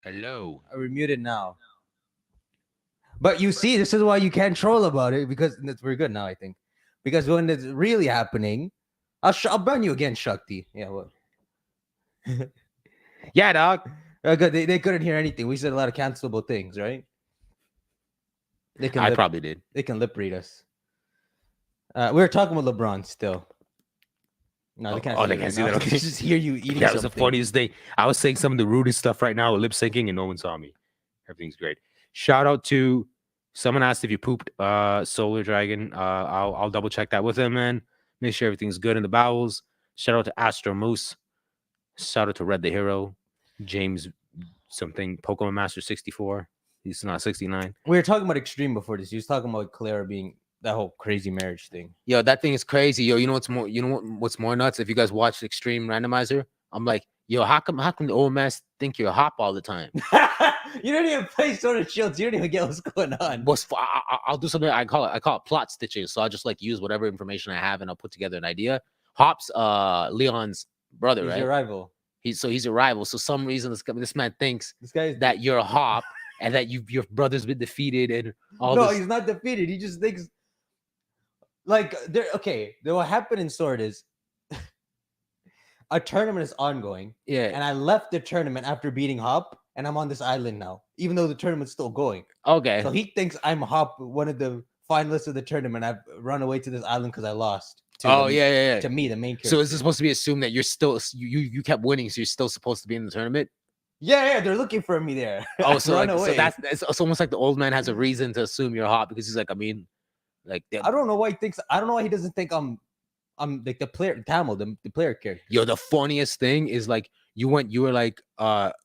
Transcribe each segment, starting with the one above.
Hello. We're muted now. But you see, this is why you can't troll about it because we're good now, I think. Because when it's really happening, I'll burn you again, Shakti. Yeah, what? Yeah, dog. Good. They couldn't hear anything. We said a lot of cancelable things, right? They can I lip probably did. they can lip read us. We were talking about LeBron still. No, they can't Oh, see they you can't right see now. that. They Okay. just hear you eating That was the something. funniest thing. I was saying some of the rudest stuff right now, lip syncing, and no one saw me. Everything's great. Shout out to someone asked if you pooped Solar Dragon. I'll double check that with him, man. Make sure everything's good in the bowels. Shout out to Astro Moose. Shout out to Red the Hero. James something. Pokemon Master 64. He's not 69. We were talking about extreme before this. He was talking about Clara being that whole crazy marriage thing. Yo, that thing is crazy. Yo, you know what's more nuts? If you guys watched Extreme Randomizer, I'm like, yo, how come the old man think you're a hop all the time? You don't even play Sword and Shields. You don't even get what's going on. I'll do something I call it plot stitching. So I'll just like use whatever information I have and I'll put together an idea. Hop's Leon's brother, He's right? your rival. He's a rival. So some reason this man thinks This guy is that you're a hop and that your brother's been defeated and all no, this. he's not defeated. He just thinks like there. Okay, what happened in Sword is a tournament is ongoing, Yeah. and I left the tournament after beating Hop, and I'm on this island now, even though the tournament's still going. Okay. So he thinks I'm Hop, one of the finalists of the tournament. I've run away to this island because I lost. Oh yeah. To me, the main character. So is it supposed to be assumed that you're still you kept winning, so you're still supposed to be in the tournament? Yeah, they're looking for me there. Oh, so run like away. so that's it's almost like the old man has a reason to assume you're hot because he's like, I mean, like I don't know why he thinks. I don't know why he doesn't think I'm like the player Tamil, the player character. Yo, the funniest thing is like you were like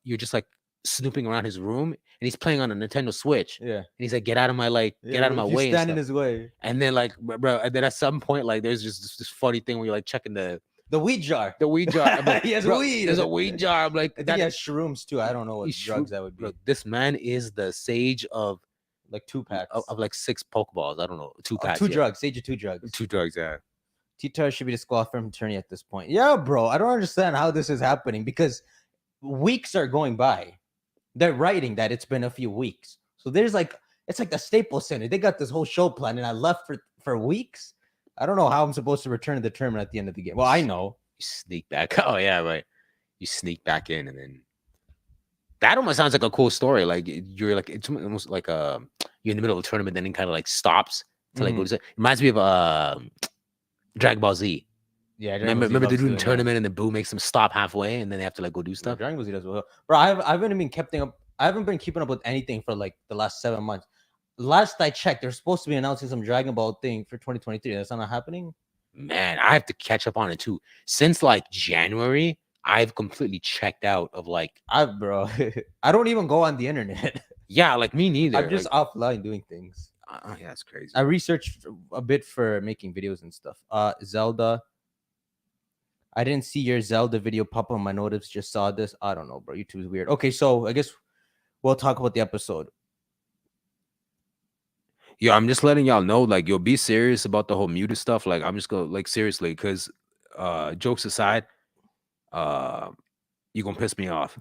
you're just like snooping around his room and he's playing on a Nintendo Switch. Yeah, And he's like, get out of my get out of my you way. stand in And, his way. and then like bro, and then at some point like there's just this funny thing where you're like checking the weed jar. weed jar. I'm like, He has bro, weed. There's a weed jar. I'm like, I think he has shrooms too. I don't know what drugs that would be. Bro, this man is the sage of Like 2 packs of like 6 Pokeballs. I don't know, 2 packs. 2 drugs. Sage of 2 drugs. 2 drugs. Yeah. TTar should be disqualified from attorney at this point. Yeah, bro. I don't understand how this is happening because weeks are going by. They're writing that it's been a few weeks. So there's like it's like the Staples Center. They got this whole show plan, and I left for weeks. I don't know how I'm supposed to return to the tournament at the end of the game. Well, I know. You sneak back. Oh yeah, right. You sneak back in, and then that almost sounds like a cool story. Like you're like it's almost like you're in the middle of a tournament, then it kind of like stops to like go to. It reminds me of Dragon Ball Z. Yeah, remember they're doing tournament and then Boo makes them stop halfway and then they have to like go do stuff. Dragon Ball Z does well, bro. I haven't been keeping up. I haven't been keeping up with anything for like the last 7 months. Last I checked, they're supposed to be announcing some Dragon Ball thing for 2023. That's not happening. Man, I have to catch up on it too. Since like January, I've completely checked out of like bro. I don't even go on the internet. Yeah, like me neither. I'm just offline doing things. Yeah, that's crazy. I researched a bit for making videos and stuff. Zelda. I didn't see your Zelda video pop up on my notice. Just saw this. I don't know, bro. YouTube's weird. Okay, so I guess we'll talk about the episode. Yo, I'm just letting y'all know, like, you'll be serious about the whole muted stuff. Like, I'm just going, like, seriously, because jokes aside, you're gonna piss me off.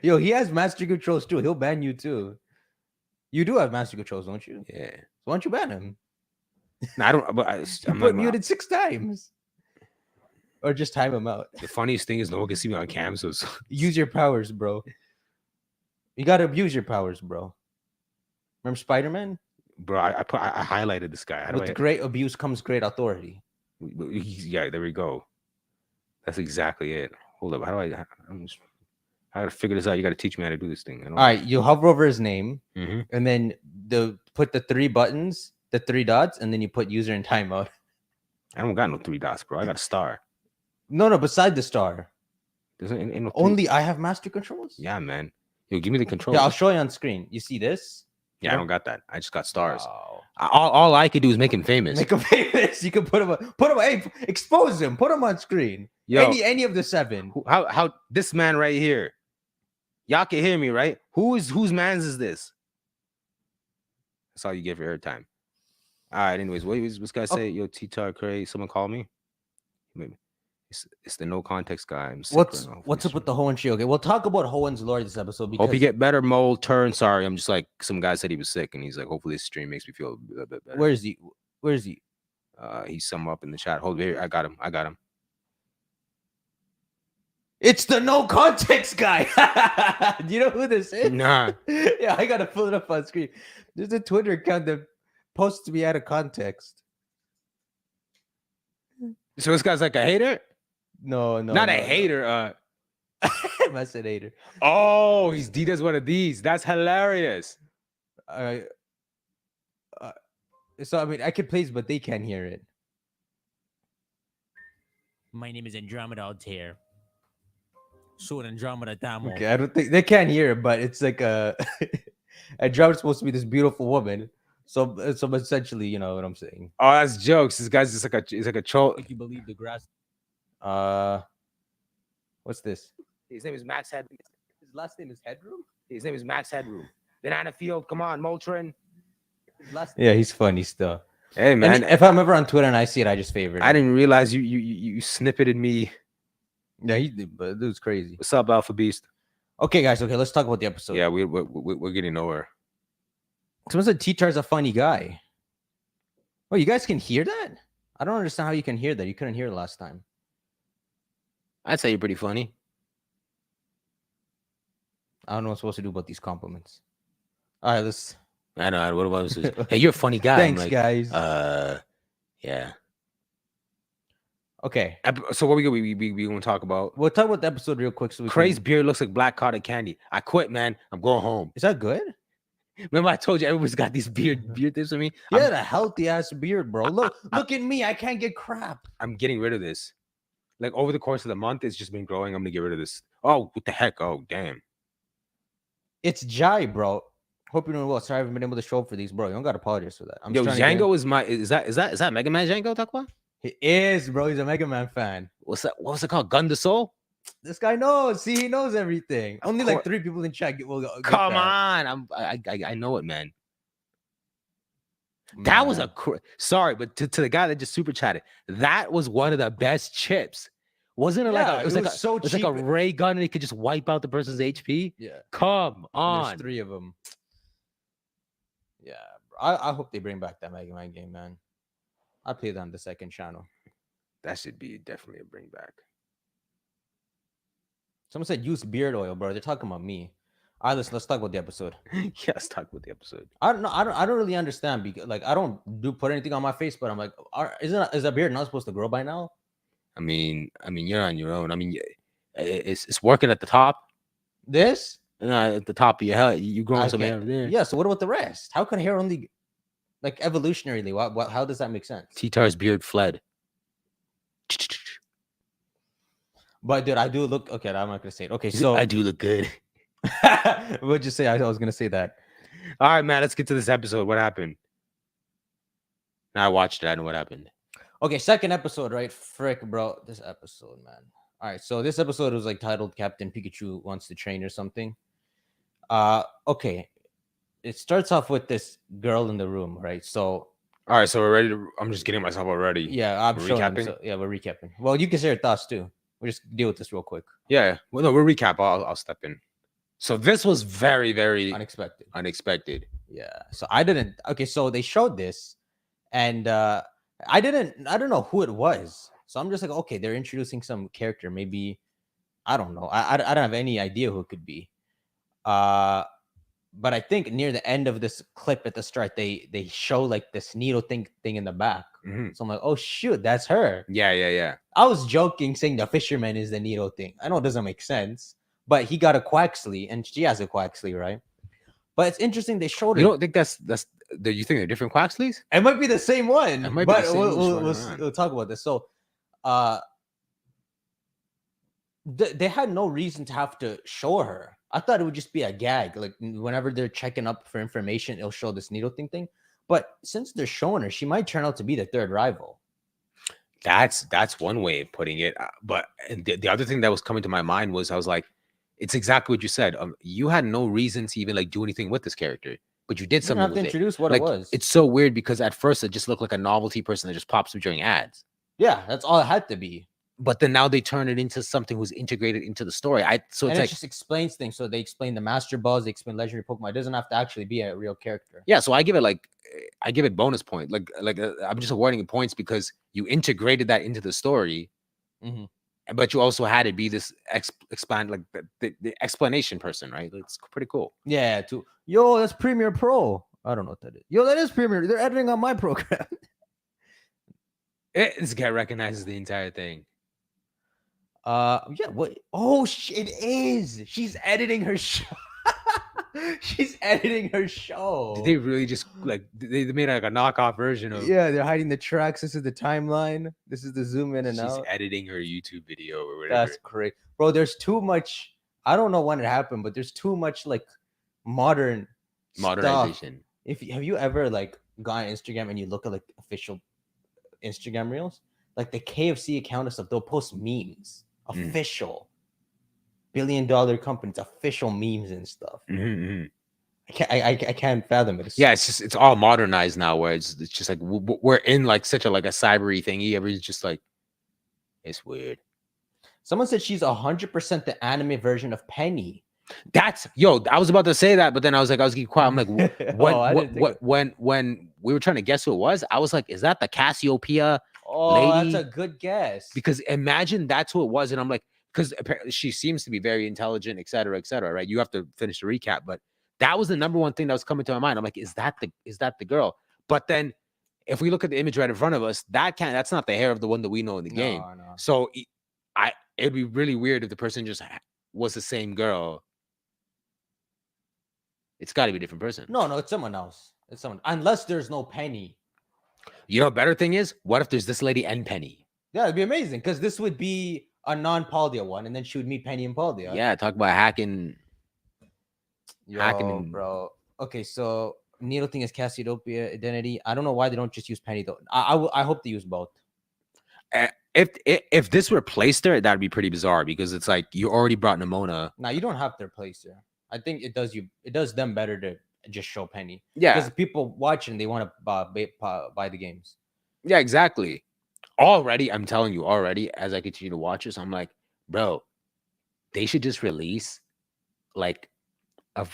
Yo, he has master controls too. He'll ban you too. You do have master controls, don't you? Yeah. So why don't you ban him? No, I don't. But I'm put muted 6 times, or just time him out. The funniest thing is no one can see me on cam, so use your powers, bro. You gotta abuse your powers, bro. Remember Spider-Man? Bro, I highlighted this guy. With great abuse comes great authority. Yeah, there we go. That's exactly it. Hold up, how do I gotta figure this out. You gotta teach me how to do this thing. All right, you hover over his name, mm-hmm. and then put the 3 buttons, the 3 dots, and then you put user and timeout. I don't got no 3 dots, bro. I got a star. No, beside the star. There's no only I have master controls. Yeah, man. Yo, give me the controls. Yeah, I'll show you on screen. You see this? Yeah, I don't got that. I just got stars. Wow. All I could do is make him famous. Make him famous. You can put him. Hey, expose him. Put him on screen. Yo, any of the 7. How this man right here? Y'all can hear me, right? Whose man's is this? That's all you get for airtime. All right. Anyways, what's guy say? Yo, TTar crazy. Someone call me. Maybe. It's the no context guy. I'm sick What's right now. what's up with the Hoenn tree? Okay, we'll talk about Hoenn's lore this episode because Hope you get better, Mole. Turn. Sorry, I'm just like some guy said he was sick, and he's like, hopefully this stream makes me feel a little bit better. where is he? Where is he? He's some up in the chat. Hold here. I got him. It's the no context guy. Do you know who this is? Nah. Yeah, I gotta pull it up on screen. There's a Twitter account that posts to be out of context. So this guy's like a hater? No, Not a hater. I said hater. Oh, he does one of these. That's hilarious. So I mean, I could play, but they can't hear it. My name is Andromeda Altair. So Andromeda Damo. Okay, I don't think they can't hear it, but it's like Andromeda's supposed to be this beautiful woman. So essentially, you know what I'm saying. Oh, that's jokes. This guy's just like a troll. If you believe the grass. What's this? His name is Max Head. His last name is Headroom. His name is Max Headroom. Banana Field. Come on, Moltron. Yeah, he's funny still. Hey man, And if I'm ever on Twitter and I see it, I just favorite. I didn't realize you snippeted me. Yeah, he did, but dude's crazy. What's up, Alpha Beast? Okay, guys. Okay, let's talk about the episode. Yeah, we're getting nowhere. Someone said TTar's a funny guy. Oh, you guys can hear that? I don't understand how you can hear that. You couldn't hear it last time. I'd say you're pretty funny. I don't know what I'm supposed to do about these compliments. All right, let's. I know. What about this? Hey, you're a funny guy. Thanks, like, guys. Yeah. Okay, So what we gonna talk about? we'll talk about the episode real quick. So we Craig's can... beard looks like black cotton candy. I quit, man. I'm going home. Is that good? Remember I told you everybody's got these beard things with me? Yeah, a healthy ass beard, bro. Look at me. I can't get crap. I'm getting rid of this. Like over the course of the month, it's just been growing. I'm gonna get rid of this. Oh, what the heck? Oh, damn. It's Jai, bro. Hope you're doing well. Sorry, I haven't been able to show up for these, bro. You don't gotta apologize for that. I'm Yo, just trying to Django is my is that Mega Man Django talk about? He is, bro. He's a Mega Man fan. What's that? What was it called? Gun to Soul? This guy knows. See, he knows everything. Only like course. 3 people in chat will get Come that. on. I know it, man. That was a sorry, but to the guy that just super chatted, that was one of the best chips. Wasn't it Yeah, like it was like cheap. a ray gun and it could just wipe out the person's HP? Yeah. Come on. There's 3 of them. Yeah, bro. I hope they bring back that Mega Man game, man. I played on the second channel. That should be definitely a bring back. Someone said use beard oil, bro. They're talking about me. All right, let's talk about the episode. Yeah, let's talk about the episode. I don't know. I don't really understand because like I don't put anything on my face, but I'm like, is a beard not supposed to grow by now? I mean, you're on your own. I mean, it's working at the top. This? At the top of your head, you growing some hair there. Yeah. So what about the rest? How can hair only, like evolutionarily? What? How does that make sense? TTar's beard fled. But dude, I do look okay. I'm not gonna say it. Okay, so I do look good. What'd you say? I was gonna say that. All right, man. Let's get to this episode. What happened? I watched it. I know what happened. Okay, second episode, right? Frick, bro. This episode, man. All right, so this episode was like titled Captain Pikachu Wants to Train or something. Okay. It starts off with this girl in the room, right? So all right, so we're ready to I'm just getting myself already. Yeah, I'm showing recapping. So, yeah, we're recapping. Well, you can share your thoughts too. We'll just deal with this real quick. Yeah. Well, no, we'll recap. I'll step in. So this was very, very unexpected. Yeah. So I didn't. Okay. So they showed this, and I don't know who it was. So I'm just like, okay, they're introducing some character. Maybe I don't know. I don't have any idea who it could be. But I think near the end of this clip at the start, they show like this needle thing in the back. Mm-hmm. So I'm like, oh shoot, that's her. Yeah. I was joking, saying the fisherman is the needle thing. I know it doesn't make sense, but he got a Quaxley, and she has a Quaxley, right? But it's interesting they showed it. You don't think that's you think they're different Quaxleys? It might be the same one. It might but be the same we'll talk about this. So, they had no reason to have to show her. I thought it would just be a gag. Like whenever they're checking up for information, it'll show this needle thing. But since they're showing her, she might turn out to be the third rival. That's one way of putting it. But the other thing that was coming to my mind was I was like, it's exactly what you said. You had no reason to even like do anything with this character, but you did something. You don't have to introduce what it was. It's so weird because at first it just looked like a novelty person that just pops up during ads. Yeah, that's all it had to be. but then now they turn it into something who's integrated into the story. So And it's it like, just explains things. So they explain the Master Balls, they explain legendary Pokemon. It doesn't have to actually be a real character. yeah. So I give it bonus point. I'm just awarding it points because you integrated that into the story, Mm-hmm. but you also had it be this expand like the explanation person, right? It's pretty cool. Yeah, yo, that's Premiere Pro. I don't know what that is. Yo, that is Premiere. They're editing on my program. This guy recognizes the entire thing. Yeah, what? Oh, it is. She's editing her show. She's editing her show. Did they really just like they made like a knockoff version of? Yeah, they're hiding the tracks. This is the timeline. This is the zoom in and She's out. editing her YouTube video or whatever. That's great, bro. There's too much. I don't know when it happened, but there's too much like modernization. Modernization. Have you ever like gone on Instagram and you look at like official Instagram reels, like the KFC account and stuff, they'll post memes, official billion-dollar companies, official memes and stuff. Mm-hmm. I can't fathom it. Yeah, it's all modernized now, where it's just like we're in like such a like a cybery thingy. Everybody's just like, it's weird. Someone said she's 100% the anime version of Penny. I was about to say that, but then I was getting quiet. I'm like, when we were trying to guess who it was, I was like, is that the Cassiopeia lady? That's a good guess. Because imagine that's who it was, and I'm like, because apparently she seems to be very intelligent, et cetera, right? You have to finish the recap, but that was the number one thing that was coming to my mind. I'm like, is that the girl? But then if we look at the image right in front of us, that's not the hair of the one that we know in the game. No. So it'd be really weird if the person just was the same girl. It's got to be a different person. No, it's someone else. It's someone, unless there's no Penny. You know, better thing is, what if there's this lady and Penny? Yeah, it'd be amazing because this would be a non-Paldia one, and then she would meet Penny and Paldia. Yeah, talk about hacking. Bro. Okay, so Needle thing is Cassiopeia identity. I don't know why they don't just use Penny though. I hope they use both. If this replaced her, that'd be pretty bizarre because it's like you already brought Nimona. Now you don't have to replace her. I think it does them better to just show Penny. Yeah, because people watching, they want to buy the games. Yeah, exactly. I'm telling you, as I continue to watch this, I'm like, bro, they should just release like a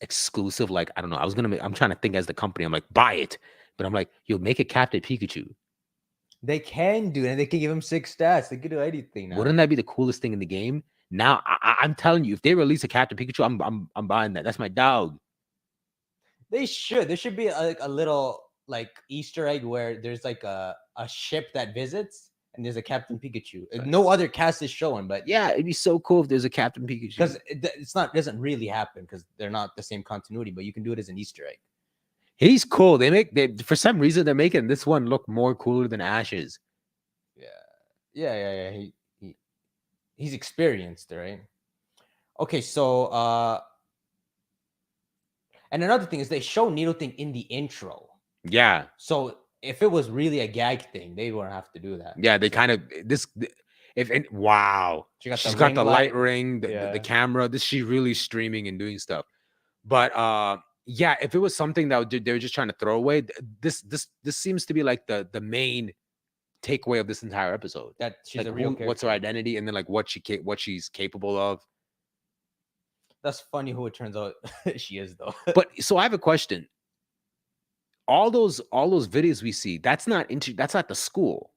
exclusive, like, I don't know. I'm trying to think as the company. I'm like, buy it, but I'm like, you'll make a Captain Pikachu. They can do it, and they can give him 6 stats. They can do anything now. Wouldn't that be the coolest thing in the game? Now, I'm telling you, if they release a Captain Pikachu, I'm buying that. That's my dog. They should. There should be a little like Easter egg where there's like a ship that visits, and there's a Captain Pikachu. No other cast is showing, but yeah, it'd be so cool if there's a Captain Pikachu. Because it doesn't really happen because they're not the same continuity, but you can do it as an Easter egg. He's cool. For some reason they're making this one look more cooler than Ash's. Yeah. He's experienced, right? Okay, so and another thing is they show Needle thing in the intro. Yeah. So if it was really a gag thing, they wouldn't have to do that. Yeah, they kind of wow. She's got the light ring, the camera. She's really streaming and doing stuff. But yeah, if it was something that they were just trying to throw away, this seems to be like the main takeaway of this entire episode. That she's like a real character. What's her identity, and then like what she's capable of. That's funny who it turns out she is, though. But so I have a question. All those videos we see, that's not the school.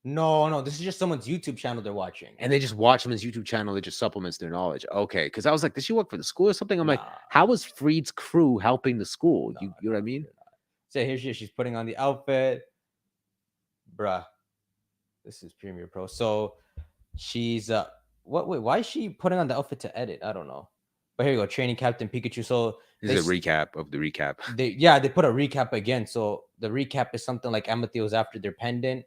No, this is just someone's YouTube channel they're watching. And they just watch him his YouTube channel. It just supplements their knowledge. Okay. Because I was like, does she work for the school or something? I'm like, how is Freed's crew helping the school? You know what I mean? So here she's putting on the outfit. Bruh. This is Premiere Pro. So she's why is she putting on the outfit to edit? I don't know. But here you go, training Captain Pikachu. So this is a recap of the recap. They put a recap again. So the recap is something like Amethyst was after their pendant.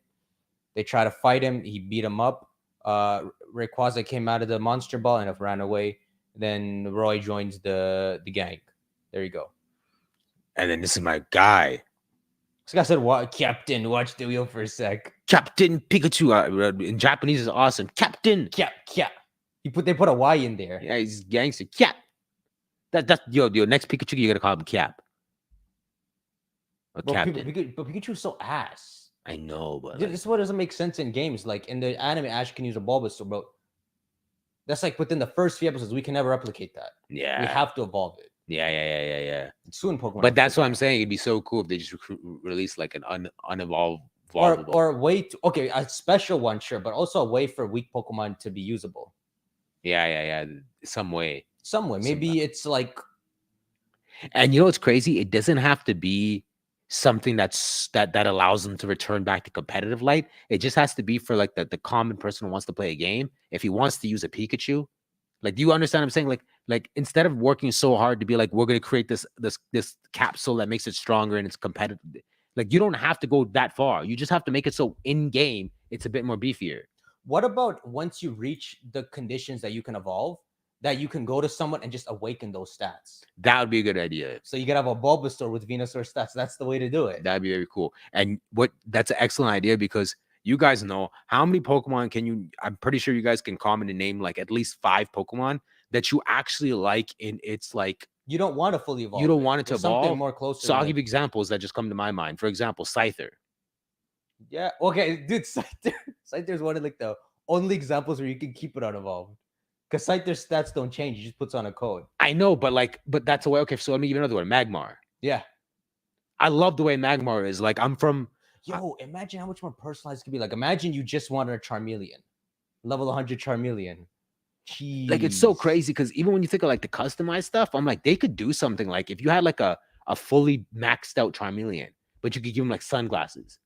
They try to fight him. He beat him up. Rayquaza came out of the monster ball and ran away. Then Roy joins the gang. There you go. And then this is my guy. This guy said, "What, Captain? Watch the wheel for a sec." Captain Pikachu. In Japanese is awesome. Captain. Cap. They put a Y in there. Yeah, he's gangster. Cap. That's your next Pikachu. You gotta call him Cap. Or Bro, Captain. but Pikachu's so ass. I know, but Dude, like, this is what doesn't make sense in games. Like in the anime, Ash can use a Bulbasaur, but that's like within the first few episodes. We can never replicate that. yeah, We have to evolve it. yeah. Soon, Pokemon. But will that's figure what it I'm out. saying. It'd be so cool if they just release like an unevolved. Or wait. Okay, a special one, sure, but also a way for weak Pokemon to be usable. Yeah. Some way. Some way. Maybe it's like And you know what's crazy? It doesn't have to be something that allows them to return back to competitive light. It just has to be for like the common person who wants to play a game. If he wants to use a Pikachu, like, do you understand what I'm saying? Like instead of working so hard to be like, we're gonna create this capsule that makes it stronger and it's competitive. Like, you don't have to go that far. You just have to make it so in game it's a bit more beefier. what about once you reach the conditions that you can evolve, that you can go to someone and just awaken those stats. That would be a good idea. So you could have a Bulbasaur with Venusaur stats. That's the way to do it. That'd be very cool. And that's an excellent idea because you guys know how many Pokemon can you? I'm pretty sure you guys can comment and name like at least 5 Pokemon that you actually like. In it's like You don't want to fully evolve. you don't want it to There's something evolve. more closer. So I'll like- give you examples that just come to my mind. For example, Scyther. Yeah. Okay, dude. Scyther's one of like the only examples where you can keep it unevolved. Because Scyther's stats don't change. He just puts on a code. I know, but that's a way. Okay, so let me give you another one. Magmar. Yeah. I love the way Magmar is. Like, I'm from. Yo, imagine how much more personalized it could be. Like, imagine you just wanted a Charmeleon, level 100 Charmeleon. Jeez. Like, it's so crazy because even when you think of like the customized stuff, I'm like, they could do something like if you had like a fully maxed out Charmeleon, but you could give him like sunglasses.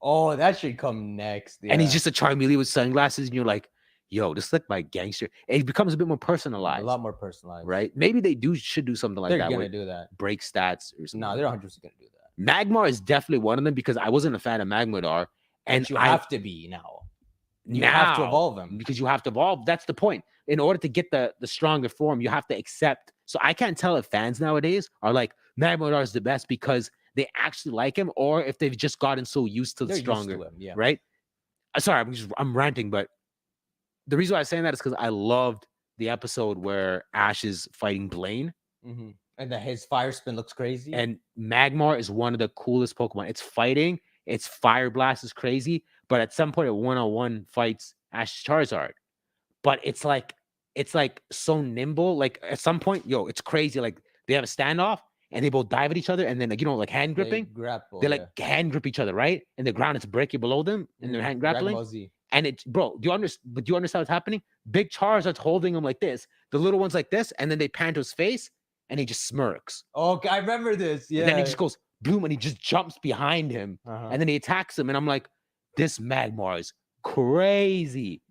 Oh, that should come next. And he's yeah. just a Charmeleon with sunglasses, and you're like, yo, this is like my gangster. It becomes a bit more personalized. a lot more personalized. Right? Maybe they should do something like They're that. gonna Where do that. break stats or something. No, they're 100% gonna do that. Magmar is definitely one of them because I wasn't a fan of Magmadar. And And you have to be now. You now, have to evolve him. because you have to evolve. That's the point. In order to get the stronger form, you have to accept. So I can't tell if fans nowadays are like Magmadar is the best because they actually like him, or if they've just gotten so used to the They're used stronger, to him, yeah. right? Sorry, I'm ranting, but the reason why I'm saying that is because I loved the episode where Ash is fighting Blaine, Mhm. And that his fire spin looks crazy. and Magmar is one of the coolest Pokemon. It's fighting, its Fire Blast is crazy, but at some point it 1-on-1 fights Ash Charizard. But it's like so nimble. Like at some point, yo, it's crazy. Like they have a standoff and they both dive at each other, and then like like hand They gripping. grapple. They like hand grip each other, right? And the ground is breaking below them, and they're hand grappling. And it's do you understand? But do you understand what's happening? Big Charizard's holding him like this, the little one's like this, and then they pan to his face, and he just smirks. Okay, I remember this. Yeah. And then he just goes boom, and he just jumps behind him, Uh-huh. and then he attacks him, and I'm like, this Magmar is crazy.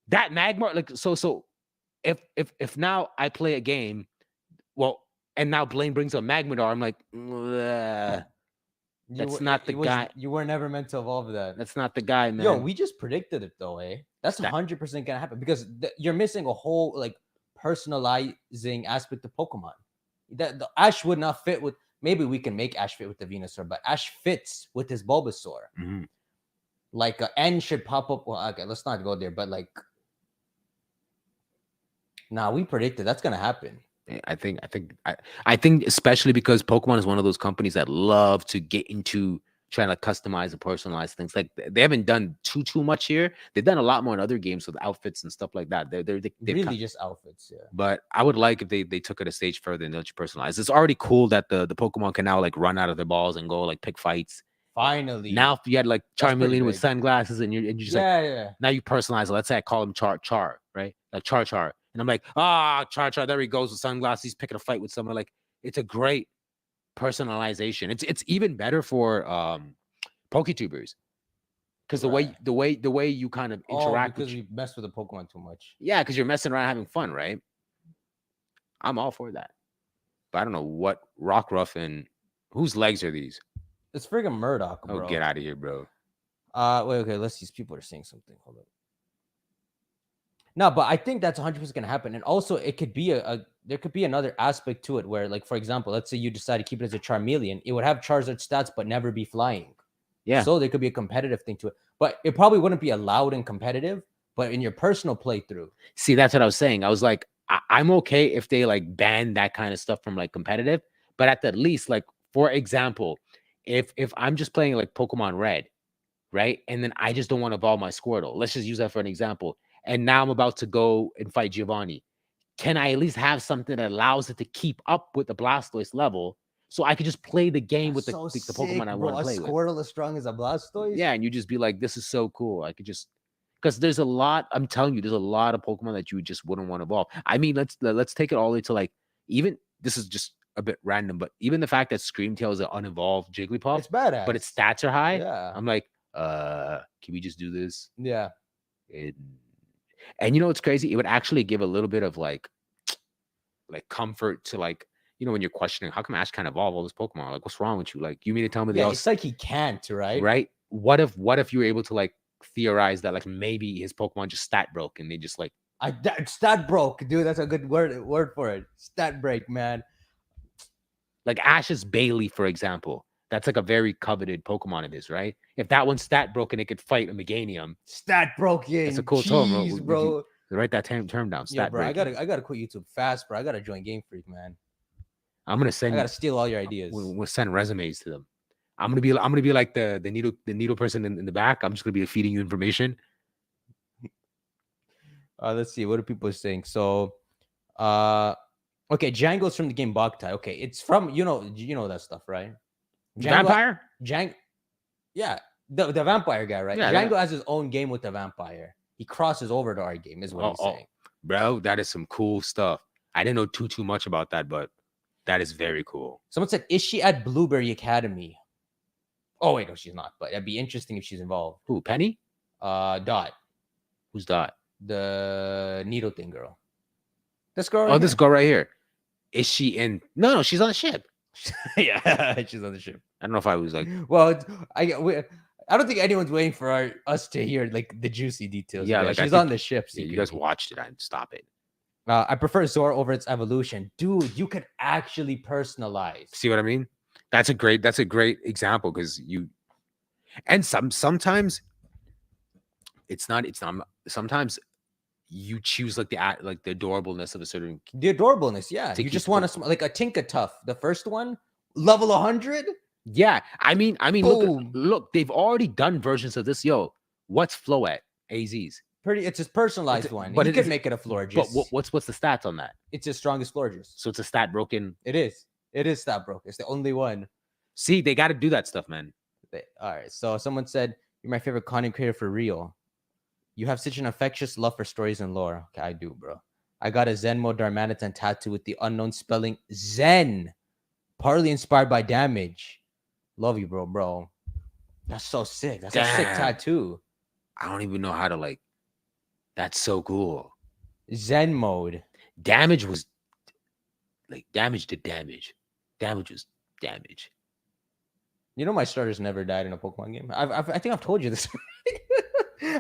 That Magmar, like so, if now I play a game, well, and now Blaine brings up Magmadar, I'm like, "Ugh, that's not the guy. You were never meant to evolve that. That's not the guy, man." Yo, we just predicted it though, eh? That's 100% gonna happen because you're missing a whole like personalizing aspect of Pokemon. That the Ash would not fit with. Maybe we can make Ash fit with the Venusaur, but Ash fits with his Bulbasaur. Mhm. Like N should pop up. Well, okay, let's not go there, but like, nah, we predicted that's gonna happen. I think especially because Pokemon is one of those companies that love to get into trying to customize and personalize things. Like they haven't done too much here. They've done a lot more in other games with outfits and stuff like that. They've Really, just outfits, yeah. But I would like if they took it a stage further and let you personalize. It's already cool that the Pokemon can now like run out of their balls and go like pick fights. Finally, Now if you had like That's pretty Charmeleon with big. sunglasses and you just like yeah. now you personalize it. Let's say I call him Char, right? Like Char. And I'm like, Char, there he goes with sunglasses. He's picking a fight with someone. Like, it's a great personalization. It's even better for Poketubers. Because the way you kind of interact because with we messed with the Pokemon too much. yeah, because you're messing around having fun, right? I'm all for that. But I don't know what Rockruff and whose legs are these? It's friggin' Murdoch, Oh, bro. get out of here, bro. Wait, okay, let's see. People are saying something. Hold up. No, but I think that's 100% gonna happen. And also it could be there could be another aspect to it where, like, for example, let's say you decide to keep it as a Charmeleon, it would have Charizard stats but never be flying. Yeah. So there could be a competitive thing to it. But it probably wouldn't be allowed and competitive, but in your personal playthrough. See, that's what I was saying. I was like, I'm okay if they like ban that kind of stuff from like competitive, but at the least, like, for example, if I'm just playing like Pokemon Red, right? And then I just don't want to evolve my Squirtle. Let's just use that for an example. And now I'm about to go and fight Giovanni. Can I at least have something that allows it to keep up with the Blastoise level so I could just play the game with the Pokemon I want to play with? A Squirtle as strong as a Blastoise? Yeah, and you just be like, this is so cool. I could just because there's a lot, I'm telling you, there's a lot of Pokemon that you just wouldn't want to evolve. I mean, let's take it all the way to like even this is just a bit random, but even the fact that Screamtail is an unevolved Jigglypuff, It's badass. but its stats are high. Yeah. I'm like, can we just do this? Yeah. And you know what's crazy? It would actually give a little bit of like comfort to like, you know, when you're questioning how come Ash can't evolve all this Pokemon? Like, what's wrong with you? Like, you mean to tell me Yeah, it's like he can't, right? right? What if you were able to like theorize that like maybe his Pokemon just stat broke and they just like stat broke, dude. That's a good word for it. Stat break, man. like Ash's Bailey, for example. That's like a very coveted Pokemon it is, right? If that one's stat broken, it could fight a Meganium. Stat broken. It's a cool term, bro. Write that term down. Yeah, Stat bro. breaking. I gotta quit YouTube fast, bro. I gotta join Game Freak, man. I'm gonna I gotta steal all your ideas. We'll send resumes to them. I'm gonna be like the needle person in the back. I'm just gonna be feeding you information. Let's see. What are people saying? So, okay, Django's from the game Boktai. Okay, it's from you know that stuff, right? Vampire? Yeah, the vampire guy, right? Yeah, Django has his own game with the vampire. He crosses over to our game, is what he's saying. Bro, that is some cool stuff. I didn't know too much about that, but that is very cool. Someone said, "Is she at Blueberry Academy?" Oh wait, no, she's not. But it'd be interesting if she's involved. Who? Penny? Dot. Who's Dot? The needle thing girl. This girl. Right this girl right here. Is she in? No, she's on the ship. Yeah, she's on the ship. I don't know if I was like. Well, I don't think anyone's waiting for us to hear like the juicy details. Yeah, like, she's on the ship. Yeah, you guys watched it. Stop it. I prefer Zora over its evolution, dude. You could actually personalize. See what I mean? That's a great example because you, and sometimes it's not. Sometimes you choose like the adorableness of a certain. The adorableness, yeah. You just want to like a Tinkatuff, the first one, level 100. Yeah, I mean, look, they've already done versions of this. Yo, what's Floette? AZ's. It's a personalized one, but you could make it a Florges. But what's the stats on that? It's the strongest Florges. So it's a stat broken. It is stat broken. It's the only one. See, they got to do that stuff, man. All right. So someone said you're my favorite content creator for real. You have such an infectious love for stories and lore. Okay, I do, bro. I got a Zenmo Darmanitan tattoo with the unknown spelling Zen, partly inspired by damage. Love you, bro. That's so sick. That's a sick tattoo. I don't even know how to like. That's so cool. Zen mode. Damage was like damage to damage. Damage was damage. You know my starters never died in a Pokemon game. I think I've told you this.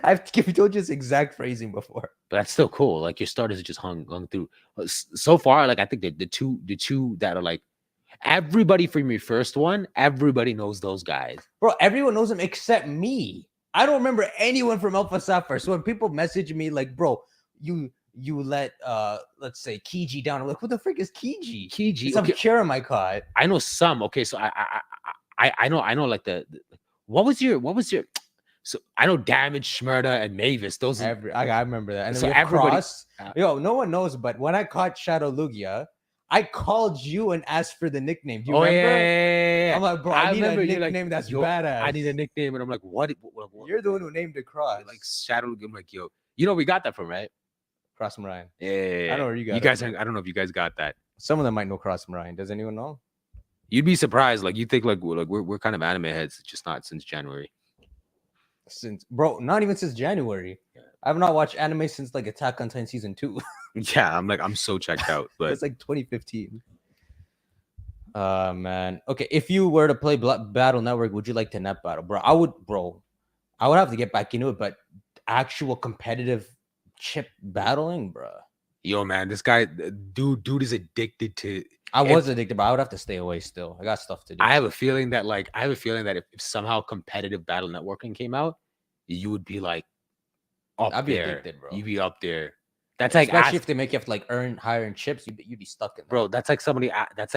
I've told you this exact phrasing before. But that's still cool. Like your starters are just hung through. So far, like I think the two that are like everybody from your first one, everybody knows those guys. Bro, everyone knows them except me. I don't remember anyone from Alpha Sapphire. So when people message me like, bro, you let let's say Kiji down, I'm like, what the frick is Kiji? Some Kyurem I caught. I know some. Okay, so I know like the what was your so I know Damage, Schmurda, and Mavis. Those I remember that. And so then everybody, yo, no one knows, but when I caught Shadow Lugia, I called you and asked for the nickname. Do you remember? Yeah. I'm like, bro, I need a nickname that's badass. I need a nickname, and I'm like, what? You're the one who named the cross. Like Shadow Lugia. I'm like, yo, you know we got that from, right? Cross Mariah. Yeah. I know where you got. You guys, I don't know if you guys got that. Some of them might know Cross Mariah. Does anyone know? You'd be surprised. Like you think like we're kind of anime heads, just not since January. Not even since January. Yeah. I've not watched anime since like Attack on Titan season 2. Yeah, I'm so checked out. But it's like 2015. Man. Okay, if you were to play Battle Network, would you like to net battle, bro? I would have to get back into it, but actual competitive chip battling, bro. Yo, man, this guy, dude is addicted to. I was addicted, but I would have to stay away still. I got stuff to do. I have a feeling that if somehow competitive battle networking came out, you would be like I'd be addicted, bro. You'd be up there. That's like especially if they make you have to like earn higher in chips, you'd be stuck in that. Bro, that's like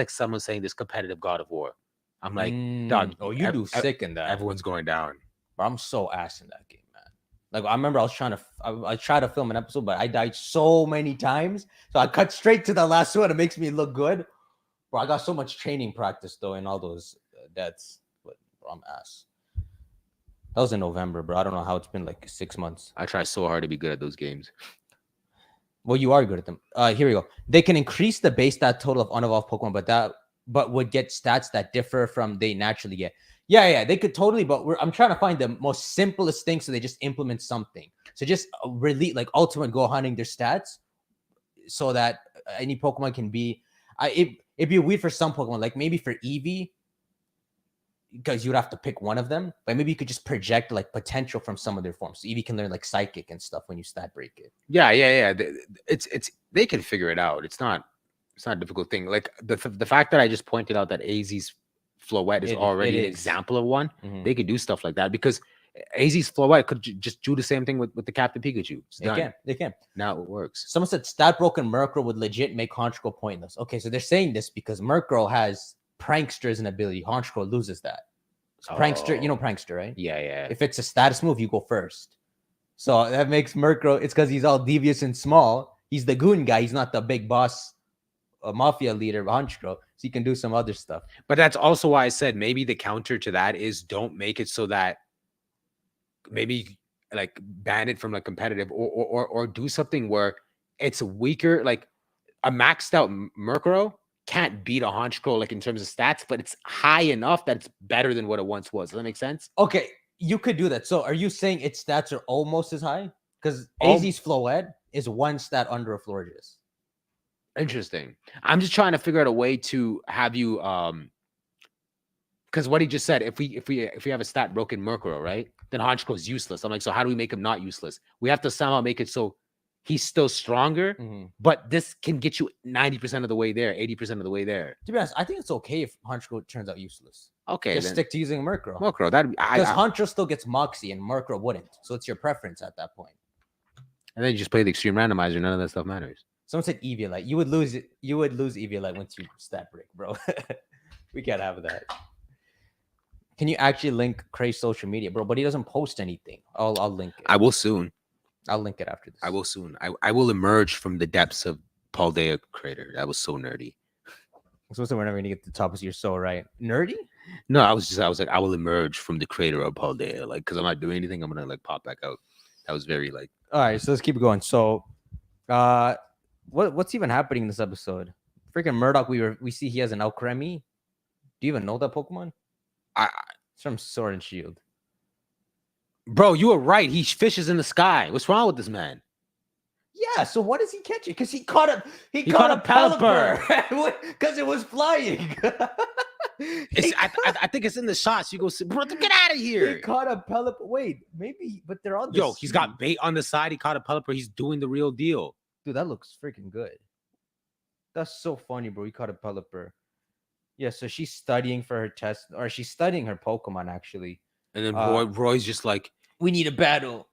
someone saying this competitive God of War. I'm like, dog. Oh, you do sick in that. Everyone's going down. Bro, I'm so ass in that game, man. Like I remember I was trying to I tried to film an episode, but I died so many times. So I cut straight to the last one. It makes me look good. Bro, I got so much training practice though in all those deaths. But bro, I'm ass. That was in November, bro. I don't know how it's been like 6 months. I try so hard to be good at those games. Well, you are good at them. Here we go. They can increase the base stat total of unevolved Pokemon, but would get stats that differ from they naturally get. Yeah, they could totally. But I'm trying to find the most simplest thing, so they just implement something. So just release like Ultimate Go hunting their stats, so that any Pokemon can be. It'd be weird for some Pokemon, like maybe for Eevee, because you'd have to pick one of them. But maybe you could just project like potential from some of their forms. So Eevee can learn like Psychic and stuff when you stat break it. Yeah. It's they can figure it out. It's not a difficult thing. Like the fact that I just pointed out that AZ's Floette is already an example of one. Mhm. They could do stuff like that because AZ's Floette could just do the same thing with the Captain Pikachu. It's done. They can. Now it works. Someone said stat broken Murkrow would legit make Honchkrow pointless. Okay, so they're saying this because Murkrow has Prankster as an ability. Honchkrow loses that. So Prankster, you know Prankster, right? Yeah. If it's a status move, you go first. So that makes Murkrow, it's because he's all devious and small. He's the goon guy. He's not the big boss, mafia leader, Honchkrow. So he can do some other stuff. But that's also why I said maybe the counter to that is don't make it so that maybe like ban it from like competitive or do something where it's weaker. Like a maxed out Murkrow can't beat a Honchkrow like in terms of stats, but it's high enough that it's better than what it once was. Does that make sense? Okay, you could do that. So are you saying its stats are almost as high? Because AZ's Floette is one stat under a Florges. Interesting. I'm just trying to figure out a way to have you because what he just said, if we have a stat broken Murkrow, right? Then Honchkrow is useless. I'm like, so how do we make him not useless? We have to somehow make it so he's still stronger, but this can get you 90% of the way there, 80% of the way there. To be honest, I think it's okay if Honchkrow turns out useless. Okay, just then stick to using Murkrow. That because Honchkrow still gets Moxie and Murkrow wouldn't. So it's your preference at that point. And then you just play the extreme randomizer. None of that stuff matters. Someone said Eviolite. You would lose it. You would lose Eviolite once you stat break, bro. We can't have that. Can you actually link Cray's social media, bro? But he doesn't post anything. I'll link it. I will soon. I'll link it after this. I will soon. I will emerge from the depths of Paldea crater. That was so nerdy. So we're never gonna get to the top. You're so right. Nerdy? No, I was like, I will emerge from the crater of Paldea. Like, because I'm not doing anything, I'm gonna like pop back out. That was very like. All right, so let's keep it going. So, what's even happening in this episode? Freaking Murdoch. We see he has an Alcremie. Do you even know that Pokemon? It's from Sword and Shield. Bro, you were right. He fishes in the sky. What's wrong with this man? Yeah. So what is he catching? Because he caught a Pelipper because it was flying. I think it's in the shots. You go, bro, get out of here. He caught a Pelipper. Wait, maybe, but they're on. He's got bait on the side. He caught a Pelipper. He's doing the real deal. Dude, that looks freaking good. That's so funny, bro. He caught a Pelipper. Yeah, so she's studying for her test, or she's studying her Pokemon actually. And then Roy's just like, we need a battle.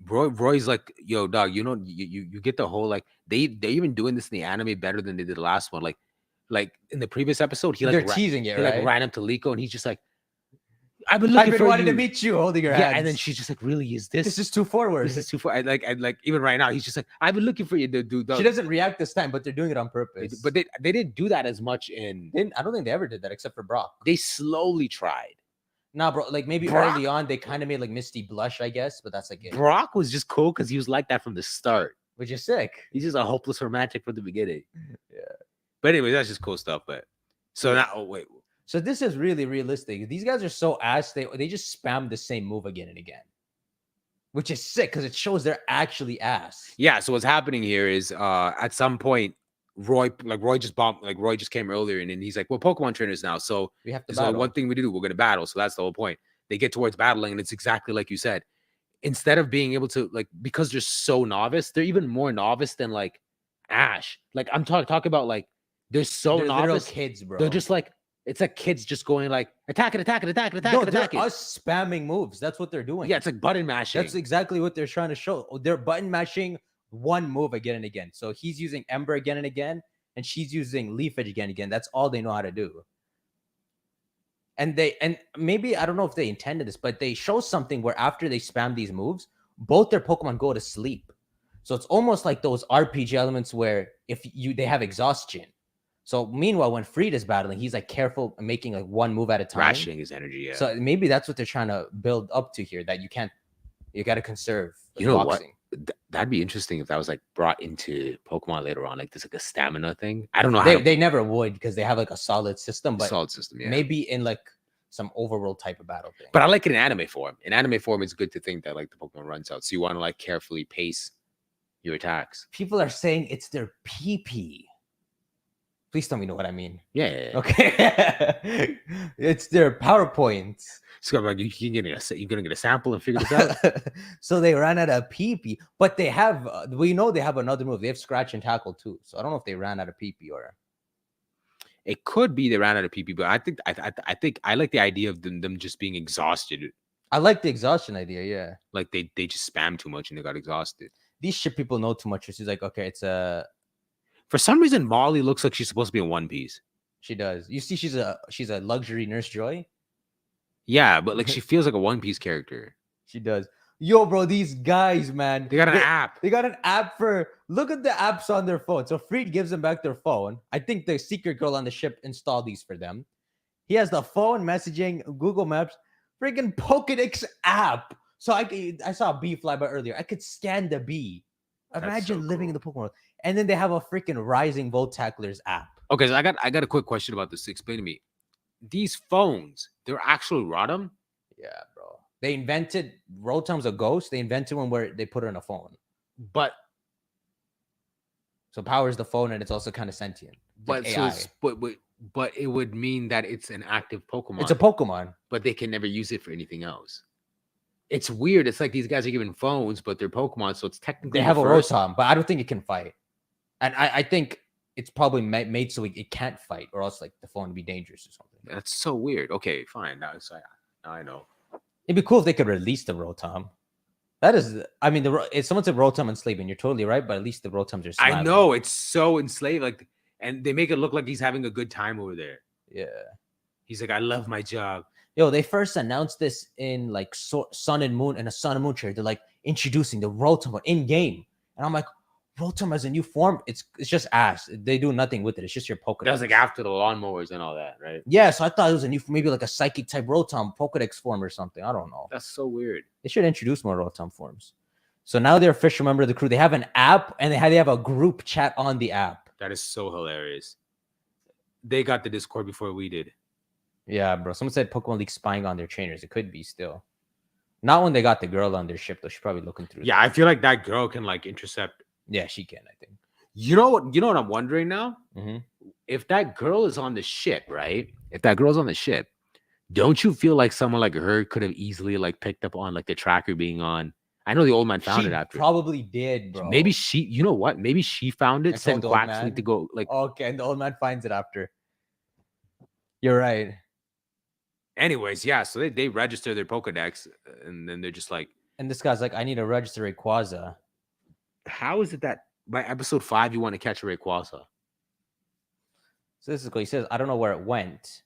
Roy's like, yo, dog, you know, you get the whole like they're even doing this in the anime better than they did the last one. Like in the previous episode, they're teasing it, right? Like ran up to Liko and he's just like, I've been wanting to meet you, holding her hands. And then she's just like, really, is this? This is too forward. This is too far. Like even right now, he's just like, I've been looking for you, dude. She doesn't react this time, but they're doing it on purpose. But they didn't do that as much I don't think they ever did that except for Brock. They slowly tried. Nah, bro. Like maybe early on, they kind of made like Misty blush, I guess. But that's like it. Brock was just cool because he was like that from the start. Which is sick. He's just a hopeless romantic from the beginning. Yeah. But anyway, that's just cool stuff. But so now, wait. So this is really realistic. These guys are so ass. They just spam the same move again and again, which is sick because it shows they're actually ass. Yeah. So what's happening here is at some point, Roy just came earlier and then he's like, we're Pokemon trainers now. So we have to battle. One thing we do, we're going to battle. So that's the whole point. They get towards battling and it's exactly like you said. Instead of being able to like, because they're so novice, they're even more novice than like Ash. Like I'm talking about like, they're novice. Kids, bro. They're just like, it's like kids just going like, attack it. No, they're us spamming moves. That's what they're doing. Yeah, it's like button mashing. That's exactly what they're trying to show. They're button mashing one move again and again. So he's using Ember again and again, and she's using Leaf Edge again and again. That's all they know how to do. And maybe I don't know if they intended this, but they show something where after they spam these moves, both their Pokemon go to sleep. So it's almost like those RPG elements where they have exhaustion. So meanwhile, when Freed is battling, he's like careful and making like one move at a time, Rationing his energy. Yeah. So maybe that's what they're trying to build up to here. That you got to conserve. You know boxing. What? That'd be interesting if that was like brought into Pokemon later on, like this like a stamina thing. I don't know how they never would because they have like a solid system, but yeah. Maybe in like some overworld type of battle thing. But I like it in anime form. In anime form, it's good to think that like the Pokemon runs out, so you want to like carefully pace your attacks. People are saying it's their PP. Please tell me you know what I mean. Yeah. Okay. It's their PowerPoints. So like you're gonna get a sample and figure this out. So they ran out of PP, but they have. We know they have another move. They have Scratch and Tackle too. So I don't know if they ran out of PP or. It could be they ran out of PP, but I think I like the idea of them just being exhausted. I like the exhaustion idea. Yeah. Like they just spammed too much and they got exhausted. These shit people know too much. She's like, okay, it's a. For some reason, Molly looks like she's supposed to be in One Piece. She does. You see, she's a luxury Nurse Joy. Yeah, but like she feels like a One Piece character. She does. Yo, bro, these guys, man. They got an app. They got an app for. Look at the apps on their phone. So Freed gives them back their phone. I think the secret girl on the ship installed these for them. He has the phone, messaging, Google Maps, freaking Pokedex app. So I saw a bee fly by earlier. I could scan the bee. Imagine living in the Pokemon world. And then they have a freaking Rising Voltaclers app. Okay, so I got a quick question about this. Explain to me. These phones, they're actually Rotom? Yeah, bro. They invented Rotom's a ghost. They invented one where they put it in a phone. But so powers the phone and it's also kind of sentient. But but it would mean that it's an active Pokemon. It's a Pokemon. But they can never use it for anything else. It's weird. It's like these guys are given phones, but they're Pokemon, so it's technically they have a Rotom, but I don't think it can fight. And I think it's probably made so it can't fight, or else like the phone would be dangerous or something. That's so weird. Okay, fine. Now I know. It'd be cool if they could release the Rotom. That is, I mean, if someone said Rotom enslaving, you're totally right, but at least the Rotoms are smiling. I know, it's so enslaved. Like, and they make it look like he's having a good time over there. Yeah. He's like, I love my job. Yo, they first announced this in like Sun and Moon, in a Sun and Moon trailer. They're like introducing the Rotom in game, and I'm like, Rotom as a new form. It's just ass. They do nothing with it. It's just your Pokedex. That was like after the lawnmowers and all that, right? Yeah, so I thought it was a new, maybe like a psychic type Rotom Pokedex form or something. I don't know. That's so weird. They should introduce more Rotom forms. So now they're official member of the crew. They have an app and they have a group chat on the app. That is so hilarious. They got the Discord before we did. Yeah, bro. Someone said Pokemon League spying on their trainers. It could be still. Not when they got the girl on their ship, though. She's probably looking through. Yeah, I feel like that girl can like intercept. Yeah, she can, I think. You know what I'm wondering now? Mm-hmm. If that girl is on the ship, right? If that girl's on the ship, don't you feel like someone like her could have easily like picked up on like the tracker being on? I know the old man found it after. Probably did, bro. Maybe she, you know what? Maybe she found it, sent Quaxley to go like. Okay, and the old man finds it after. You're right. Anyways, yeah, so they register their Pokedex, and then they're just like. And this guy's like, I need to register Rayquaza. How is it that by episode 5 you want to catch a Rayquaza? So this is cool. He says, I don't know where it went.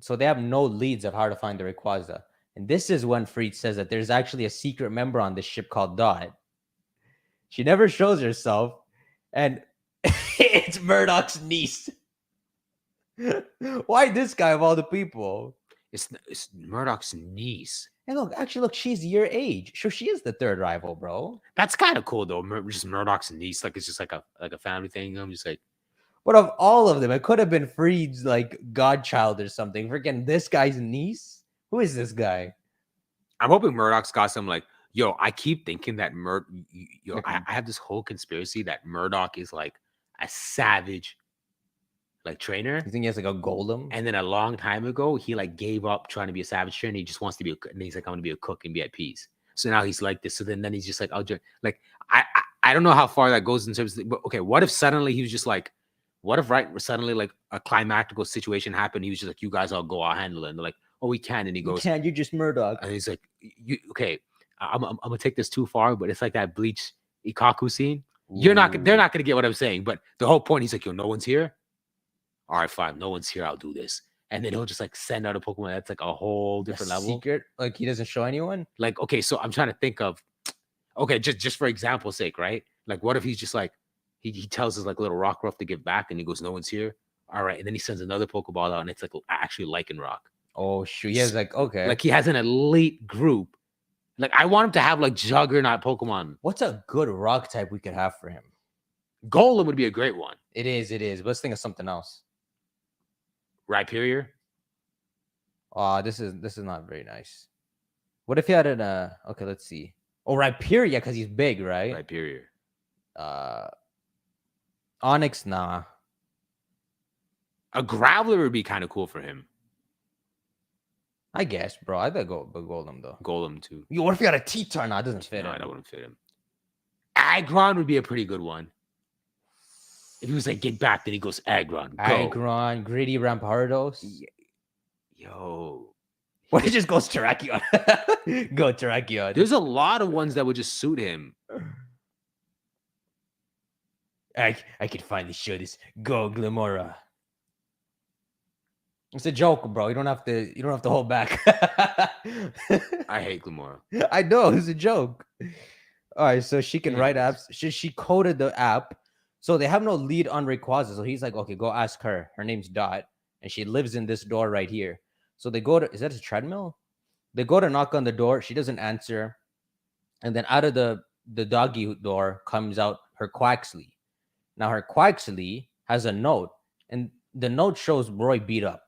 So they have no leads of how to find the Rayquaza. And this is when Freed says that there's actually a secret member on this ship called Dot. She never shows herself. And it's Murdoch's niece. Why this guy of all the people? It's Murdoch's niece. And look, she's your age. So she is the third rival, bro. That's kind of cool though. Just Murdoch's niece, like it's just like a family thing. I'm just like, but of all of them, it could have been Freed's like godchild or something. Freaking this guy's niece. Who is this guy? I'm hoping Murdoch's got some like, yo. I keep thinking that I have this whole conspiracy that Murdoch is like a savage, like trainer. You think he has like a golem? And then a long time ago, he like gave up trying to be a savage trainer. He just wants to be and he's like, I want to be a cook and be at peace. So now he's like this. So then he's just like, I'll just like, I don't know how far that goes in terms of, but okay, what if suddenly he was just like, what if suddenly like a climactical situation happened? He was just like, you guys all go, I'll handle it. And they're like, oh, we can. And he goes, you can't, you're just Murdoch. And he's like, okay, I'm gonna take this too far, but it's like that Bleach Ikaku scene. They're not gonna get what I'm saying. But the whole point, he's like, yo, no one's here. All right, fine, no one's here. I'll do this. and then he'll just like send out a Pokemon that's like a whole A different level. secret, like he doesn't show anyone. Like, okay, so I'm trying to think of, okay, just for example's sake, right? Like, what if he's just like, he tells his like little Rockruff to give back, and he goes, no one's here. All right, and then he sends another Pokeball out, and it's like actually Lycanroc. Oh shoot, he has like okay. Like he has an elite group. Like I want him to have like juggernaut Pokemon. What's a good rock type we could have for him? Golem would be a great one. It is. But let's think of something else. Rhyperior. This is not very nice. What if he had an okay, let's see. Oh, Rhyperior, because he's big, right? Rhyperior. Onyx, nah. A Graveler would be kind of cool for him. I guess, bro. I'd go Golem though. Golem too. Yo, what if you got a T-Tar? Nah, it doesn't fit No, him. that wouldn't fit him. Aggron would be a pretty good one. If he was like, get back, then he goes Aggron. Go. Aggron, Gritty Rampardos. Yo. What if it just goes Terrakion? Go Terrakion. There's a lot of ones that would just suit him. I can finally show this. Go Glimora. It's a joke, bro. You don't have to hold back. I hate Glimora. I know it's a joke. All right, so she can write Anyways. apps. She coded the app, so they have no lead on Rayquaza. So he's like, okay, go ask her. Her name's Dot, and she lives in this door right here. So they go to, is that a treadmill? They go to knock on the door. She doesn't answer, and then out of the doggy door comes out her Quaxley. Now her Quaxley has a note, and the note shows Roy beat up.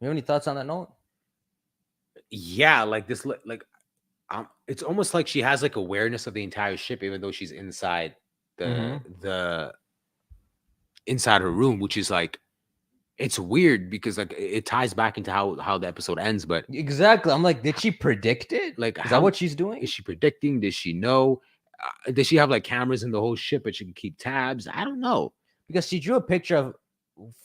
You have any thoughts on that note? Yeah, like this, like, it's almost like she has like awareness of the entire ship, even though she's inside the inside her room, which is like, it's weird because like it ties back into how the episode ends. But Exactly. I'm like, did she predict it? like, Is that what she's doing? is she predicting? Does she know? Does she have like cameras in the whole ship, but she can keep tabs? I don't know. Because she drew a picture of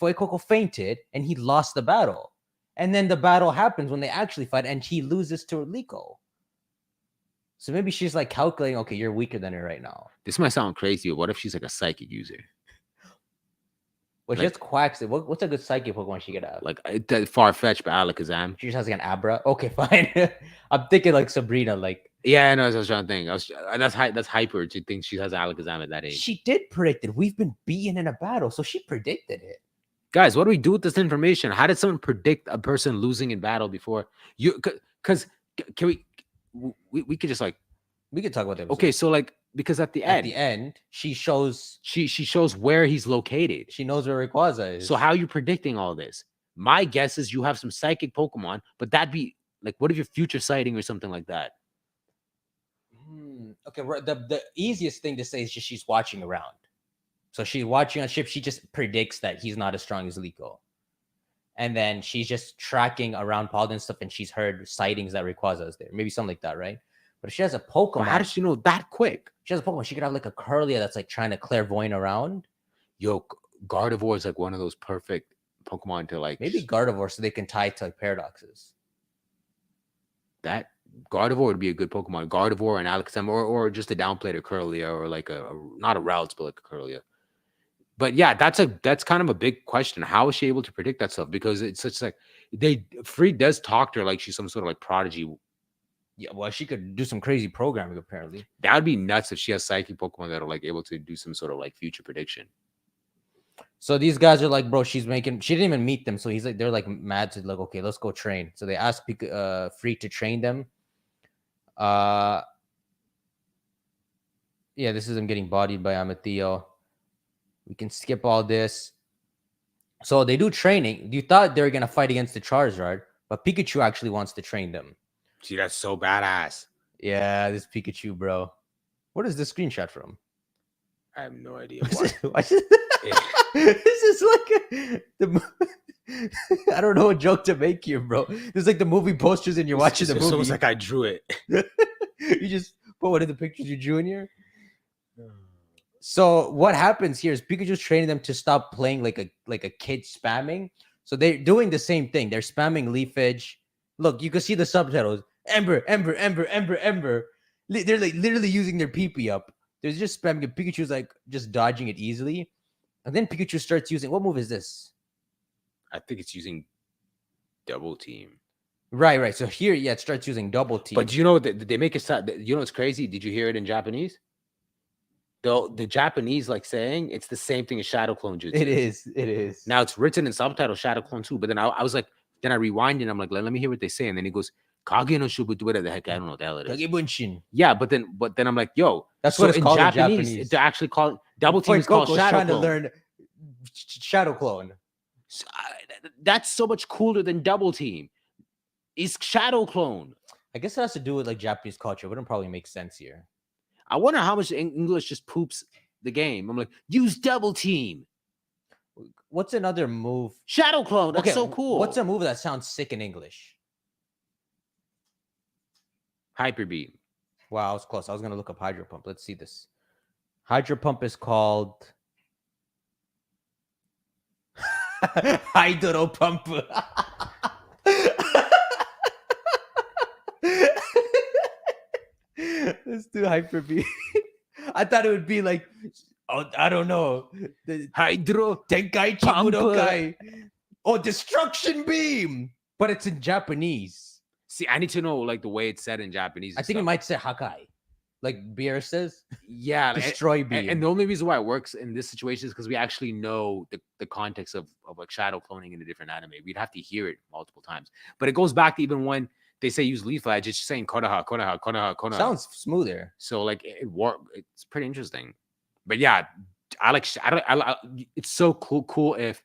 Fuecoco fainted and he lost the battle. And then the battle happens when they actually fight and he loses to Liko. So maybe she's like calculating, okay, you're weaker than her right now. This might sound crazy, but what if she's like a psychic user? Well, she Like- has Quacks. What's a good psychic Pokemon she could have? Like far-fetched, but Alakazam. She just has like an Abra. Okay, fine. I'm thinking like Sabrina. Like Yeah, I know. I was trying to think. That's hyper to think she has Alakazam at that age. she did predict it. We've been beaten in a battle, so she predicted it. Guys, what do we do with this information? How did someone predict a person losing in battle before you? Because can we could just like, We could talk about that. okay, so like, because at the end she shows she shows where he's located. she knows where Rayquaza is. So how are you predicting all this? My guess is you have some psychic Pokemon, but that'd be like, what if you're future sighting or something like that? Okay, the easiest thing to say is just she's watching around. So she's watching on ship. She just predicts that he's not as strong as Liko. And then she's just tracking around Paul and stuff, and she's heard sightings that Rayquaza is there. Maybe something like that, right? But if she has a Pokemon, But how does she know that quick? she has a Pokemon, she could have like a Curlia that's like trying to clairvoyant around. Yo, Gardevoir is like one of those perfect Pokemon to like. Maybe Gardevoir, so they can tie to like paradoxes. That Gardevoir would be a good Pokemon. Gardevoir and Alakazam, or just a downplayed Curlia, or like a not a Routes, but like a Curlia. But yeah, that's kind of a big question. How is she able to predict that stuff? Because it's such like Free does talk to her like she's some sort of like prodigy. Yeah, well, she could do some crazy programming apparently. That would be nuts if she has psychic Pokemon that are like able to do some sort of like future prediction. So these guys are like, bro, she didn't even meet them. So he's like, they're like mad to like, okay, let's go train. So they ask Free to train them. Yeah, this is him getting bodied by Amateo. We can skip all this. So they do training. You thought they were gonna fight against the Charizard, but Pikachu actually wants to train them. See, that's so badass. Yeah, this Pikachu, bro. What is this screenshot from? I have no idea. This is like I don't know what joke to make here, bro. This is like the movie posters and you're watching the It's movie. almost like I drew it. You just put one of the pictures you drew in here. So what happens here is Pikachu's training them to stop playing like a kid spamming. So they're doing the same thing. They're spamming leafage. Look, you can see the subtitles. Ember, Ember, Ember, Ember, Ember. They're like literally using their PP up. They're just spamming it. Pikachu's like just dodging it easily. And then Pikachu starts using, what move is this? I think it's using double team. Right. So here, yeah, it starts using double team. But you know, they make it sound. You know, what's crazy. Did you hear it in Japanese? The Japanese like saying it's the same thing as Shadow Clone Jutsu. It is. Now it's written in subtitle Shadow Clone too. But then I was like, then I rewind and I'm like, let me hear what they say. And then he goes, Kage no Shubutu, whatever the heck, I don't know what the hell it is. Kagebunshin. Yeah, but then I'm like, yo, That's so what it's in called in Japanese. Japanese. They actually call it double team Boy, is called Goku's Shadow trying Clone. to learn Shadow Clone. So, that's so much cooler than double team. It's Shadow Clone. I guess it has to do with like Japanese culture. Wouldn't probably make sense here. I wonder how much English just poops the game. I'm like, use double team. What's another move? Shadow Clone. That's so cool. What's a move that sounds sick in English? Hyper Beam? Wow, I was close. I was gonna look up Hydro Pump. Let's see this. Hydro Pump is called Hydro Pump. Let's do Hyper Beam. I thought it would be like, oh, I don't know. The Hydro Tenkaichi Pump. Budokai. Oh, Destruction Beam. But it's in Japanese. See, I need to know like the way it's said in Japanese. I think it might say Hakai. Like Beer says. Yeah. Destroy Beam. And the only reason why it works in this situation is because we actually know the context of like shadow cloning in a different anime. We'd have to hear it multiple times. But it goes back to even when they say use leaf edge, it's just saying Konoha, Konoha, Konoha, Konoha. Sounds smoother. So like it's pretty interesting. But yeah, it's so cool if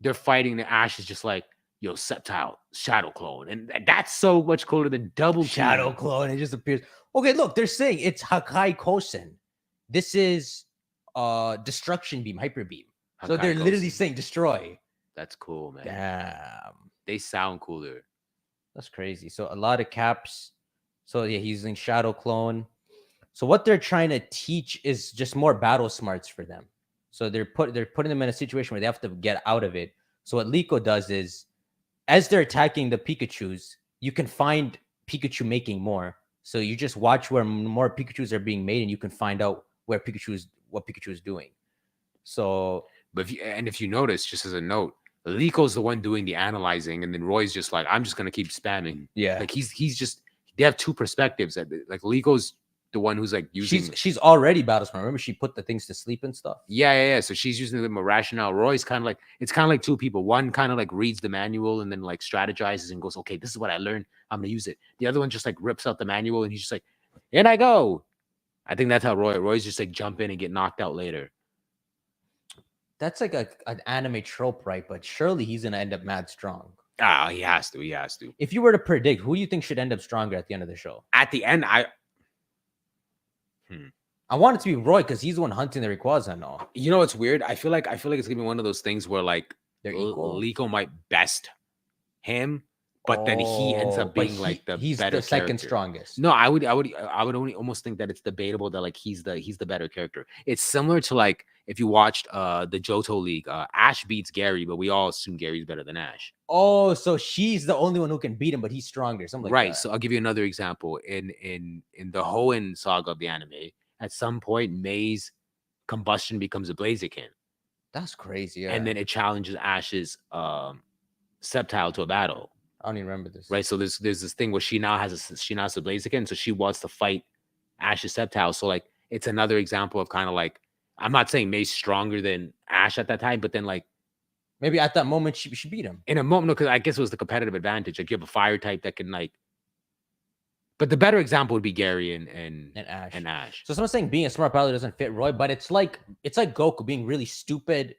they're fighting the Ash is just like, yo, Sceptile, Shadow Clone. And that's so much cooler than double Shadow team. Clone. It just appears. Okay, look, they're saying it's Hakai Kosen. This is Destruction Beam, Hyper Beam. So Hakai they're literally Kosen. saying destroy. That's cool, man. Damn. They sound cooler. That's crazy. So a lot of caps. So yeah, he's using Shadow Clone. So what they're trying to teach is just more battle smarts for them. So they're putting them in a situation where they have to get out of it. So what Liko does is, as they're attacking the Pikachus, you can find Pikachu making more. So you just watch where more Pikachus are being made, and you can find out what Pikachu is doing. So, but if you notice, just as a note, Liko's the one doing the analyzing, and then Roy's just like, I'm just gonna keep spamming. yeah, Like he's just they have two perspectives. Like Liko's the one who's like using. she's already battle smart. Remember, she put the things to sleep and stuff. Yeah. So she's using the more rationale. Roy's kind of like it's kind of like two people. One kind of like reads the manual and then like strategizes and goes, okay, this is what I learned. I'm gonna use it. The other one just like rips out the manual and he's just like, in I go. I think that's how Roy's just like jump in and get knocked out later. That's like an anime trope, right? But surely he's gonna end up mad strong. Ah, he has to. He has to. If you were to predict, who do you think should end up stronger at the end of the show? At the end, I want it to be Roy because he's the one hunting the Rayquaza and all. you know, it's weird. I feel like it's gonna be one of those things where like They're equal. Liko might best him, but then he ends up but being like he's better the second character. strongest. No, I would only almost think that it's debatable that like he's the better character. It's similar to like if you watched the Johto League, Ash beats Gary, but we all assume Gary's better than Ash. Oh, so she's the only one who can beat him, but he's stronger. Something like Right. that. So I'll give you another example. In the Hoenn saga of the anime, at some point, May's combustion becomes a Blaziken. That's crazy. Yeah. And then it challenges Ash's Sceptile to a battle. I don't even remember this. Right. So there's this thing where she now has a Blaziken, so she wants to fight Ash's Sceptile. So like it's another example of kind of like I'm not saying May's stronger than Ash at that time, but then like Maybe at that moment she beat him. in a moment, because I guess it was the competitive advantage. Like you have a fire type that can like. But the better example would be Gary and Ash. So someone's saying being a smart battler doesn't fit Roy, but it's like Goku being really stupid,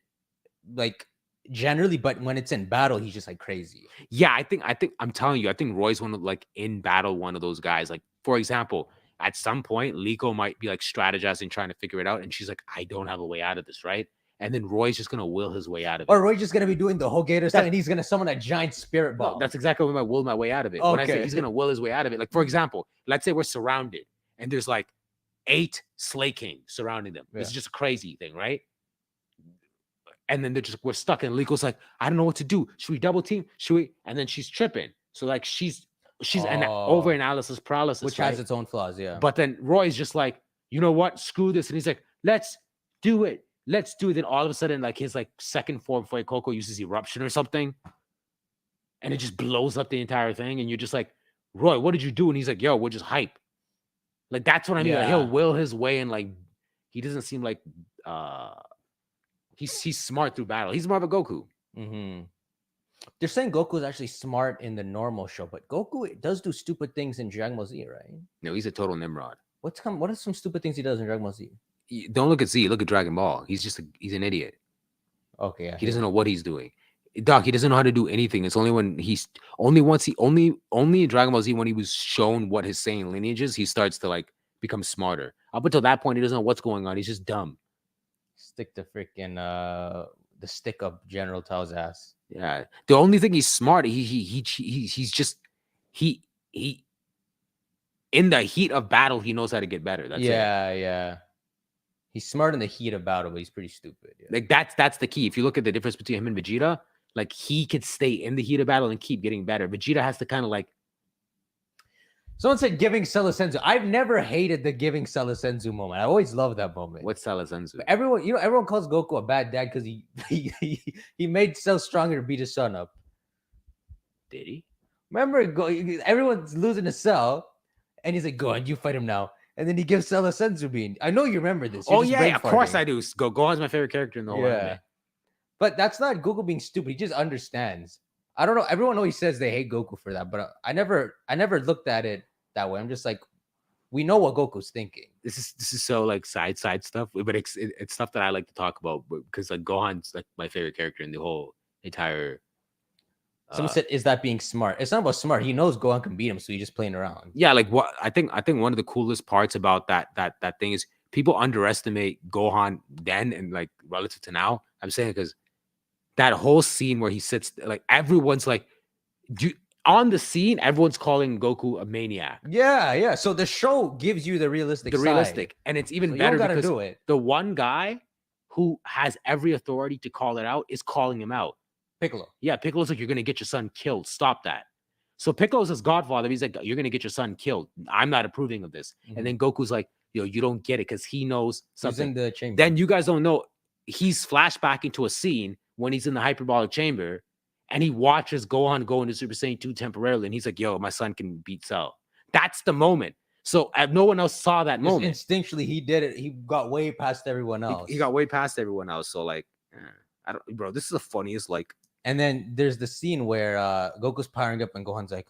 like generally, but when it's in battle, he's just like crazy. Yeah, I think I'm telling you, I think Roy's one of like in battle, one of those guys. Like, for example, at some point, Liko might be like strategizing, trying to figure it out, and she's like, I don't have a way out of this, right? And then Roy's just gonna will his way out of it. Or Roy's just gonna be doing the whole Gator stuff, and he's gonna summon a giant spirit ball. No, that's exactly what I will my way out of it. When I say Okay. he's gonna will his way out of it, like for example, let's say we're surrounded and there's like 8 Slay Kings surrounding them. It's Yeah. just a crazy thing, right? And then we're stuck, and Liko's like, I don't know what to do. Should we double team? Should we? And then she's tripping. So like she's an over analysis paralysis, which right? has its own flaws, yeah. But then Roy's just like, you know what? Screw this, and he's like, let's do it. let's do it. Then all of a sudden, like his like second form for Coco uses eruption or something, and it just blows up the entire thing. And you're just like, Roy, what did you do? And he's like, yo, we're just hype. Like that's what I mean. Like, he'll Yeah. will his way, and like he doesn't seem like he's smart through battle. He's more of a Goku. Mm-hmm. They're saying Goku is actually smart in the normal show, but Goku does do stupid things in Dragon Ball Z, right? No, he's a total Nimrod. What are some stupid things he does in Dragon Ball Z? Don't look at Z, look at Dragon Ball. He's an idiot. Okay, yeah. He doesn't know what he's doing. Doc, he doesn't know how to do anything. It's only when only in Dragon Ball Z when he was shown what his Saiyan lineage is, he starts to like become smarter. Up until that point, he doesn't know what's going on. He's just dumb. Stick the freaking the stick up General Tao's ass. Yeah. The only thing he's smart, he's just he in the heat of battle, he knows how to get better. That's it. Yeah. He's smart in the heat of battle, but he's pretty stupid. Yeah. Like that's the key. If you look at the difference between him and Vegeta, like he could stay in the heat of battle and keep getting better. Vegeta has to kind of like. Someone said giving Cell Senzu. I've never hated the giving Cell Senzu moment. I always loved that moment. What's Salazenzu? But everyone calls Goku a bad dad because he made Cell stronger to beat his son up. Did he? Remember, everyone's losing to Cell, and he's like, "Go on, you fight him now." And then he gives Cell a Senzu bean. I know you remember this. Oh yeah, of course I do. Gohan's my favorite character in the whole anime. But that's not Goku being stupid. He just understands. I don't know. Everyone always says they hate Goku for that, but I never looked at it that way. I'm just like, we know what Goku's thinking. This is so like side stuff, but it's stuff that I like to talk about because like Gohan's like my favorite character in the whole entire. Someone said, "Is that being smart?" It's not about smart. He knows Gohan can beat him, so he's just playing around. Yeah, like what I think one of the coolest parts about that thing is people underestimate Gohan then and like relative to now. I'm saying because that whole scene where he sits, like everyone's like, on the scene, everyone's calling Goku a maniac. Yeah. So the show gives you the realistic side. And it's even So better you don't gotta because do it. the one guy who has every authority to call it out is calling him out. Piccolo. Yeah, Piccolo's like, you're gonna get your son killed. Stop that. So Piccolo's his godfather. He's like, you're gonna get your son killed. I'm not approving of this. And then Goku's like, yo, you don't get it because he knows something. He's in the chamber. Then you guys don't know. He's flashbacking to a scene when he's in the hyperbolic chamber, and he watches Gohan go into Super Saiyan 2 temporarily, and he's like, yo, my son can beat Cell. That's the moment. So no one else saw that moment. Instinctually, he did it. He got way past everyone else. He got way past everyone else. So like, I don't, bro. This is the funniest. Like, and then there's the scene where Goku's powering up, and Gohan's like,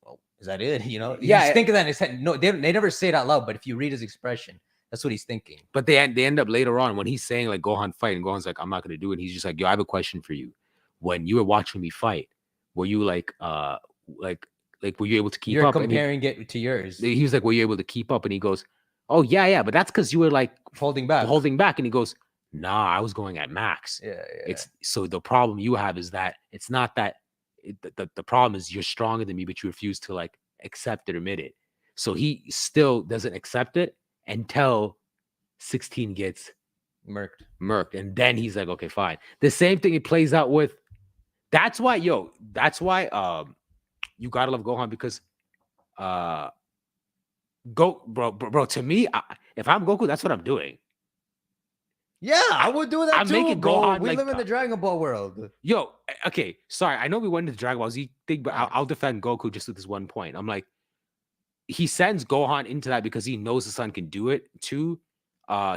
"Well, is that it?" You know, Yeah. He's thinking that in his head. No, they never say it out loud, but if you read his expression, that's what he's thinking. But they end up later on when he's saying like Gohan fight, and Gohan's like, I'm not gonna do it. He's just like, yo, I have a question for you. When you were watching me fight, were you like were you able to keep You're up? comparing it to yours. He was like, were you able to keep up? And he goes, oh yeah, but that's because you were like holding back. And he goes, nah, I was going at max. Yeah. It's so the problem you have is that it's not that the problem is you're stronger than me, but you refuse to like accept it or admit it. So he still doesn't accept it until 16 gets murked. And then he's like, okay, fine. The same thing it plays out with. That's why you gotta love Gohan because bro, to me, if I'm Goku, that's what I'm doing. Yeah, I would do that I'm too, making bro. Gohan, We like, live in the Dragon Ball world. Yo, okay, sorry. I know we went into the Dragon Ball Z thing, but I'll defend Goku just at this one point. I'm like, he sends Gohan into that because he knows the son can do it too.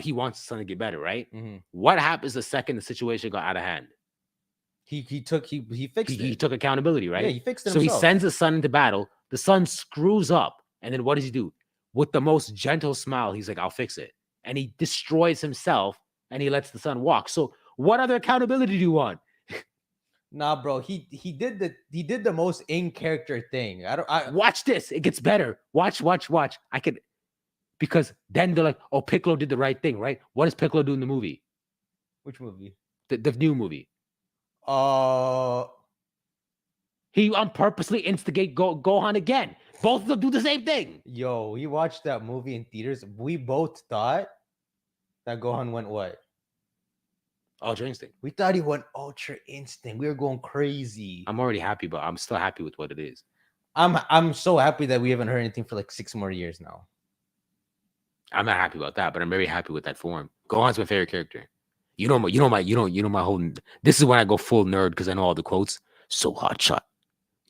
He wants the son to get better, right? What happens the second the situation got out of hand? He fixed it. He took accountability, right? Yeah, he fixed it So himself. he sends the son into battle. The son screws up, and then what does he do? With the most gentle smile, he's like, "I'll fix it," and he destroys himself, and he lets the son walk. So what other accountability do you want? Nah, bro. He did the most in character thing. I watch this. It gets better. Watch. I could, because then they're like, "Oh, Piccolo did the right thing, right?" What does Piccolo do in the movie? Which movie? The new movie. He purposely instigate Gohan again. Both of them do the same thing. Yo, we watched that movie in theaters. We both thought that Gohan went what? Ultra Instinct. We thought he went Ultra Instinct. We were going crazy. I'm already happy, but I'm still happy with what it is. I'm so happy that we haven't heard anything for like 6 more years now. I'm not happy about that, but I'm very happy with that form. Gohan's my favorite character. You know my whole. This is when I go full nerd because I know all the quotes. So hot shot.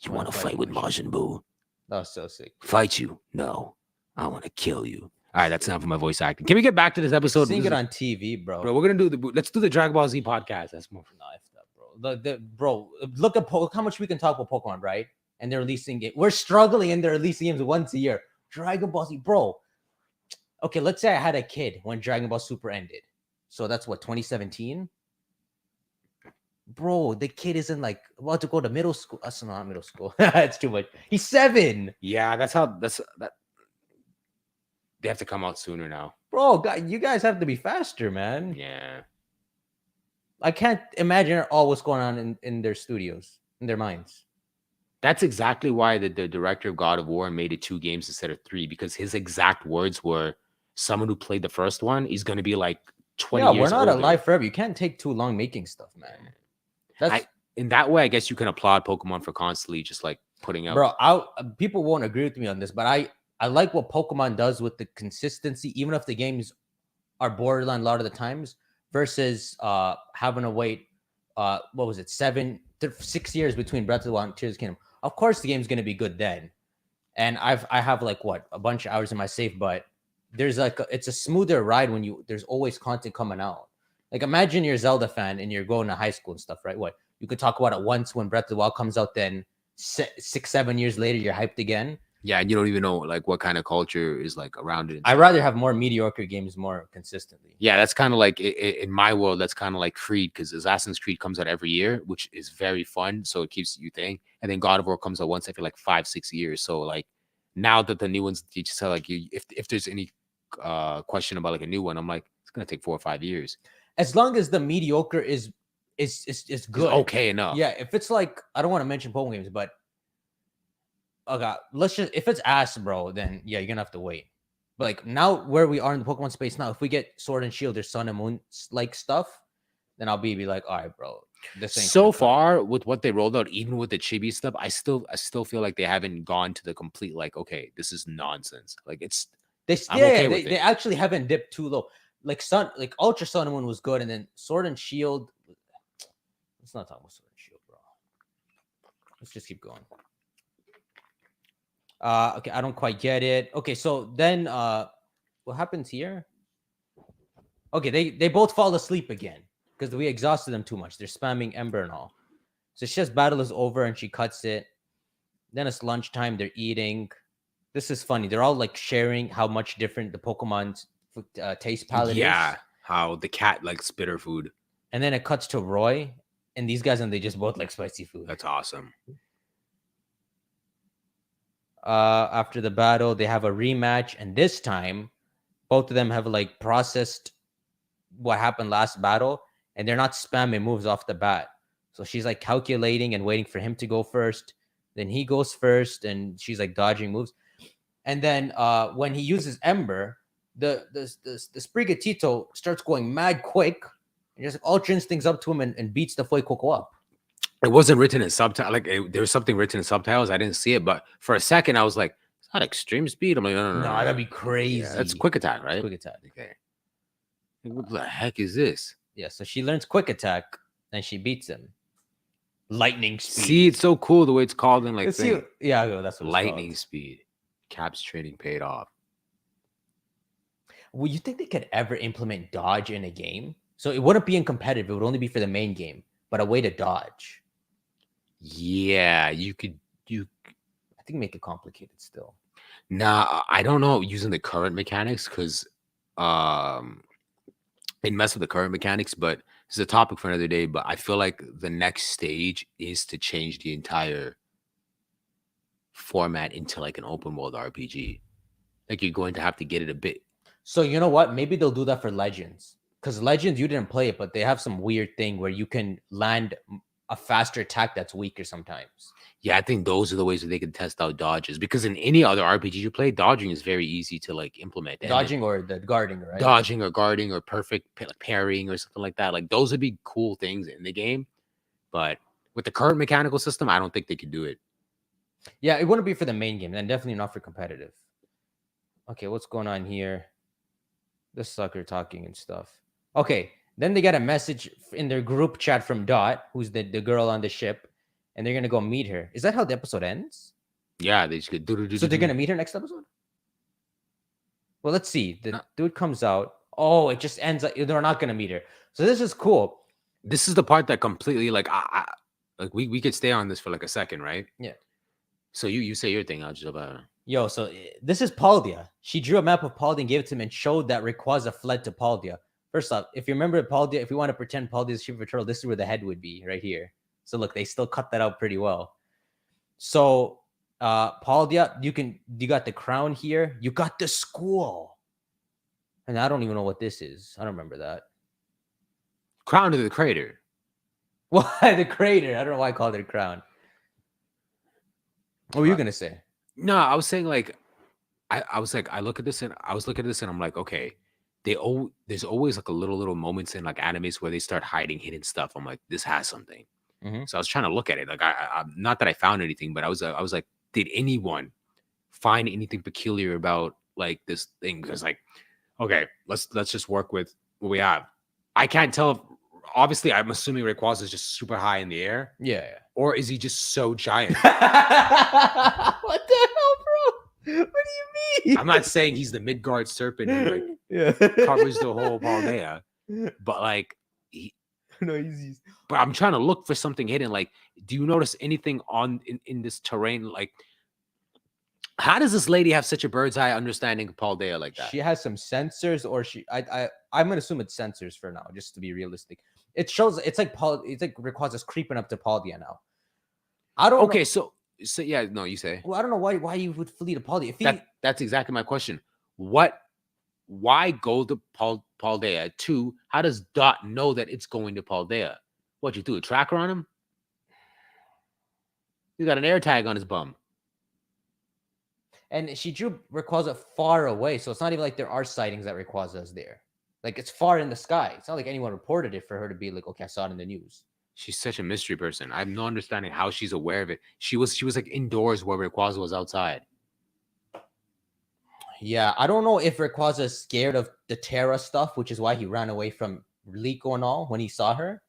You want to fight with Majin Buu? That was so sick. Fight you? No, I want to kill you. All right, that's enough for my voice acting. Can we get back to this episode? Sing This it is- on TV, bro. bro. We're gonna do let's do the Dragon Ball Z podcast. That's more. Nah, F that, bro. Bro, look at how much we can talk about Pokemon, right? And they're releasing it. We're struggling and they're releasing games once a year. Dragon Ball Z, bro. Okay, let's say I had a kid when Dragon Ball Super ended. So that's what, 2017? Bro, the kid isn't like about to go to middle school. That's not middle school. It's too much. He's 7. Yeah, that's that. They have to come out sooner now. Bro, God, you guys have to be faster, man. Yeah. I can't imagine all what's going on in their studios, in their minds. That's exactly why the director of God of War made it 2 games instead of 3, because his exact words were, someone who played the first one is going to be like 20 years we're not older. alive forever. You can't take too long making stuff, man. That's In that way, I guess you can applaud Pokemon for constantly just like putting out. bro. People won't agree with me on this, but I like what Pokemon does with the consistency, even if the games are borderline a lot of the times, versus having to wait what was it, 6 years between Breath of the Wild and Tears of the Kingdom. Of course the game's gonna be good then. And I have like a bunch of hours in my save, but there's like it's a smoother ride when there's always content coming out. Like imagine you're a Zelda fan and you're going to high school and stuff, right? What you could talk about it once when Breath of the Wild comes out, then 6-7 years later you're hyped again. Yeah, and you don't even know like what kind of culture is like around it. I'd rather have more mediocre games more consistently. Yeah, that's kind of like in my world. That's kind of like Creed, because Assassin's Creed comes out every year, which is very fun. So it keeps you thinking. And then God of War comes out once every like 5-6 years. So like now that the new ones teach us, like if there's any question about like a new one, I'm like it's gonna take 4 or 5 years. As long as the mediocre is good, Okay enough. Yeah, if it's like I don't want to mention Pokemon games, but okay, let's just if it's ass, bro, then yeah, you're gonna have to wait. But like now where we are in the Pokemon space now, if we get Sword and Shield or Sun and Moon like stuff, then I'll be like, all right, bro. This ain't So gonna come. far with what they rolled out, even with the chibi stuff, I still feel like they haven't gone to the complete like, okay, this is nonsense. Like it's I'm okay with they it. actually haven't dipped too low. Like Ultra Sun and Moon was good, and then Sword and Shield. Let's not talk about Sword and Shield, bro. Let's just keep going. Okay, I don't quite get it. Okay, so then what happens here? Okay, they both fall asleep again because we exhausted them too much. They're spamming Ember and all. So she just battle is over and she cuts it. Then it's lunchtime. They're eating. This is funny. They're all like sharing how much different the Pokemon's taste palette yeah, is. how the cat like spitter food. And then it cuts to Roy and these guys, and they just both like spicy food. That's awesome. After the battle, they have a rematch, and this time, both of them have like processed what happened last battle, and they're not spamming moves off the bat. So she's like calculating and waiting for him to go first. Then he goes first, and she's like dodging moves. And then when he uses Ember, the Sprigatito starts going mad quick, and just like Ultra Instincts up to him and beats the Fuecoco up. It wasn't written in subtitles. Like there was something written in subtitles. I didn't see it, but for a second I was like, "It's not extreme speed." I'm like, "No, No, that'd be crazy. Yeah, that's quick attack, right?" Quick attack. Okay. What the heck is this? Yeah, so she learns quick attack and she beats him. Lightning speed. See, it's so cool the way it's called in like Let's thing. see. Yeah, that's what it's Lightning called. speed. Cap's training paid off. Well, you think they could ever implement dodge in a game? So it wouldn't be in competitive. It would only be for the main game, but a way to dodge. Yeah, you could. I think make it complicated still. Nah, I don't know using the current mechanics because it mess with the current mechanics, but it's a topic for another day. But I feel like the next stage is to change the entire format into like an open world RPG. Like you're going to have to get it a bit. So you know what? Maybe they'll do that for Legends. Because Legends, you didn't play it, but they have some weird thing where you can land a faster attack that's weaker sometimes. Yeah, I think those are the ways that they can test out dodges. Because in any other RPG you play, dodging is very easy to like implement. And Dodging or the guarding, right? dodging or guarding or perfect parrying or something like that. Like those would be cool things in the game. But with the current mechanical system, I don't think they could do it. Yeah, it wouldn't be for the main game, and definitely not for competitive. Okay, what's going on here? This sucker talking and stuff. Okay, Then they get a message in their group chat from Dot, who's the girl on the ship, and they're gonna go meet her. Is that how the episode ends? Yeah, they just get So they're gonna meet her next episode? Well, let's see. The dude comes out. Oh, it just ends up they're not gonna meet her. So this is cool. This is the part that completely like like we could stay on this for like a second, right? Yeah. So you say your thing, I'll just Yo, so this is Paldea. She drew a map of Paldea and gave it to him and showed that Rayquaza fled to Paldea. First off, if you remember Paldea, if we want to pretend Paldea is Shiver Turtle, this is where the head would be, right here. So look, they still cut that out pretty well. So Paldea, you got the crown here. You got the school. And I don't even know what this is. I don't remember that. Crown to the crater. Why the crater? I don't know why I called it a crown. What were you gonna say? No, I was saying like I was like I look at this and I was looking at this and I'm like, okay, there's always like a little moments in like animes where they start hiding hidden stuff. I'm like, this has something. Mhm. So I was trying to look at it. Like I not that I found anything, but I was like, did anyone find anything peculiar about like this thing? Because like, okay, let's just work with what we have. I can't tell if obviously I'm assuming Rayquaza is just super high in the air. Yeah. Or is he just so giant? What the hell, bro? What do you mean? I'm not saying he's the Midgard serpent who like yeah. covers the whole Paldea, but like No, he's but I'm trying to look for something hidden. Like, do you notice anything in this terrain? Like, how does this lady have such a bird's eye understanding of Paldea like that? She has some sensors, or I'm gonna assume it's sensors for now, just to be realistic. It shows it's like Rayquaza's creeping up to Paldea now. I don't Okay, know. so yeah, no, you say. Well, I don't know why you would flee to Paldea. If That's exactly my question. Why go to Paldea? Two, how does Dot know that it's going to Paldea? What'd you do? A tracker on him? He got an air tag on his bum. and she drew Rayquaza far away, so it's not even like there are sightings that Rayquaza is there. Like it's far in the sky. It's not like anyone reported it for her to be like, okay, I saw it in the news. She's such a mystery person. I have no understanding how she's aware of it. She was like indoors where Rayquaza was outside. Yeah, I don't know if Rayquaza is scared of the Terra stuff, which is why he ran away from Liko and all when he saw her.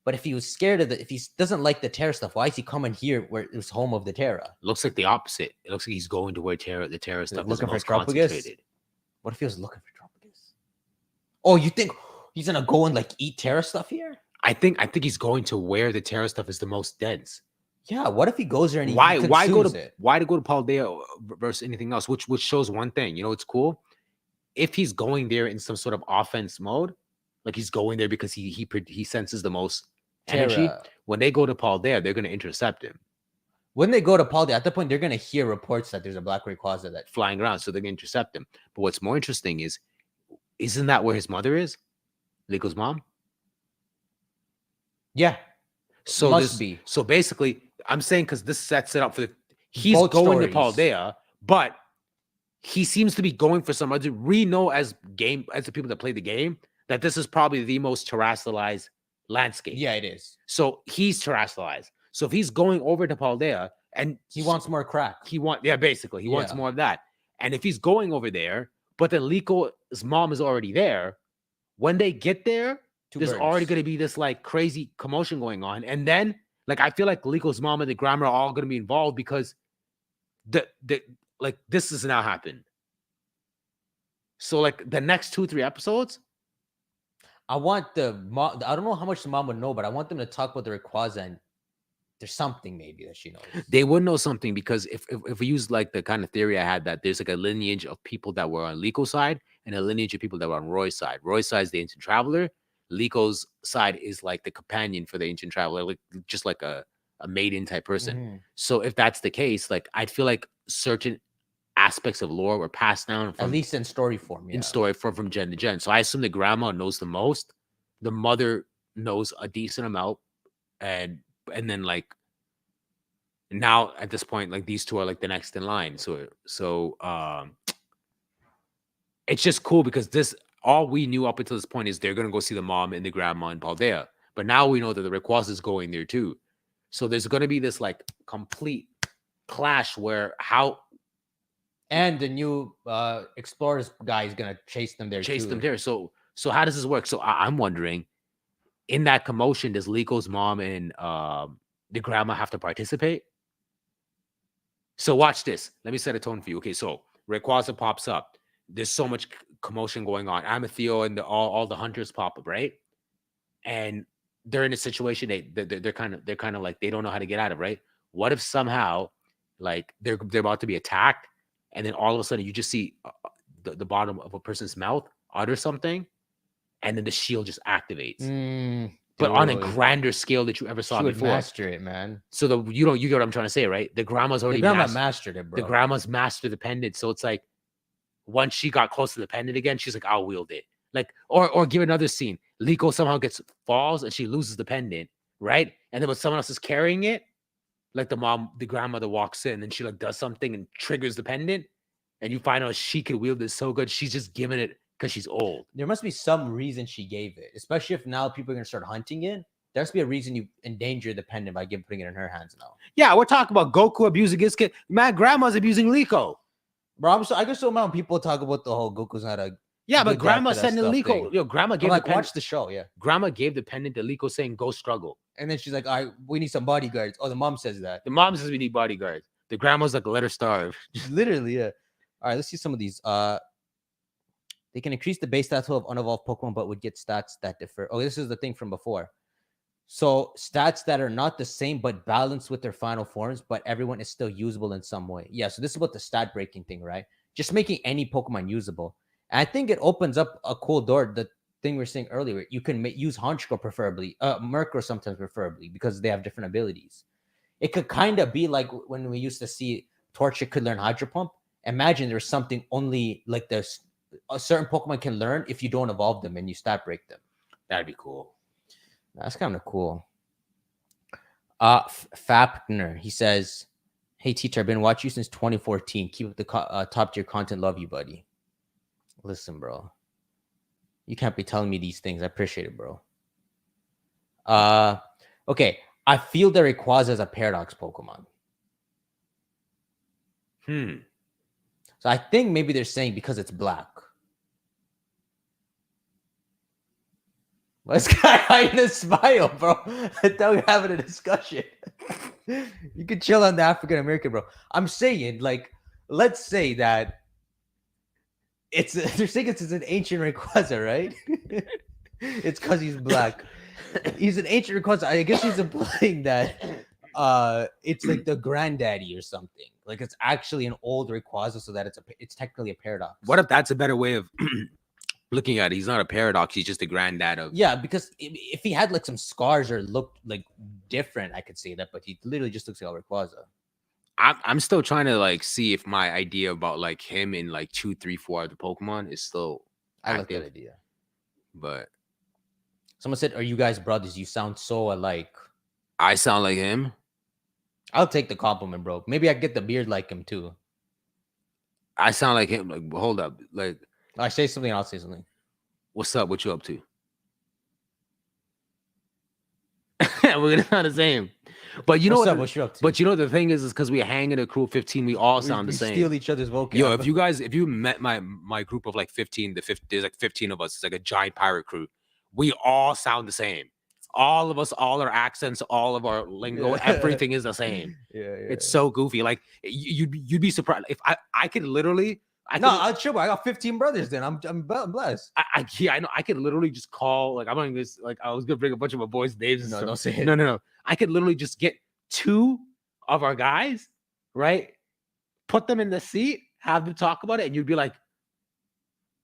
But if he was scared of if he doesn't like the Terra stuff, why is he coming here where it was home of the Terra? Looks like the opposite. It looks like he's going to where the Terra stuff looking is for most Tropigus? concentrated. What if he was looking for Tropigus? Oh, you think he's gonna go and like eat Terra stuff here? I think he's going to where the Terra stuff is the most dense. Yeah. What if he goes there and why he go consumes to it? why to go to Paldea versus anything else? Which shows one thing. You know, it's cool. If he's going there in some sort of offense mode, like he's going there because he senses the most energy. Terra. When they go to Paldea, they're going to intercept him When they go to Paldea, at that point, they're gonna hear reports that there's a Black Rayquaza that. flying around, so they're going to intercept him. But what's more interesting is, isn't that where his mother is? Liko's mom. Yeah. So Must be. So basically, I'm saying because this sets it up for he's Both going to stories. Paldea, but he seems to be going for some other. We know as the people that play the game that this is probably the most terrestrialized landscape. Yeah, it is. So he's terrestrialized. So if he's going over to Paldea and He wants more crack. he wants Yeah. more of that. And if he's going over there, but then Liko's mom is already there, when they get there, there's already going to be this like crazy commotion going on. And then like I feel like Liko's mom and the grandma are all going to be involved because the like this has now happened. So like the next 2-3 episodes, I want the mom. I don't know how much the mom would know, but I want them to talk about the Rayquaza and there's something maybe that she knows. they would know something because if we use like the kind of theory I had that there's like a lineage of people that were on Liko's side and a lineage of people that were on Roy's side. Roy's side is the ancient traveler. Liko's side is like the companion for the ancient traveler, like just like a maiden type person. Mhm. So if that's the case, like I'd feel like certain aspects of lore were passed down from At least in story form. Yeah. in story from gen to gen. So I assume the grandma knows the most, the mother knows a decent amount, and then like now at this point, like these two are like the next in line. So it's just cool because this all we knew up until this point is they're gonna go see the mom and the grandma in Paldea. But now we know that the Rayquaza is going there too. So there's gonna be this like complete clash where And the new Explorers guy is gonna chase them there. chase too. them there. So So how does this work? So I'm wondering, in that commotion, does Liko's mom and the grandma have to participate? So watch this. Let me set a tone for you. Okay, so Rayquaza pops up. There's so much commotion going on. Amethyl and all the hunters pop up, right? And they're in a situation they're kind of like they don't know how to get out of, right? What if somehow like they're about to be attacked, and then all of a sudden you just see the bottom of a person's mouth utter something, and then the shield just activates. But on a Dude, grander scale that you ever saw she would before. master it, man. So you get what I'm trying to say, right? The grandma's The already grandma mastered it, bro. the grandma's mastered the pendant. So it's like once she got close to the pendant again, she's like, I'll wield it. Like, or give another scene. Liko somehow falls and she loses the pendant, right? And then when someone else is carrying it, like the grandmother walks in and she like does something and triggers the pendant, and you find out she could wield it so good, she's just giving it because she's old. There must be some reason she gave it, especially if now people are gonna start hunting it. There must be a reason you endanger the pendant by putting it in her hands now. Yeah, we're talking about Goku abusing his kid. Man, grandma's abusing Liko. Bro, I get so mad when people talk about the whole Goku's not a Yeah, but good dad grandma for that said to stuff Liko, thing. yo, grandma I'm gave like, the pendant. watch the show, yeah. Grandma gave the pendant to Liko saying, go struggle. And then she's like, all right, we need some bodyguards. Oh, the mom says that. The mom says we need bodyguards. The grandma's like, let her starve. Literally, yeah. All right, let's see some of these. They can increase the base stats of unevolved Pokemon, but would get stats that differ. Oh, this is the thing from before. So stats that are not the same but balanced with their final forms, but everyone is still usable in some way. Yeah, so this is about the stat breaking thing, right? Just making any Pokemon usable. And I think it opens up a cool door. The thing we were saying earlier, you can use Honchkrow preferably, Murkrow sometimes preferably, because they have different abilities. It could kind of be like when we used to see Torchic could learn Hydro Pump. Imagine there's something only like there's a certain Pokemon can learn if you don't evolve them and you stat break them. That'd be cool. That's kind of cool. Fapner, he says, hey, TTar, been watching you since 2014. Keep up the top tier content. Love you, buddy. Listen, bro. You can't be telling me these things. I appreciate it, bro. Okay. I feel that Rayquaza is a Paradox Pokemon. So I think maybe they're saying because it's black. This guy hiding a smile, bro. I thought we were having a discussion. You could chill on the African American, bro. I'm saying, like, let's say that they're saying it's an ancient Rayquaza, right? It's because he's black. He's an ancient Rayquaza. I guess he's implying that it's like the granddaddy or something. Like it's actually an old Rayquaza, so that it's technically a paradox. What if that's a better way of looking at it? He's not a paradox. He's just a granddad of. Yeah, because if he had like some scars or looked like different, I could say that. But he literally just looks like a Rayquaza. I'm still trying to like see if my idea about like him in like 2, 3, 4 other Pokemon is still I like active. that idea. But Someone said, "Are you guys brothers? You sound so alike." I sound like him. I'll take the compliment, bro. Maybe I get the beard like him too. I sound like him. Like, hold up. Like, I say something, I'll say something. what's up? What you up to? We're gonna sound the same. But you know What's what? up? What you up to? But you know the thing is because we hang in a crew of 15, we all sound the same. Steal each other's vocab. Yo, if you met my group of like 15, there's like 15 of us. It's like a giant pirate crew. We all sound the same. All of us, all our accents, all of our lingo, everything is the same. Yeah. It's so goofy. Like you'd be surprised if I could literally. I'll chill. I got 15 brothers. Then I'm blessed. I know. I could literally just call. Like I'm not even like I was gonna bring a bunch of my boys' names. No, don't say it. No. I could literally just get 2 of our guys, right? Put them in the seat, have them talk about it, and you'd be like,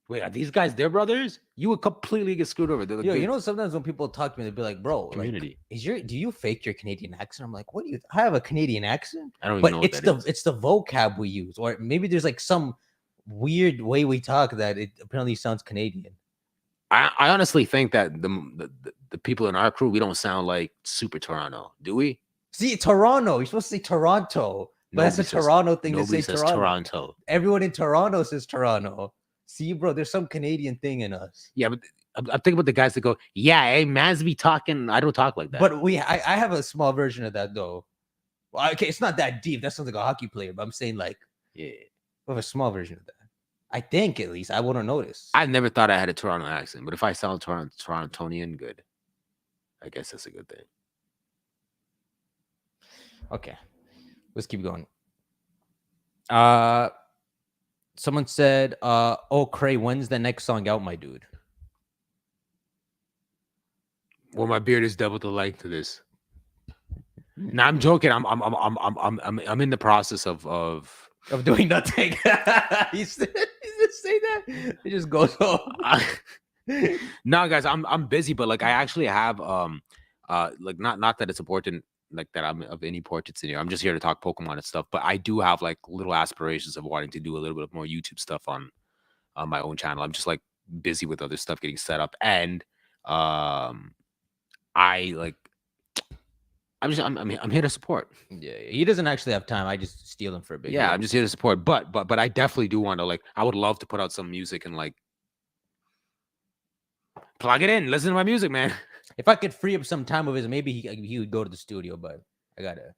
"Wait, are these guys their brothers?" You would completely get screwed over. Yo, you know, sometimes when people talk to me, they'd be like, "Bro, community. Like, do you fake your Canadian accent?" I'm like, "What do you? I have a Canadian accent." I don't even But know what it's the vocab we use, or maybe there's like some weird way we talk that it apparently sounds Canadian. I honestly think that the people in our crew, we don't sound like super Toronto, do we? See, Toronto. You're supposed to say Toronto, but that's a Toronto thing to say. Toronto. Everyone in Toronto says Toronto. See, bro, there's some Canadian thing in us. Yeah, but I'm thinking about the guys that go, "Yeah, hey, man's be talking." I don't talk like that. But I have a small version of that though. Well, okay, it's not that deep. That sounds like a hockey player, but I'm saying like, yeah, we have a small version of that. I think at least I wouldn't notice. I never thought I had a Toronto accent, but if I sound Torontonian, good. I guess that's a good thing. Okay, let's keep going. Someone said, "Oh, Cray, when's the next song out, my dude?" Well, my beard is double the length of this. No, I'm joking. I'm in the process of doing nothing. He's just say that. It just goes off. No, guys, I'm busy, but like I actually have like not that it's important like that I'm of any portraits in here. I'm just here to talk Pokemon and stuff, but I do have like little aspirations of wanting to do a little bit more YouTube stuff on my own channel. I'm just like busy with other stuff getting set up, and I like I'm here to support. Yeah, he doesn't actually have time. I just steal him for a bit. Yeah, I'm just here to support, but I definitely do want to like I would love to put out some music and like plug it in, listen to my music, man. If I could free up some time of his, maybe he would go to the studio. But I gotta.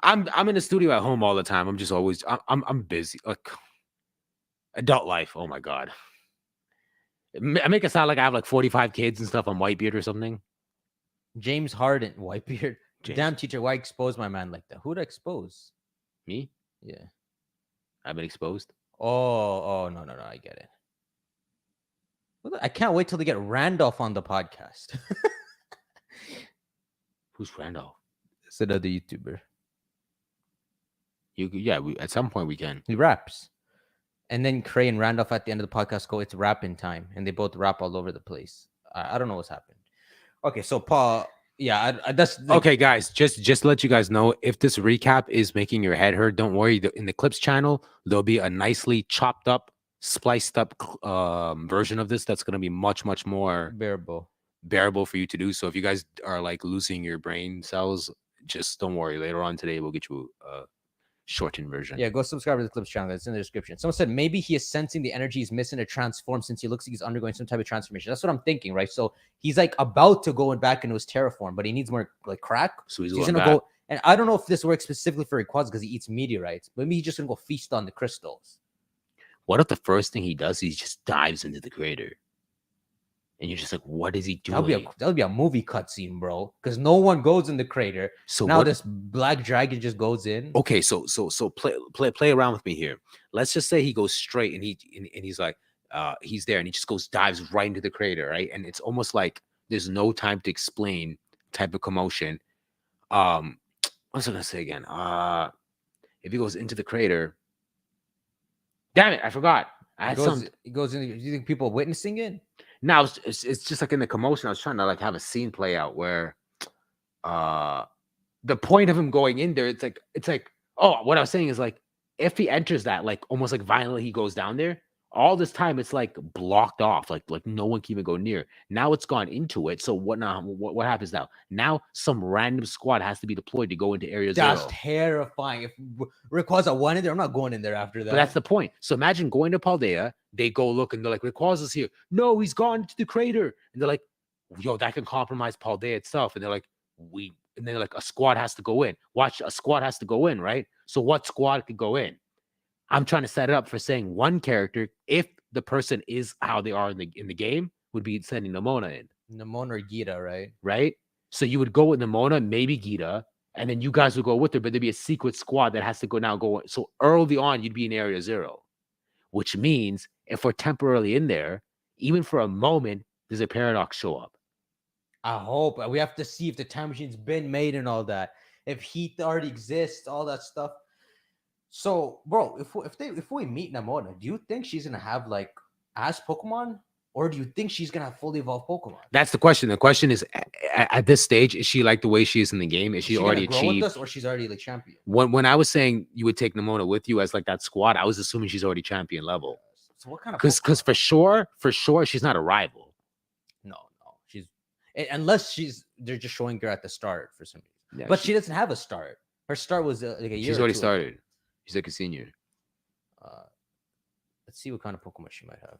I'm in the studio at home all the time. I'm just always I'm busy. Like adult life. Oh my god. I make it sound like I have like 45 kids and stuff on Whitebeard or something. James Harden, Whitebeard. James. Damn teacher, why expose my man like that? Who'd expose? Me? Yeah. I've been exposed. Oh, no, I get it. I can't wait till they get Randolph on the podcast. Who's Randolph? It's another YouTuber. At some point we can. He raps. And then Cray and Randolph at the end of the podcast go, it's rapping time. And they both rap all over the place. I don't know what's happened. Okay, so Paul, yeah, that's okay, guys. Just to let you guys know, if this recap is making your head hurt, don't worry. In the clips channel, there'll be a nicely chopped up, spliced up version of this that's going to be much more bearable for you to do. So if you guys are like losing your brain cells, just don't worry. Later on today, we'll get you a shortened version. Yeah, go subscribe to the clips channel. That's in the description. Someone said maybe he is sensing the energy he's missing to transform since he looks like he's undergoing some type of transformation. That's what I'm thinking, right? So he's like about to go back into his terraform, but he needs more like crack. So he's gonna go. And I don't know if this works specifically for Rayquaza because he eats meteorites. Maybe he's just gonna go feast on the crystals. What if the first thing he does, he just dives into the crater? And you're just like, what is he doing? That would be a movie cutscene, bro. Because no one goes in the crater. So now this black dragon just goes in. Okay, so play around with me here. Let's just say he goes straight and he's like, he's there and he just dives right into the crater, right? And it's almost like there's no time to explain type of commotion. What was I gonna say again? If he goes into the crater, damn it, I forgot. He goes in. Do you think people are witnessing it? Now it's just like in the commotion. I was trying to like have a scene play out where the point of him going in there, it's like what I was saying is like if he enters that like almost like violently he goes down there, all this time it's like blocked off, like no one can even go near. Now it's gone into it. So what happens now? Now some random squad has to be deployed to go into area 0. That's terrifying. If Rayquaza won in there, I'm not going in there after that. But that's the point. So imagine going to Paldea, they go look and they're like, Rayquaza's here. No, he's gone to the crater. And they're like, yo, that can compromise Paldea itself. And they're like, and then like a squad has to go in. Watch, a squad has to go in, right? So what squad could go in? I'm trying to set it up for saying one character, if the person is how they are in the game, would be sending Nemona in. Nemona or Gita, right? Right? So you would go with Nemona, maybe Gita, and then you guys would go with her, but there'd be a secret squad that has to go. So early on, you'd be in area 0, which means if we're temporarily in there, even for a moment, does a paradox show up? I hope. We have to see if the time machine's been made and all that. If heat already exists, all that stuff. So, bro, if we meet Nemona, do you think she's gonna have like ass Pokemon, or do you think she's gonna have fully evolved Pokemon? That's the question. The question is, at this stage, is she like the way she is in the game? Is she already achieved? With us, or she's already like champion? When I was saying you would take Nemona with you as like that squad, I was assuming she's already champion level. So what kind of? Because for sure, she's not a rival. No, she's unless they're just showing her at the start for some reason. Yeah, but she doesn't have a start. Her start was like a year. She's already started. Ago. She's like a senior. Let's see what kind of Pokemon she might have.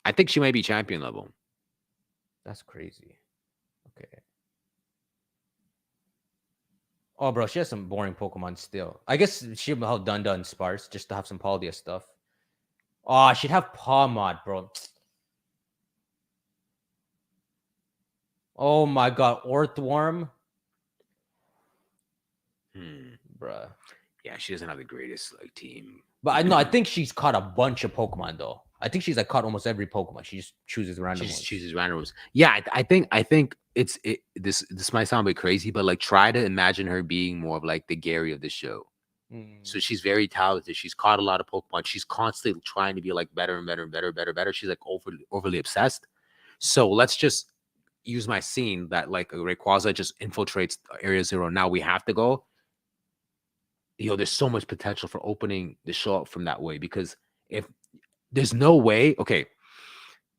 I think she might be champion level. That's crazy. Okay. Oh, bro, she has some boring Pokemon still. I guess she'll have Dunda and Sparse just to have some Paldia stuff. Oh, she'd have Pawmod, bro. Oh my god, Orthworm, bruh. Yeah, she doesn't have the greatest like team. But I know I think she's caught a bunch of Pokemon though. I think she's like caught almost every Pokemon. She just chooses random She just ones. chooses random ones. Yeah, I think this might sound a bit crazy, but like try to imagine her being more of like the Gary of the show. So Mm. she's very talented. She's caught a lot of Pokemon. She's constantly trying to be like better and better and better, better, better. She's like overly obsessed. So let's just use my scene that like Rayquaza just infiltrates Area Zero. Now we have to go. There's so much potential for opening the show up from that way because if there's no way, okay,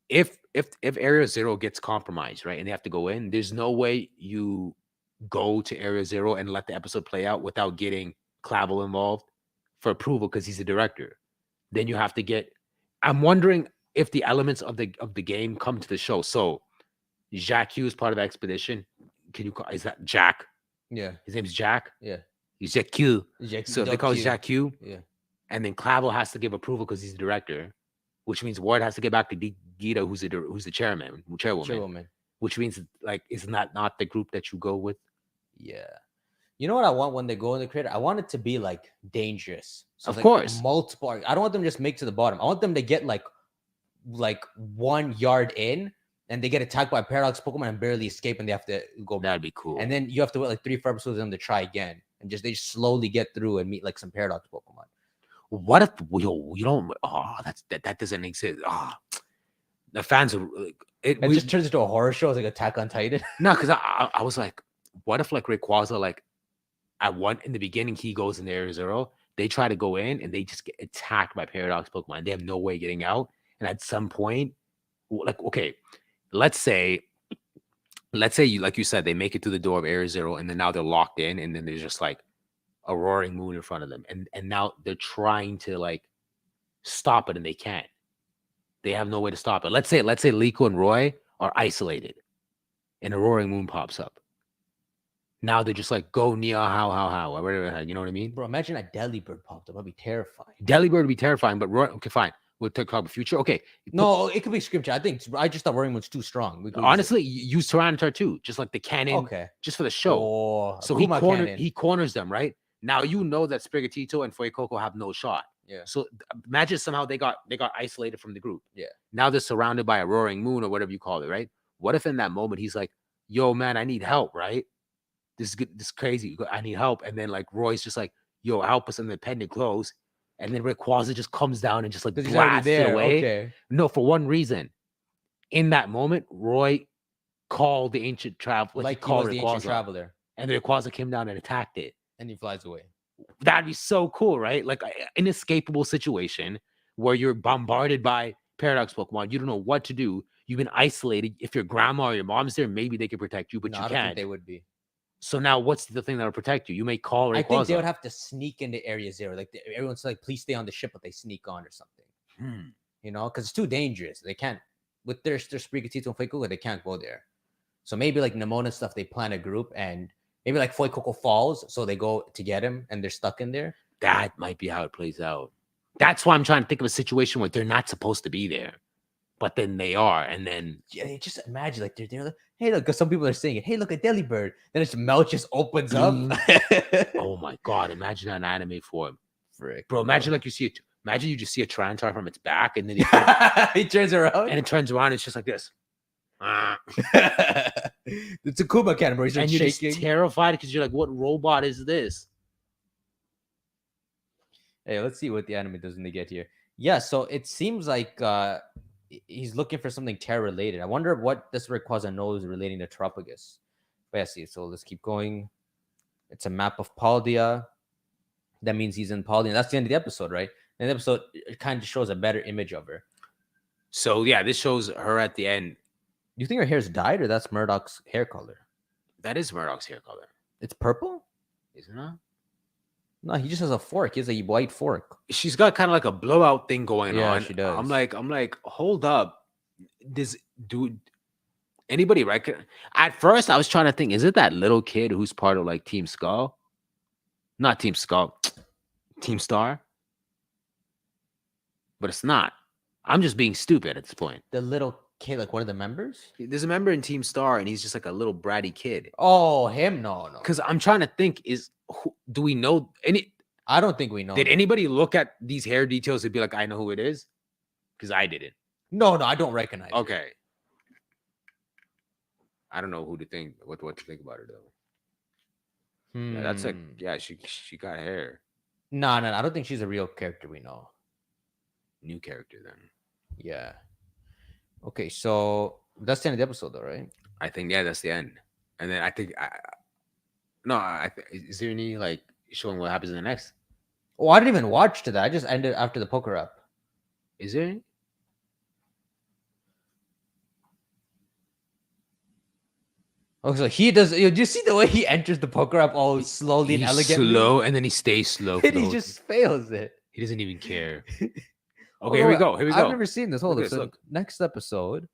if Area Zero gets compromised, right, and they have to go in, there's no way you go to Area Zero and let the episode play out without getting Clavel involved for approval because he's a director. Then you have to get. I'm wondering if the elements of the game come to the show. So Jacques Hugh is part of the expedition. Can you call is that Jack? Yeah, His name's Jack. yeah. He's Jacques Hugh. Jackie So they Duck call it Q. Jacques Hugh. Yeah. And then Clavel has to give approval because he's the director, which means Ward has to get back to Gita, who's the chairwoman, Chairwoman. which means like is not the group that you go with. Yeah. You know what I want when they go in the crater? I want it to be like dangerous. So Of like course. multiple. I don't want them to just make to the bottom. I want them to get like 1 yard in, and they get attacked by a Paradox Pokemon and barely escape, and they have to go back. That'd be cool. And then you have to wait like 3-4 episodes for them to try again, and they just slowly get through and meet like some Paradox Pokemon. What if you don't? Oh, that doesn't exist. The fans are. It just turns into a horror show. It's like Attack on Titan. No, because I was like, what if like Rayquaza like in the beginning he goes in Area Zero, they try to go in and they just get attacked by Paradox Pokemon. They have no way getting out, and at some point, like okay, let's say you like you said they make it through the door of Area Zero, and then now they're locked in, and then there's just like a roaring moon in front of them, and now they're trying to like stop it and they can't. They have no way to stop it. Let's say Liko and Roy are isolated and a roaring moon pops up. Now they're just like go Nia how whatever, you know what I mean? Bro, imagine a Delibird popped up. That'd be terrifying. Delibird would be terrifying, but Roy, okay, fine. We'll talk about the future. Okay. No, it could be scripture. I just thought Roaring was too strong. Honestly, use Tyranitar too, just like the cannon, okay, just for the show. Oh, So he corners them, right? Now you know that Sprigatito and Fuecoco have no shot. Yeah. So imagine somehow they got isolated from the group. Yeah. Now they're surrounded by a roaring moon or whatever you call it, right? What if in that moment he's like, "Yo, man, I need help," right? This is good. This is crazy. I need help. And then like Roy's just like, "Yo, help us!" And the pendant close. And then Rayquaza just comes down and just like blasts it away. Okay. No, for one reason. In that moment, Roy called the ancient traveler, Like he was the ancient traveler, and the Rayquaza came down and attacked it. and he flies away. That'd be so cool, right? Like an inescapable situation where you're bombarded by Paradox Pokemon. You don't know what to do. You've been isolated. If your grandma or your mom's there, maybe they can protect you, but No, you I don't think can't. they would be. So now, what's the thing that'll protect you? You may call Rayquaza. I think they would have to sneak into Area Zero. Like everyone's like, please stay on the ship, but they sneak on or something. You know, because it's too dangerous. They can't with their Sprigatito and Fuecoco, they can't go there. So maybe like Nemona and stuff, they plan a group, and maybe like Fuecoco falls, so they go to get him, and they're stuck in there. That might be how it plays out. That's why I'm trying to think of a situation where they're not supposed to be there, but then they are, and then Yeah, just imagine like they're there. Like, hey, look, because some people are saying it. Hey, look at Delibird. Then its mouth just opens up. oh my god! Imagine that in anime form, Frick, bro. Imagine like you see it. Imagine you just see a Tyranitar from its back, and then he turns around, and it turns around. And it's just like this. It's a Kuma cannon, bro. He's And just you're shaking. just terrified because you're like, "What robot is this?" Hey, let's see what the anime does when they get here. Yeah, so it seems like he's looking for something Terra related. I wonder what this Rayquaza knows relating to Tropigus. But yeah, see, so let's keep going. It's a map of Paldia. That means he's in Paldia. That's the end of the episode, right? And the episode it kind of shows a better image of her. So yeah, this shows her at the end. You think her hair's dyed or that's Murdoch's hair color? That is Murdoch's hair color, It's purple? isn't it? No, he just has a fork. He has a white fork. She's got kind of like a blowout thing going Yeah, on. she does. I'm like, hold up. This dude, anybody reckon? At first, I was trying to think, is it that little kid who's part of like Team Skull? Not Team Skull, Team Star. But it's not. I'm just being stupid at this point. The little kid, like one of the members. There's a member in Team Star, and he's just like a little bratty kid. Oh, him? No. Because I'm trying to think: do we know any? I don't think we know. Did him. anybody look at these hair details and be like, "I know who it is"? Because I didn't. No, I don't recognize. it. Okay. I don't know who to think. What to think about her though. Yeah, that's like she got hair. No. I don't think she's a real character we know. New character then. Yeah. Okay, so that's the end of the episode, though, right? I think that's the end. And then I think is there any like showing what happens in the next? Oh, I didn't even watch to that. I just ended after the poker up. Is there any? Oh, so he does. Do you see the way he enters the poker up all slowly and He's elegantly? slow, and then he stays slow. For And the he whole just fails it. He doesn't even care. Oh, Okay, here we go. Here we go. I've never seen this. Hold Look up. at this, So look. next episode.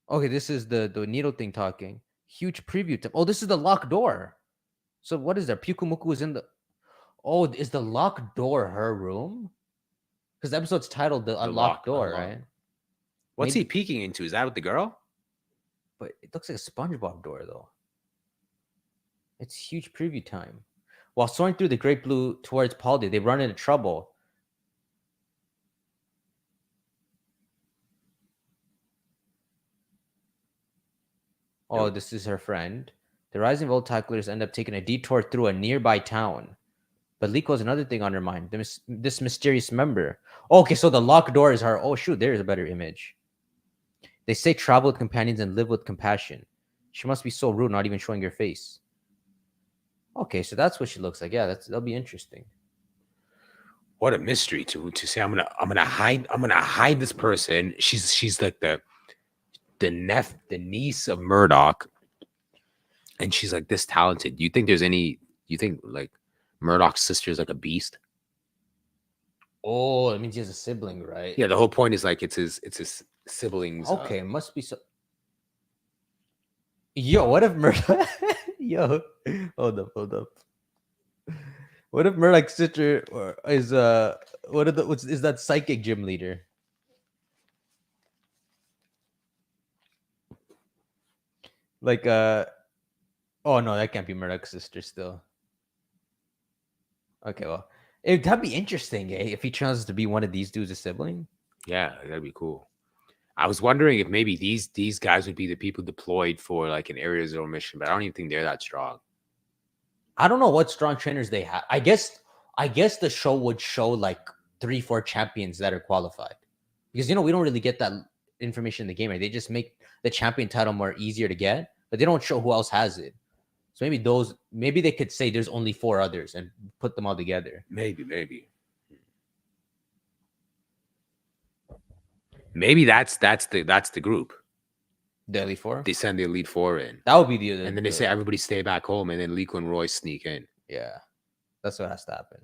Okay, this is the needle thing talking. Huge preview. Oh, this is the locked door. So what is there? Pyukumuku is in the. Oh, is the locked door her room? Because the episode's titled "The Unlocked Door," Unlocked. right? What's Maybe- he peeking into? Is that with the girl? But it looks like a SpongeBob door, though. It's huge preview time. While soaring through the great blue towards Paldi, they run into trouble. Oh, Nope. this is her friend. The rising volt tacklers end up taking a detour through a nearby town. But Liko has another thing on her mind. This mysterious member. Okay, so the locked door is her. Oh, shoot, there's a better image. They say travel with companions and live with compassion. She must be so rude, not even showing her face. Okay, so that's what she looks like. Yeah, that'll be interesting. What a mystery to say. I'm gonna hide this person. She's like the niece of Murdoch, and she's like this talented. Do you think there's any? You think like Murdoch's sister is like a beast? Oh, it means he has a sibling, right? Yeah, the whole point is like it's his siblings. Okay, it must be so. Yo, what if Murdoch? Yo, hold up. What if Murdoch's sister is is that psychic gym leader? Like oh no, that can't be Murdoch's sister still. Okay, well, that'd be interesting, if he turns to be one of these dudes a sibling. Yeah, that'd be cool. I was wondering if maybe these guys would be the people deployed for like an Area Zero mission, but I don't even think they're that strong. I don't know what strong trainers they have. I guess the show would show like 3-4 champions that are qualified, because we don't really get that information in the game, right? They just make the champion title more easier to get, but they don't show who else has it. So maybe they could say there's only 4 others and put them all together. Maybe that's the group. The Elite 4? They send the Elite Four in, That would be the and then they say everybody stay back home, and then Liko and Roy sneak in. yeah, that's what has to happen.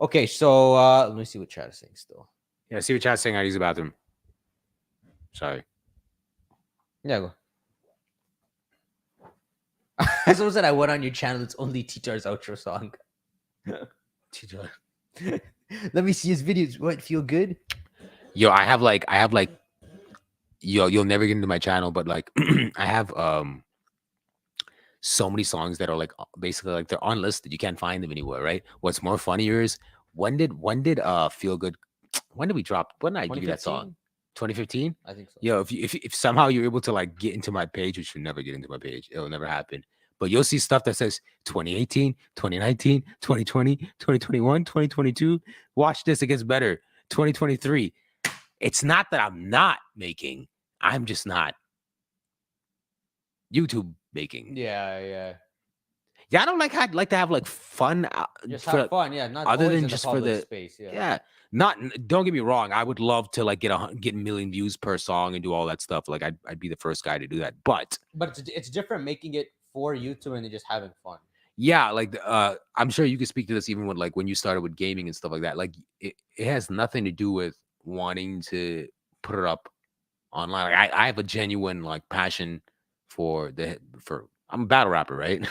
Okay, so let me see what chat is saying still. Yeah, see what chat's saying. I use the bathroom. Sorry. Yeah, go. Someone said I went on your channel. It's only TTar's outro song. TTar. Let me see his videos. What, feel good? Yo, I have like you'll never get into my channel, but like I have so many songs that are like basically like they're unlisted. You can't find them anywhere, right? What's more funnier is when did Feel Good, when did we drop, when did I give you that song? 2015? I think so. Yo, if somehow you're able to like get into my page, which you'll never get into my page, it'll never happen. But you'll see stuff that says 2018, 2019, 2020, 2021, 2022. Watch this, it gets better. 2023. It's not that I'm not making, I'm just not YouTube making. Yeah. Yeah, I don't like to have like fun. Just for, have fun. Yeah, not other always than in just the for public the space. Yeah. yeah. Don't get me wrong. I would love to like get a million views per song and do all that stuff. Like I'd be the first guy to do that. But it's different making it for YouTube and then just having fun. yeah, like I'm sure you could speak to this even when like when you started with gaming and stuff like that. Like it has nothing to do with wanting to put it up online. Like I have a genuine like passion for I'm a battle rapper, right?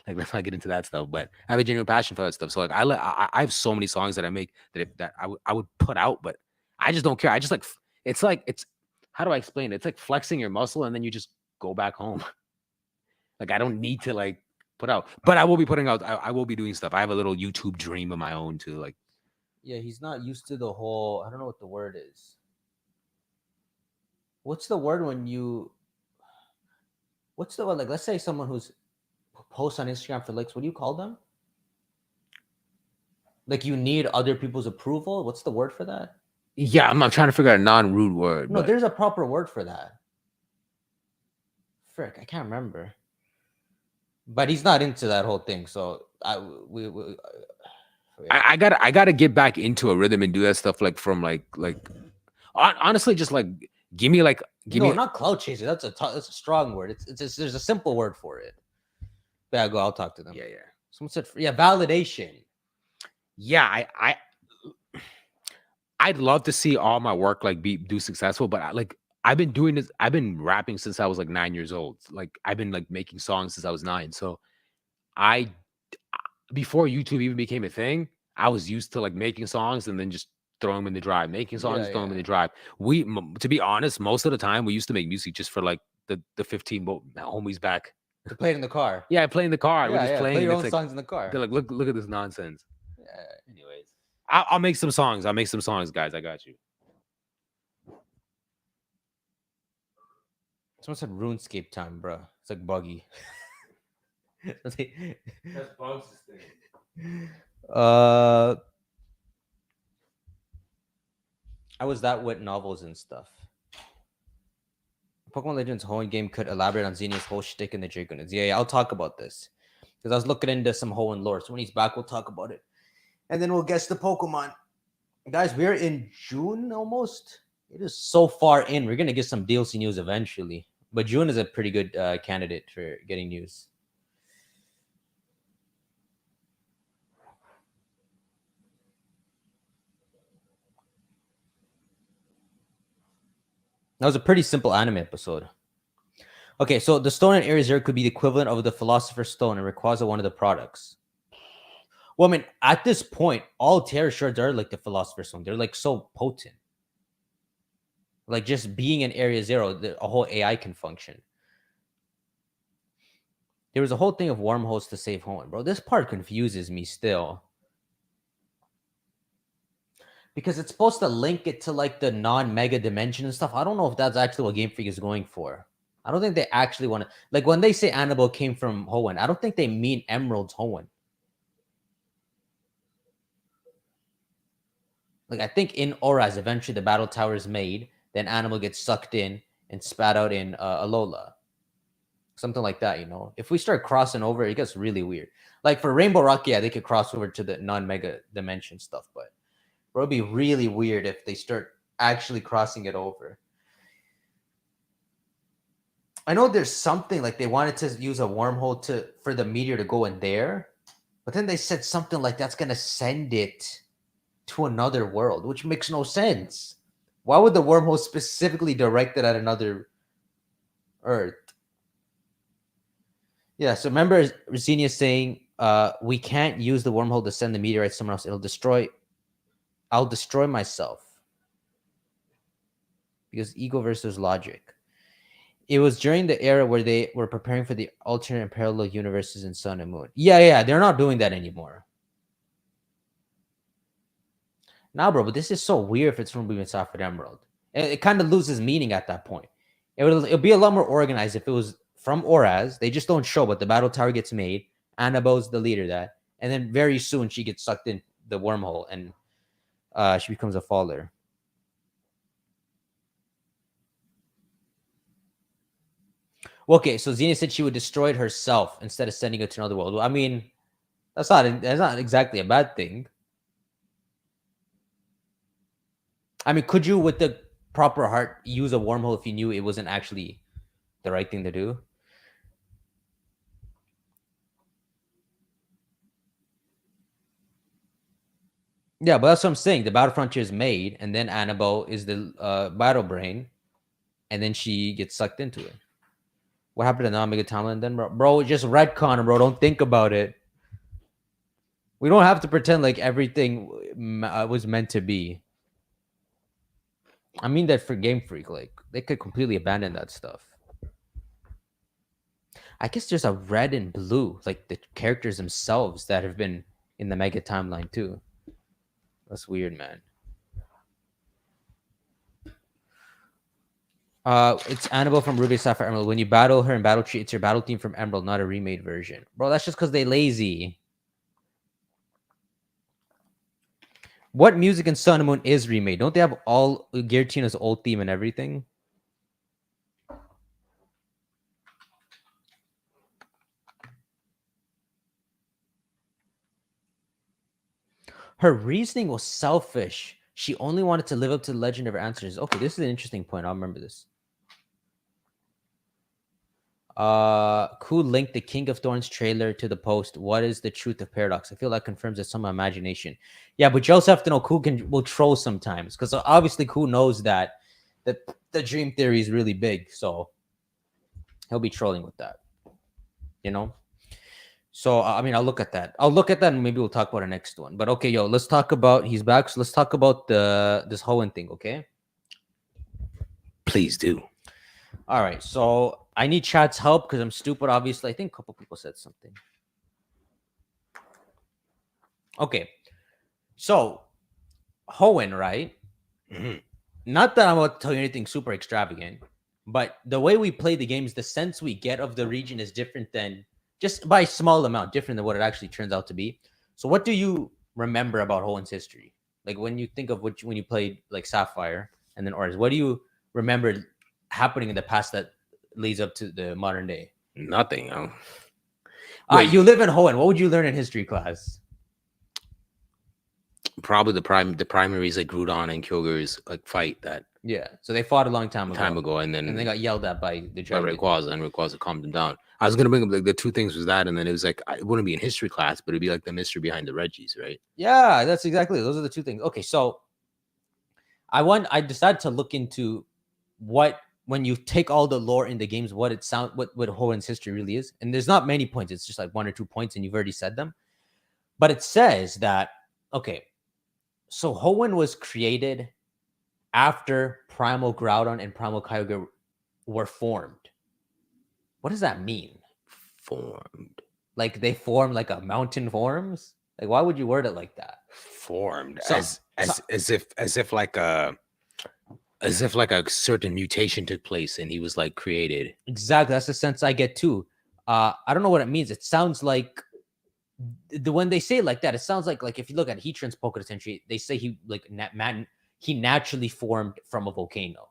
Like let's not get into that stuff. But I have a genuine passion for that stuff. So like I have so many songs that I make that I would put out, but I just don't care. I just like it's how do I explain it? It's like flexing your muscle and then you just go back home. Like I don't need to like put out, but I will be putting out. I will be doing stuff. I have a little YouTube dream of my own to like. Yeah, he's not used to the whole. I don't know what the word is. What's the word when you? What's the word? Like, let's say someone who's posts on Instagram for likes. What do you call them? Like you need other people's approval. What's the word for that? Yeah, I'm trying to figure out a non-rude word. No, but there's a proper word for that. Frick, I can't remember. But he's not into that whole thing, so yeah. I gotta get back into a rhythm and do that stuff like from like honestly just like give me not cloud chaser. That's a strong word. It's there's a simple word for it. Yeah, go. I'll talk to them. yeah. Someone said validation. Yeah, I'd love to see all my work like do successful, but I've been doing this. I've been rapping since I was like 9 years old. Like I've been like making songs since I was 9. So before YouTube even became a thing, I was used to like making songs and then just throwing them in the drive, making songs, throwing them in the drive. To be honest, most of the time we used to make music just for like the 15 homies back to play it in the car. Yeah, I play in the car. We're just playing. Play your own like, songs in the car. They're like, look at this nonsense. Yeah. Anyways, I'll make some songs. I'll make some songs, guys. I got you. Someone said RuneScape time, bro. It's like buggy. That's Bugs' thing. I was that with novels and stuff. Pokemon Legends Hoenn game could elaborate on Xenia's whole shtick in the Dragonids. Yeah, I'll talk about this. Because I was looking into some Hoenn lore. So when he's back, we'll talk about it. And then we'll guess the Pokemon. Guys, we're in June almost. It is so far in. We're going to get some DLC news eventually. But June is a pretty good candidate for getting news. That was a pretty simple anime episode. Okay, so the stone in Area Zero could be the equivalent of the Philosopher's Stone and Rayquaza one of the products. Well, I mean, at this point, all Terra Shards are like the Philosopher's Stone. They're like so potent. Like just being in Area Zero, a whole AI can function. There was a whole thing of wormholes to save Hoenn, bro. This part confuses me still. Because it's supposed to link it to like the non-mega dimension and stuff. I don't know if that's actually what Game Freak is going for. I don't think they actually want to... Like when they say Annabelle came from Hoenn, I don't think they mean Emerald's Hoenn. Like I think in Oraz, eventually the battle tower is made. Then Annabelle gets sucked in and spat out in Alola. Something like that, you know? If we start crossing over, it gets really weird. Like for Rainbow Rock, yeah, they could cross over to the non-mega dimension stuff, but... It would be really weird if they start actually crossing it over. I know there's something like they wanted to use a wormhole for the meteor to go in there, but then they said something like that's going to send it to another world, which makes no sense. Why would the wormhole specifically direct it at another Earth? Yeah, so remember Xenia saying, we can't use the wormhole to send the meteorite somewhere else. I'll destroy myself. Because ego versus logic. It was during the era where they were preparing for the alternate and parallel universes in Sun and Moon. Yeah, they're not doing that anymore. Nah, bro, but this is so weird if it's from Ruby and Sapphire Emerald. It kind of loses meaning at that point. It'll be a lot more organized if it was from Oraz. They just don't show, but the battle tower gets made. Annabelle's the leader of that. And then very soon she gets sucked in the wormhole and she becomes a faller. Okay, so Xenia said she would destroy it herself instead of sending it to another world. Well, I mean, that's not exactly a bad thing. I mean, could you, with the proper heart, use a wormhole if you knew it wasn't actually the right thing to do? Yeah, but that's what I'm saying. The Battle Frontier is made, and then Annabelle is the battle brain, and then she gets sucked into it. What happened to non-mega timeline then, bro? Bro, just retcon, bro. Don't think about it. We don't have to pretend like everything was meant to be. I mean that for Game Freak, like they could completely abandon that stuff. I guess there's a red and blue, like the characters themselves that have been in the mega timeline too. That's weird, man. It's Annabelle from Ruby Sapphire Emerald. When you battle her in Battle Tree, it's your battle team from Emerald, not a remade version. Bro, that's just because they lazy. What music in Sun and Moon is remade? Don't they have all Giratina's old theme and everything? Her reasoning was selfish. She only wanted to live up to the legend of her ancestors. Okay, this is an interesting point. I'll remember this. Who linked the King of Thorns trailer to the post? What is the truth of Paradox? I feel that confirms it's some imagination. Yeah, but you also have to know Ku will troll sometimes, because obviously Ku knows that the dream theory is really big, so he'll be trolling with that. You know? So I mean, I'll look at that. And maybe we'll talk about the next one. But okay, yo, let's talk about he's back. So let's talk about this Hoenn thing, okay? Please do. All right, so I need chat's help because I'm stupid, obviously. I think a couple people said something. Okay, so Hoenn, right? Mm-hmm. Not that I'm about to tell you anything super extravagant, but the way we play the games, the sense we get of the region is different than just by a small amount, different than what it actually turns out to be. So what do you remember about Hoenn's history? Like when you think of when you played like Sapphire and then Oris, what do you remember happening in the past that leads up to the modern day? Nothing. You live in Hoenn. What would you learn in history class? Probably the primary is like Groudon and Kyogre's like fight that So they fought a long time ago, and they got yelled at by the dragon. Rayquaza, and Rayquaza calmed them down. I was gonna bring up like the two things was that, and then it was like it wouldn't be in history class, but it'd be like the mystery behind the Reggies, right? Yeah, that's exactly. Those are the two things. Okay, so I decided to look into what when you take all the lore in the games, what Hoenn's history really is. And there's not many points. It's just like 1 or 2 points, and you've already said them. But it says that so Hoenn was created after Primal Groudon and Primal Kyogre were formed. What does that mean? Formed. Like they formed like a mountain forms? Like why would you word it like that? Formed as if like a certain mutation took place and he was like created. Exactly. That's the sense I get too. I don't know what it means. It sounds like when they say it like that, it sounds like if you look at Heatran's Pokédex entry, they say he he naturally formed from a volcano,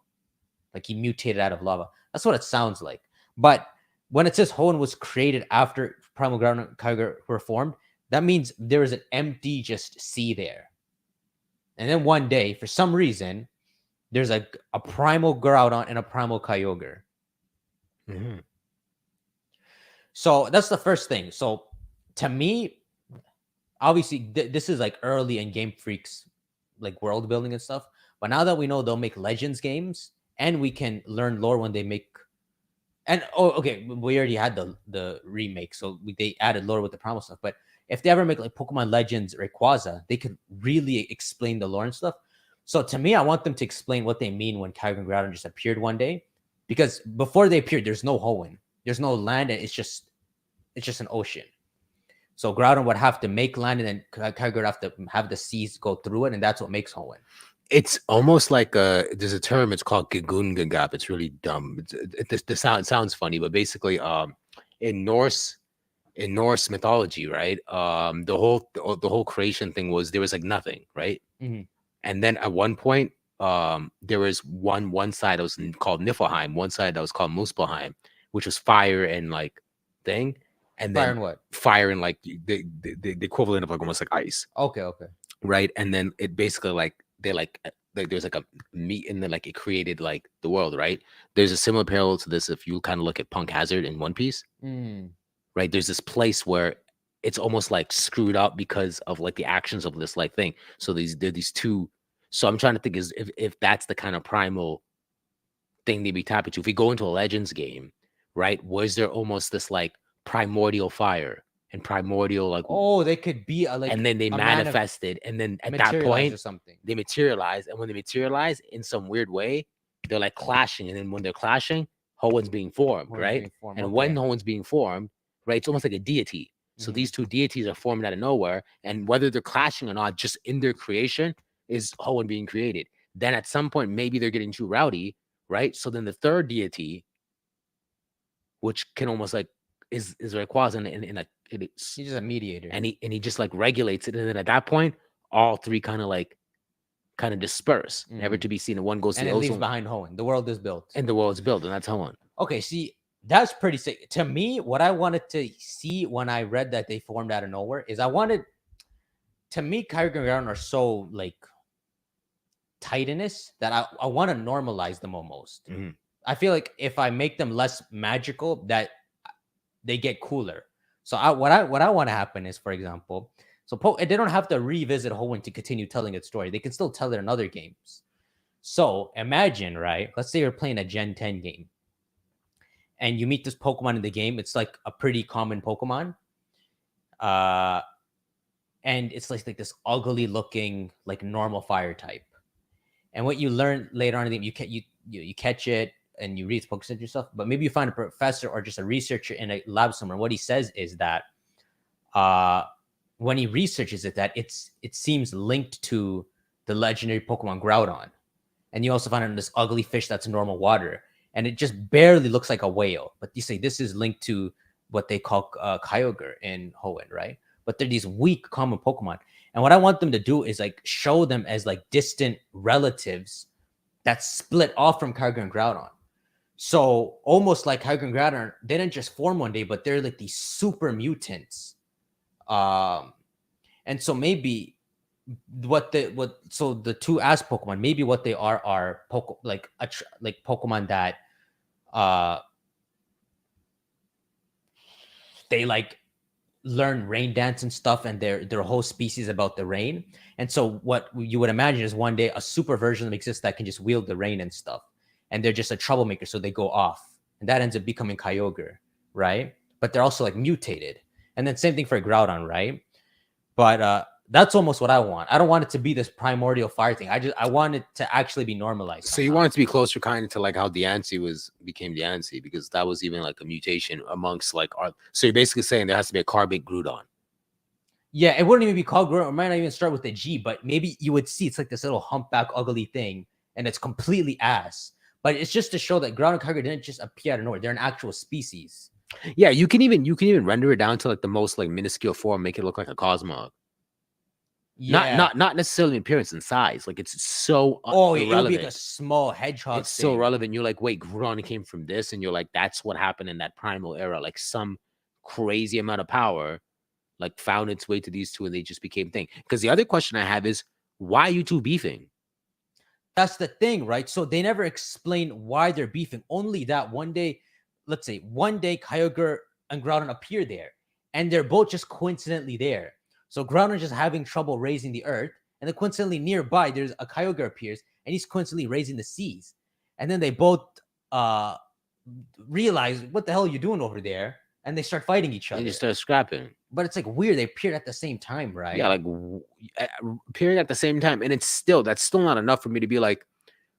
like he mutated out of lava. That's what it sounds like. But when it says Hoenn was created after Primal Groudon and Kyogre were formed, that means there is an empty just sea there. And then one day, for some reason, there's a Primal Groudon and a Primal Kyogre. Mm-hmm. So that's the first thing. So to me, obviously, this is like early in Game Freak's like world building and stuff. But now that we know they'll make Legends games, and we can learn lore when they make. And we already had the remake, so they added lore with the Primal stuff. But if they ever make like Pokemon Legends Rayquaza, they could really explain the lore and stuff. So to me, I want them to explain what they mean when Kyogre and Groudon just appeared one day, because before they appeared, there's no Hoenn, there's no land, and it's just an ocean. So Groudon would have to make land, and then Kyogre would have to have the seas go through it, and that's what makes Hoenn. It's almost like there's a term. It's called Gagungagap. It's really dumb. The sounds funny, but basically, in Norse mythology, right? The whole creation thing was there was like nothing, right? Mm-hmm. And then at one point, there was one side that was called Niflheim, one side that was called Muspelheim, which was fire and like thing. And then Fire and what? Fire and like the equivalent of like almost like ice. Okay. Right. And then it basically like they like there's like a meat, and then like it created like the world, right? There's a similar parallel to this if you kind of look at Punk Hazard in One Piece. Right. There's this place where it's almost like screwed up because of like the actions of this like thing. So these two. So I'm trying to think is if that's the kind of primal thing they'd be tapping to. If we go into a Legends game, right? Was there almost this like primordial fire and primordial like, Oh, they could be like, and then they a manifested, and then at that materialize or point something. they materialize, and when they materialize in some weird way, they're like clashing, and then when they're clashing, Hoenn's being formed, Hoenn's right? being formed, And okay. when Hoenn's being formed, right, it's almost like a deity. So Mhm. these two deities are formed out of nowhere, and whether they're clashing or not, just in their creation is Hoenn being created. Then at some point, maybe they're getting too rowdy, right? So then the third deity, which can almost like is Rayquaza in a it's, He's just a mediator. and he just like regulates it, and then at that point, all three kind of disperse, never Mhm. to be seen. And one goes And to it the leaves ozone, behind Hoenn. The world is built. and the world's built, and that's Hoenn. Okay, see, that's pretty sick. To me, what I wanted to see when I read that they formed out of nowhere is to me, Kyogre and Groudon are so like titanous that I want to normalize them almost. Mhm. I feel like if I make them less magical, that they get cooler. So what I want to happen is, for example, so they don't have to revisit Hoenn to continue telling its story. They can still tell it in other games. So imagine, right? Let's say you're playing a Gen 10 game and you meet this Pokemon in the game. It's like a pretty common Pokemon. And it's like this ugly looking, like normal fire type. And what you learn later on in the game, you catch it and you read the Pokemon yourself, but maybe you find a professor or just a researcher in a lab somewhere. What he says is that when he researches it, that it seems linked to the legendary Pokemon Groudon. And you also find out this ugly fish that's normal water. And it just barely looks like a whale. But you say this is linked to what they call Kyogre in Hoenn, right? But they're these weak common Pokemon. And what I want them to do is like show them as like distant relatives that split off from Kyogre and Groudon. So almost like Kyogre and Groudon didn't just form one day, but they're like these super mutants. And so maybe the two as Pokemon, maybe what they are like Pokemon that they like learn rain dance and stuff, and their whole species about the rain. And so what you would imagine is one day a super version of them exists that can just wield the rain and stuff, and they're just a troublemaker, so they go off, and that ends up becoming Kyogre, right? But they're also like mutated. And then same thing for Groudon, right? But that's almost what I want. I don't want it to be this primordial fire thing. I want it to actually be normalized. So you want it to be closer kind of to like how Deancey became Deancey, because that was even like a mutation amongst like our. So you're basically saying there has to be a Carbate Groudon. Yeah, it wouldn't even be called Groudon. It might not even start with a G, but maybe you would see it's like this little humpback ugly thing, and it's completely ass. But it's just to show that Groudon and Kyogre didn't just appear out of nowhere. They're an actual species. Yeah, you can even render it down to like the most like minuscule form, make it look like a Cosmog. Yeah. Not necessarily in appearance and size. Like it's so it would be irrelevant. like a small hedgehog. It's so relevant. You're like, wait, Groudon came from this, and you're like, that's what happened in that primal era. Like some crazy amount of power, like found its way to these two, and they just became thing. Because the other question I have is, why are you two beefing? That's the thing, right? So they never explain why they're beefing. Only that one day, let's say one day, Kyogre and Groudon appear there, and they're both just coincidentally there. So Groudon just having trouble raising the earth, and then coincidentally nearby, there's a Kyogre appears, and he's coincidentally raising the seas. And then they both realize, what the hell are you doing over there? And they start fighting each other. And you start scrapping. But it's like weird. They appeared at the same time, right? Yeah, like appearing at the same time, and that's still not enough for me to be like,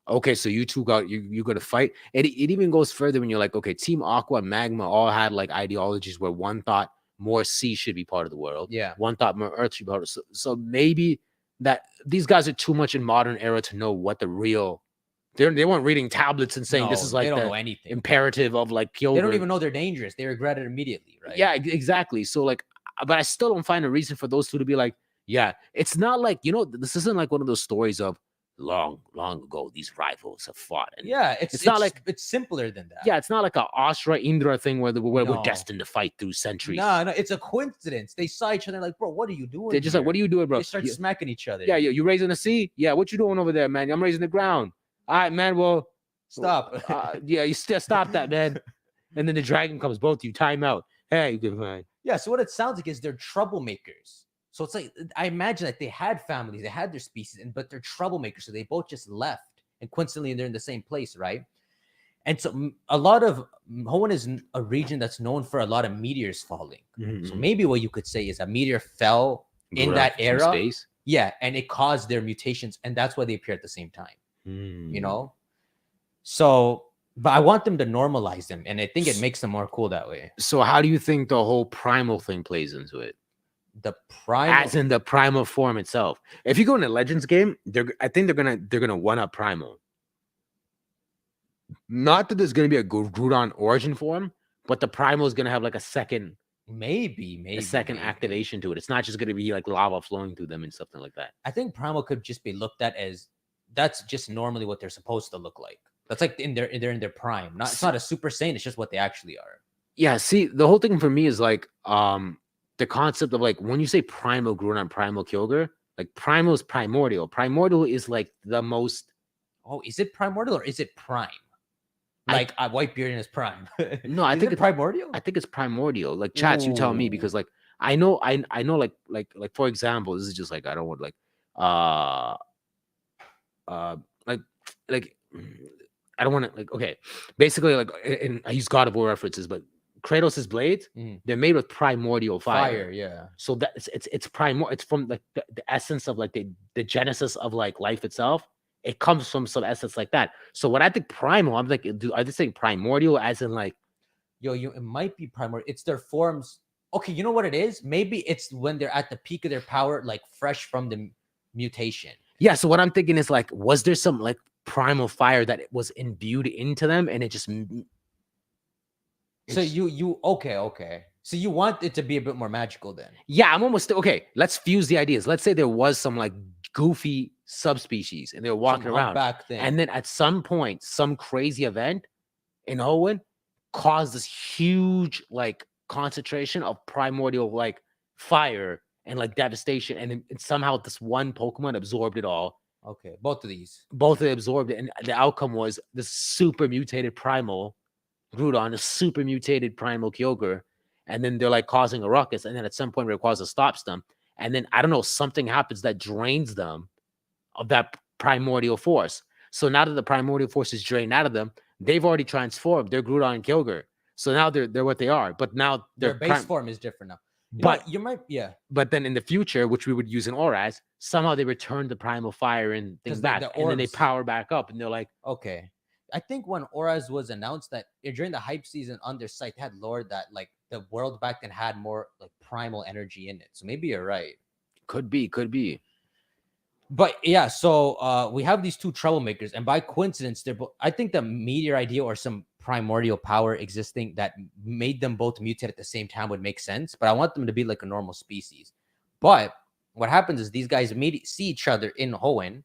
okay, so you two you got to fight. It even goes further when you're like, okay, Team Aqua and Magma all had like ideologies where one thought more sea should be part of the world. Yeah. One thought more earth should be part of. So maybe that these guys are too much in modern era to know what the real. They weren't reading tablets and saying this is like they don't the know anything. imperative of like Kyogre. They don't even know they're dangerous. They regret it immediately, right? Yeah, exactly. So like, but I still don't find a reason for those two to be like, yeah, it's not like, this isn't like one of those stories of long ago these rivals have fought. And yeah, it's not like it's simpler than that. Yeah, it's not like a Ashra Indra thing where we're destined to fight through centuries. No, it's a coincidence. They saw each other like, bro, what are you doing? They're just like, what are you doing, bro? They start smacking each other. Yeah, you raising the sea? Yeah, what you doing over there, man? I'm raising the ground. All right, man. Well, stop. Yeah, you still stop that, man. And then the dragon comes, both of you time out. Hey, you can find. Yeah, so what it sounds like is they're troublemakers. So it's like, I imagine that they had families, they had their species, but they're troublemakers. So they both just left, and coincidentally they're in the same place, right? And so a lot of Hoenn is a region that's known for a lot of meteors falling. So maybe what you could say is a meteor fell in that era. Space. Yeah, and it caused their mutations, and that's why they appear at the same time. Hmm. You know? So, but I want them to normalize them, and I think it makes them more cool that way. So how do you think the whole primal thing plays into it? The primal, As in the primal form itself. If you go in a Legends game, I think they're gonna one up primal. Not that there's gonna be a Groudon origin form, but the primal is gonna have like a second maybe activation to it. It's not just gonna be like lava flowing through them and something like that. I think primal could just be looked at as that's just normally what they're supposed to look like. That's like in their prime. It's not a Super Saiyan. It's just what they actually are. Yeah. See, the whole thing for me is like the concept of like when you say primal Groudon, primal Kyogre, like primal is primordial. Primordial is like the most. Oh, is it primordial or is it prime? Like Whitebeard in his prime. No, I think it's primordial. I think it's primordial. Like chats, you tell me because like I know like for example, this is just like I don't want like like I don't want to like okay, basically like and I use God of War references, but Kratos' blades they're made with primordial fire. Yeah. So that it's primordial. It's from like the essence of like the genesis of like life itself. It comes from some essence like that. So when I think primal, I'm like, are they saying primordial as in like, it might be primordial. It's their forms. Okay, you know what it is? Maybe it's when they're at the peak of their power, like fresh from the mutation. Yeah. So what I'm thinking is like, was there some like primal fire that was imbued into them, and it just? So you okay. So you want it to be a bit more magical then? Yeah, I'm almost okay. Let's fuse the ideas. Let's say there was some like goofy subspecies, and they're walking around, back thing. and then at some point, some crazy event in Hoenn caused this huge like concentration of primordial like fire and like devastation, and somehow this one Pokemon absorbed it all. Okay, both of them absorbed it, and the outcome was this super mutated primal Groudon, a super mutated primal Kyogre, and then they're like causing a ruckus, and then at some point Rayquaza stops them, and then I don't know, something happens that drains them of that primordial force. So now that the primordial force is drained out of them, they've already transformed. They're Groudon and Kyogre. So now they're what they are. But now their base form is different now. You might, yeah. But then in the future, which we would use in Auras, somehow they return the primal fire and things back, and then they power back up, and they're like, okay. I think when Auras was announced that during the hype season on their site, they had lore that like the world back then had more like primal energy in it. So maybe you're right. Could be. But yeah, so we have these two troublemakers, and by coincidence, they're both. I think the meteor idea or some primordial power existing that made them both mutate at the same time would make sense. But I want them to be like a normal species. But what happens is these guys see each other in Hoenn,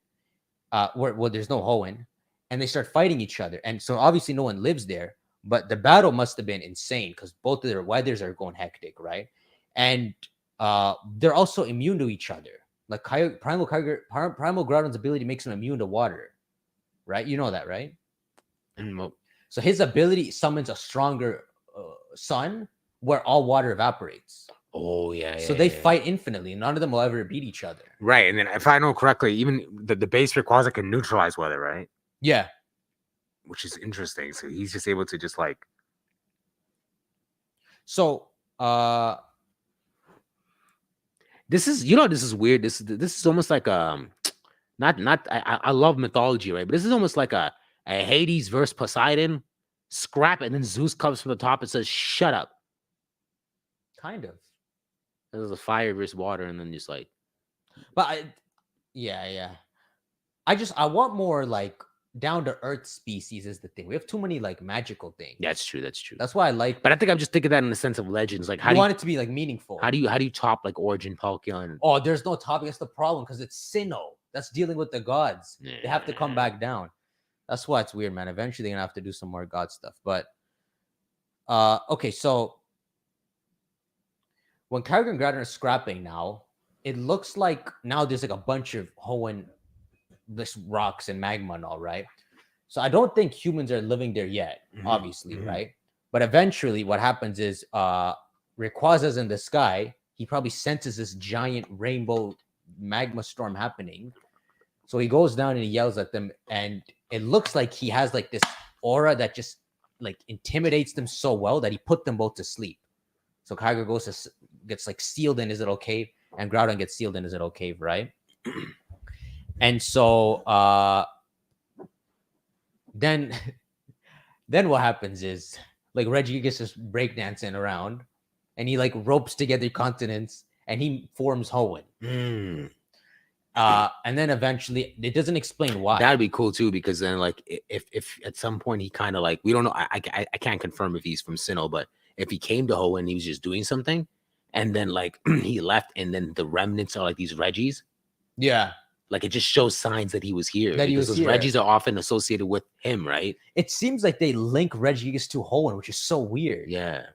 where there's no Hoenn, and they start fighting each other. And so obviously no one lives there. But the battle must have been insane because both of their weathers are going hectic, right? And they're also immune to each other. Like Primal Groudon's ability makes him immune to water, right? You know that, right? So his ability summons a stronger sun where all water evaporates. Oh, yeah. So they fight infinitely. None of them will ever beat each other. Right. And then if I know correctly, even the base Rayquaza can neutralize weather, right? Yeah. Which is interesting. So he's just able to just like. So, this is weird. This is almost like I love mythology, right? But this is almost like a Hades versus Poseidon scrap, and then Zeus comes from the top and says, "Shut up." Kind of. There's a fire versus water, and then just like. But yeah. I want more like down to earth species is the thing. We have too many like magical things. That's true. That's why I like. But I think I'm just thinking that in the sense of legends. Like, how do you want it to be like meaningful? How do you top like origin Pokemon? Oh, there's no topic. That's the problem because it's Sinnoh. That's dealing with the gods. Yeah. They have to come back down. That's why it's weird, man. Eventually, they're gonna have to do some more god stuff. But okay, so when Kyogre and Groudon are scrapping now, it looks like now there's like a bunch of Hoenn this rocks and magma and all, right? So I don't think humans are living there yet, obviously, right? But eventually what happens is Rayquaza's in the sky. He probably senses this giant rainbow magma storm happening. So he goes down and he yells at them, and it looks like he has like this aura that just like intimidates them so well that he put them both to sleep. So Kyogre gets like sealed in his little cave, and Groudon gets sealed in his little cave, right? And so then then what happens is like Regigigas just breakdancing around, and he like ropes together continents, and he forms Hoenn. And then eventually, it doesn't explain why. That'd be cool too, because then like if at some point he kind of like, we don't know, I can't confirm if he's from Sinnoh, but if he came to Hoenn, he was just doing something, and then like he left, and then the remnants are like these Regis. Yeah, like it just shows signs that he was here. That he because was those here. Regis are often associated with him, right? it seems like they link Regigigas to Hoenn, which is so weird. Yeah.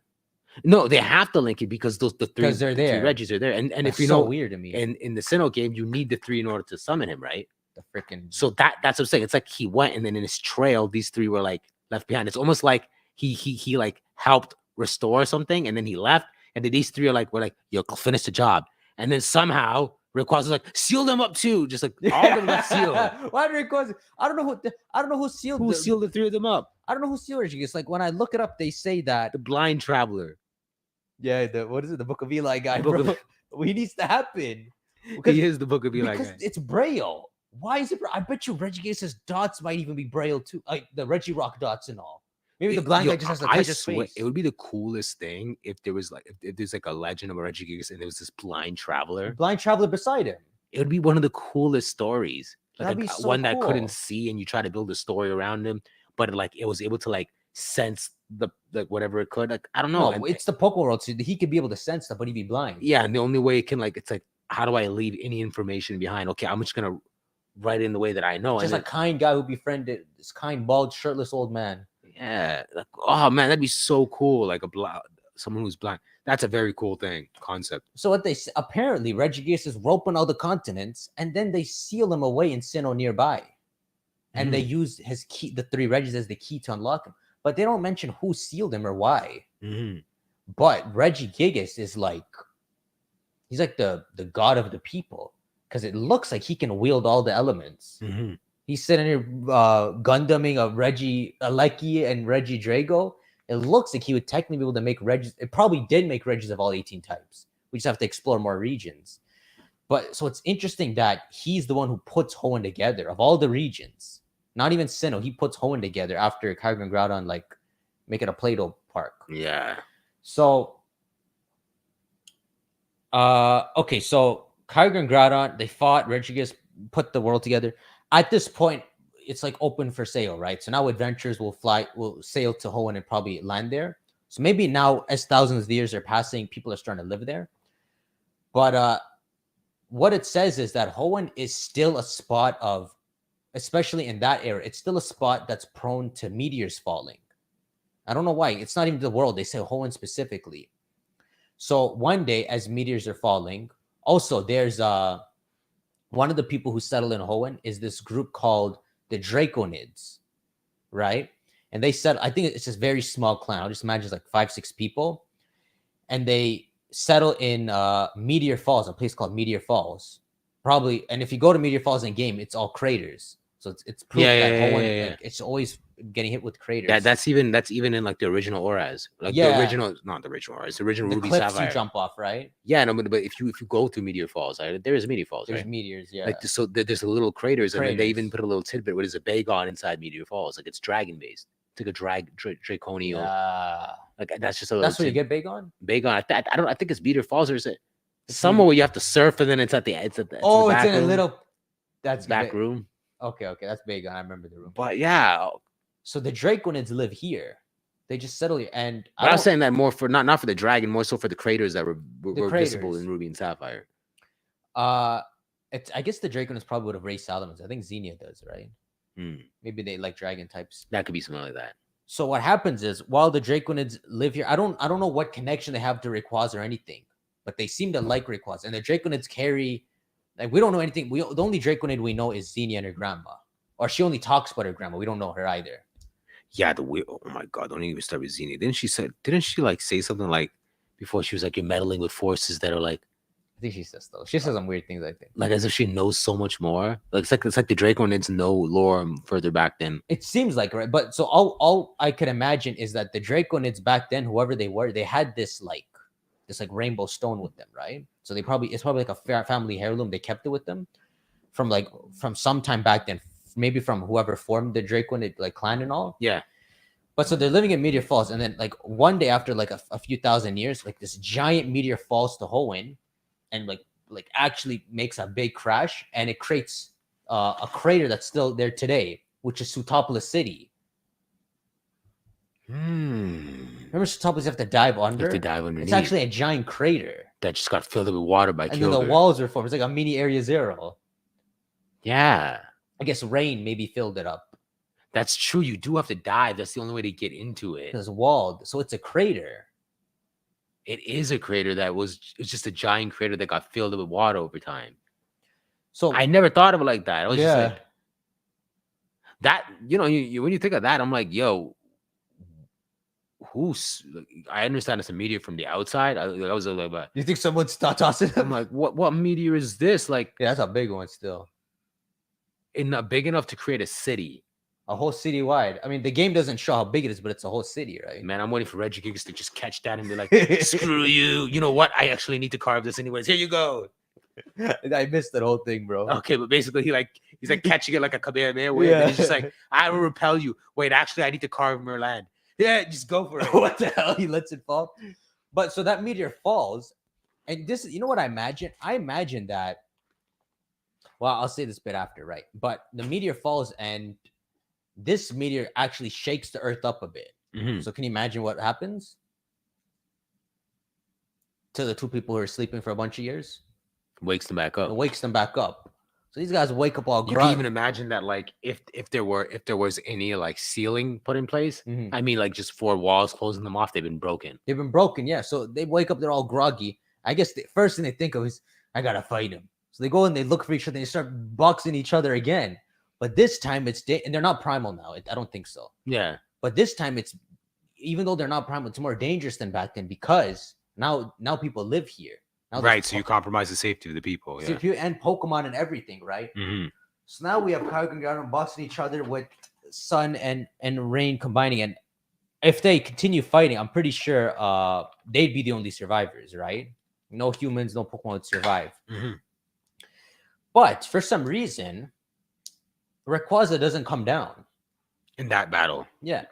No, they have to link it because the three 'Cause they're the three there. Regis are there, and That's if you so know, weird to me. in the Sinnoh game, you need the three in order to summon him, right? The freaking So that's what I'm saying. It's like he went, and then in his trail, these three were like left behind. It's almost like he like helped restore something, and then he left, and then these three were like, yo, finish the job, and then somehow Rayquaza was like, seal them up too, just like all of them got sealed. Why did Rayquaza? I don't know who sealed. Who sealed the three of them up? I don't know who sealed Regigigas. Like when I look it up, they say that The blind traveler. yeah, what is it? The Book of Eli guy, The Book bro. of- He needs to happen. He is the Book of Eli Because guy. it's Braille. Why is it? I bet you Regigigas' dots might even be Braille too, like the Regirock dots and all. Maybe the blind Yo, guy just has to I touch his swear, face. it would be the coolest thing if there was like if there's like a legend of a Regigigas and there was this blind traveler. Blind traveler beside him. It would be one of the coolest stories. Like That'd be so one that cool. couldn't see, and you try to build a story around him, but like it was able to like sense the like whatever it could. Like I don't know. No, it's the Pokemon world, so he could be able to sense stuff, but he'd be blind. Yeah, and the only way it can like it's like, how do I leave any information behind? Okay, I'm just gonna write it in the way that I know. Just and a kind guy who befriended this kind, bald, shirtless old man. yeah, like, oh man, that'd be so cool. Like someone who's blind. That's a very cool concept. So what apparently Regigigas is roping all the continents, and then they seal him away in Sinnoh nearby, and they use his key, the three Regis, as the key to unlock him. But they don't mention who sealed him or why. But Regigigas is like, he's like the god of the people, because it looks like he can wield all the elements. He's sitting here Gundaming a Lecky and Reggie Drago. It looks like he would technically be able to make Regis. It probably did make Regis of all 18 types. We just have to explore more regions. But so it's interesting that he's the one who puts Hoenn together of all the regions. Not even Sinnoh. He puts Hoenn together after Kyogre and Groudon like make it a Play-Doh park. Yeah. So, okay. So Kyogre and Groudon, they fought. Regigigas put the world together. At this point, it's like open for sale, right? So now adventurers will sail to Hoenn and probably land there. So maybe now, as thousands of years are passing, people are starting to live there. But what it says is that Hoenn is still a spot of, especially in that era, it's still a spot that's prone to meteors falling. I don't know why. It's not even the world. They say Hoenn specifically. So one day, as meteors are falling, also there's one of the people who settle in Hoenn is this group called the Draconids, right? And they said, I think it's just very small clan. I'll just imagine it's like 5-6 people. And they settle in Meteor Falls, a place called Meteor Falls. Probably, and if you go to Meteor Falls in game, it's all craters. So it's proof that Hoenn, like, it's always getting hit with craters. Yeah, that's even in like the original Auras. Like the original, not the original Auras, the original the Ruby cliffs Sapphire. you jump off, right? Yeah, no, but if you go through Meteor Falls, right, there is Meteor Falls, There's right? meteors, yeah. Like so there's a little craters, and then they even Craters. put a little tidbit where there's a Bagon inside Meteor Falls. Like it's dragon based. It's like a draconial. Yeah. Like that's just a little That's where you get Bagon? Bagon. I think it's Meteor Falls, or is it somewhere where you have to surf and then it's at the It's in back a room, little. That's back room. Okay, that's Bagon. I remember the room. But yeah, So the Draconids live here. They just settle here, and I was saying that more for not for the dragon, more so for the craters that were visible craters. in Ruby and Sapphire. I guess the Draconids probably would have raised Salamence. I think Xenia does, right? Hmm. Maybe they like dragon types. That could be something like that. So what happens is, while the Draconids live here, I don't know what connection they have to Rayquaza or anything, but they seem to like Rayquaza, and the Draconids carry, like, we don't know anything. The only Draconid we know is Xenia and her grandma, or she only talks about her grandma. We don't know her either. Yeah, oh my god, don't even start with Xenia. Didn't she like say something like before she was like, you're meddling with forces that are like I think she says though. She says some weird things. I think. Like as if she knows so much more. Like it's like the Draconids know lore further back then. It seems like, right? But so all I could imagine is that the Draconids back then, whoever they were, they had this like rainbow stone with them, right? So it's probably like a family heirloom. They kept it with them from some time back then, maybe from whoever formed the Draconid like clan and all. Yeah. But so they're living in Meteor Falls, and then like one day after like a few thousand years, like this giant meteor falls to Hoenn, and like actually makes a big crash, and it creates a crater that's still there today, which is Sootopolis City. Remember Sootopolis, you have to dive under? You have to dive underneath. It's actually a giant crater. That just got filled up with water by And then the walls are formed. It's like a mini Area Zero. Yeah. I guess rain maybe filled it up. That's true. You do have to dive. That's the only way to get into it. It's walled. So it's a crater. It is a crater it's just a giant crater that got filled up with water over time. So I never thought of it like that. I was just yeah. like, that, when you think of that, I'm like, yo, I understand it's a meteor from the outside. I was like, but You think someone's tossing I'm them? like, what meteor is this? Like, Yeah, that's a big one still. not big enough to create a city. A whole city wide. I mean, the game doesn't show how big it is, but it's a whole city, right? Man, I'm waiting for Regigigas to just catch that and be like, screw you. You know what? I actually need to carve this anyways. Here you go. I missed that whole thing, bro. Okay, but basically he's like catching it like a Kamehameha wave. And he's just like, I will repel you. Wait, actually, I need to carve Merland. Yeah, just go for it. What the hell? He lets it fall. But so that meteor falls, and this, you know what I imagine? I imagine that. Well, I'll say this bit after, right? But the meteor falls, and this meteor actually shakes the earth up a bit. Mm-hmm. So can you imagine what happens to the two people who are sleeping for a bunch of years? Wakes them back up. It wakes them back up. So these guys wake up all You can even imagine that, like, if there was any like ceiling put in place, I mean, like just 4 walls closing them off, they've been broken. They've been broken, yeah. So they wake up, they're all groggy. I guess the first thing they think of is, I gotta fight him. So they go and they look for each other, and they start boxing each other again. But this time and they're not primal now. I don't think so. Yeah. But this time even though they're not primal, it's more dangerous than back then because now people live here. Now Right. So you compromise the safety of the people. Yeah. And Pokemon and everything, right? Mm-hmm. So now we have Kyogre and Gyarados boxing each other with Sun and Rain combining. And if they continue fighting, I'm pretty sure they'd be the only survivors, right? No humans, no Pokemon would survive. Mm-hmm. But for some reason, Rayquaza doesn't come down In that battle. Yeah.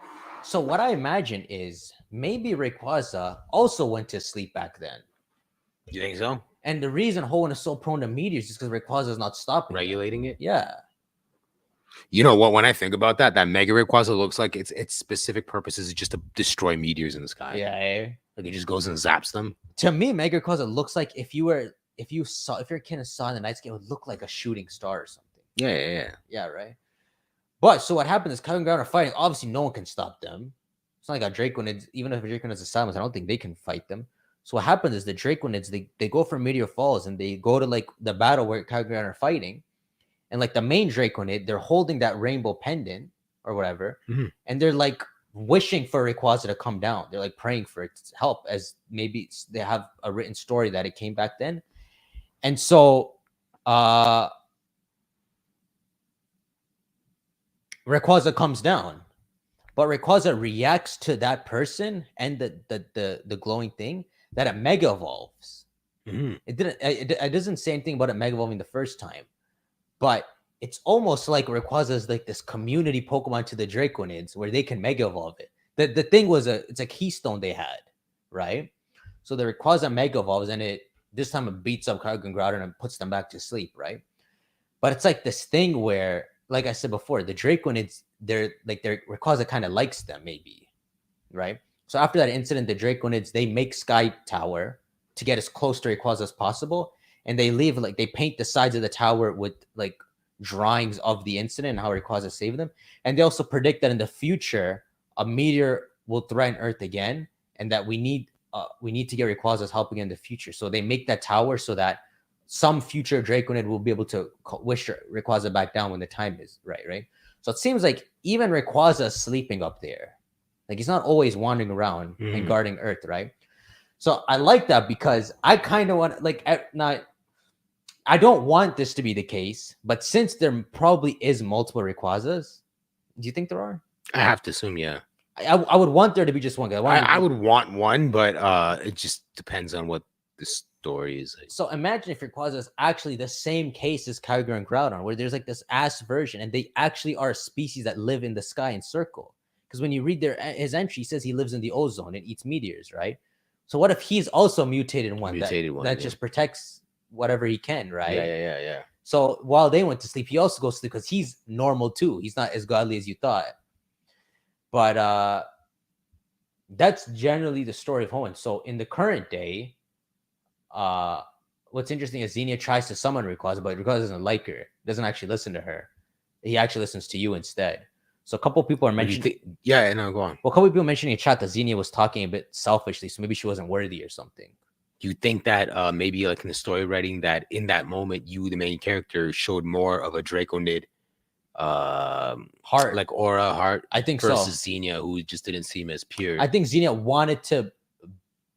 So what I imagine is maybe Rayquaza also went to sleep back then. You think so? And the reason Hoenn is so prone to meteors is because Rayquaza is not stopping Regulating it? Yeah. You know what? When I think about that Mega Rayquaza looks like its specific purpose is just to destroy meteors in the sky. Yeah. Eh? Like it just goes and zaps them. To me, Mega Rayquaza looks like if your kid saw in the night sky, it would look like a shooting star or something. Yeah. Yeah, right. But so what happens is Kyogre and Gyarados are fighting. Obviously, no one can stop them. It's not like a Draconids. Even if a Draconids is silence, I don't think they can fight them. So what happens is the Draconids, they go for Meteor Falls and they go to like the battle where Kyogre and Gyarados are fighting. And like the main Draconid, they're holding that rainbow pendant or whatever. Mm-hmm. And they're like wishing for Rayquaza to come down. They're like praying for its help, as maybe they have a written story that it came back then. And so Rayquaza comes down, but Rayquaza reacts to that person and the glowing thing that it mega evolves. Mm-hmm. It doesn't say anything about it mega evolving the first time, but it's almost like Rayquaza is like this community Pokemon to the Draconids where they can mega evolve it. The thing was it's a keystone they had, right? So the Rayquaza mega evolves and this time it beats up Kyogre and Groudon and puts them back to sleep, right? But it's like this thing where, like I said before, the Draconids, their Rayquaza kind of likes them, maybe, right? So after that incident, the Draconids, they make Sky Tower to get as close to Rayquaza as possible, and they paint the sides of the tower with like drawings of the incident and how Rayquaza saved them, and they also predict that in the future a meteor will threaten Earth again, and that we need to get Rayquaza's help again in the future. So they make that tower so that some future Draconid will be able to wish Rayquaza back down when the time is right? So it seems like even Rayquaza is sleeping up there. Like he's not always wandering around and guarding Earth, right? So I like that because I kind of want like not. I don't want this to be the case, but since there probably is multiple Rayquazas, do you think there are? I have to assume, yeah. I would want there to be just one guy. I would want one, but it just depends on what the story is. So imagine if Rayquaza is actually the same case as Kyogre and Groudon, where there's like this ass version, and they actually are a species that live in the sky and circle. Because when you read his entry, he says he lives in the ozone and eats meteors, right? So what if he's also mutated one that just protects whatever he can, right? Yeah. So while they went to sleep, he also goes to sleep because he's normal too. He's not as godly as you thought. But that's generally the story of Hoenn. So in the current day, what's interesting is Xenia tries to summon Rayquaza, but Rayquaza doesn't like her. Doesn't actually listen to her. He actually listens to you instead. So a couple people are mentioning. Go on. Well, a couple people mentioning in chat that Xenia was talking a bit selfishly, so maybe she wasn't worthy or something. You think that maybe like in the story writing that in that moment you, the main character, showed more of a Draconid heart, like aura heart? I think versus so. Xenia, who just didn't seem as pure. I think Xenia wanted to,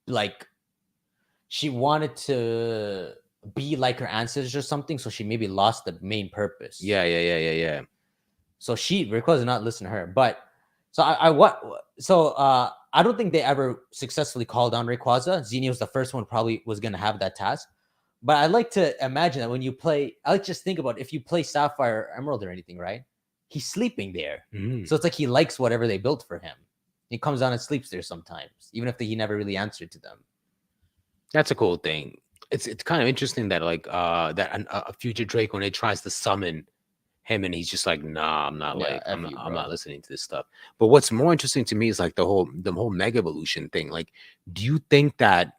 like, she wanted to be like her ancestors or something, so she maybe lost the main purpose. Yeah. So Rayquaza did not listen to her, but I don't think they ever successfully called on Rayquaza. Xenia was the first one probably was going to have that task. But I like to imagine that when you play, I like just think about if you play Sapphire or Emerald or anything, right? He's sleeping there. So it's like he likes whatever they built for him. He comes down and sleeps there sometimes, even if he never really answered to them. That's a cool thing. It's kind of interesting that like that a future Draconid tries to summon him and he's just like, nah, I'm not I'm not listening to this stuff. But what's more interesting to me is like the whole mega evolution thing. Like, do you think that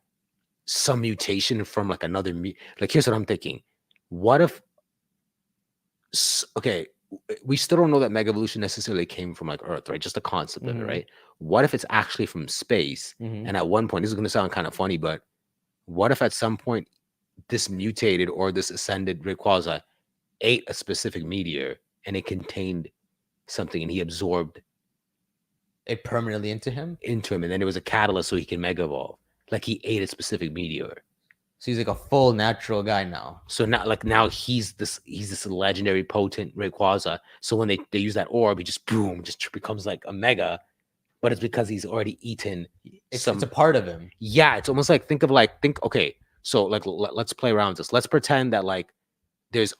some mutation from like another like, here's what I'm thinking. What if we still don't know that mega evolution necessarily came from like Earth, right? Just the concept of it, right? What if it's actually from space? And at one point, this is going to sound kind of funny, but what if at some point this mutated or this ascended Rayquaza ate a specific meteor and it contained something and he absorbed it permanently into him, and then it was a catalyst so he can mega evolve. Like he ate a specific meteor. So he's like a full natural guy now. So now he's this legendary potent Rayquaza. So when they use that orb, he just becomes like a mega, but it's because he's already eaten. It's a part of him. Yeah, it's almost like okay. So like let's play around with this. Let's pretend that like there's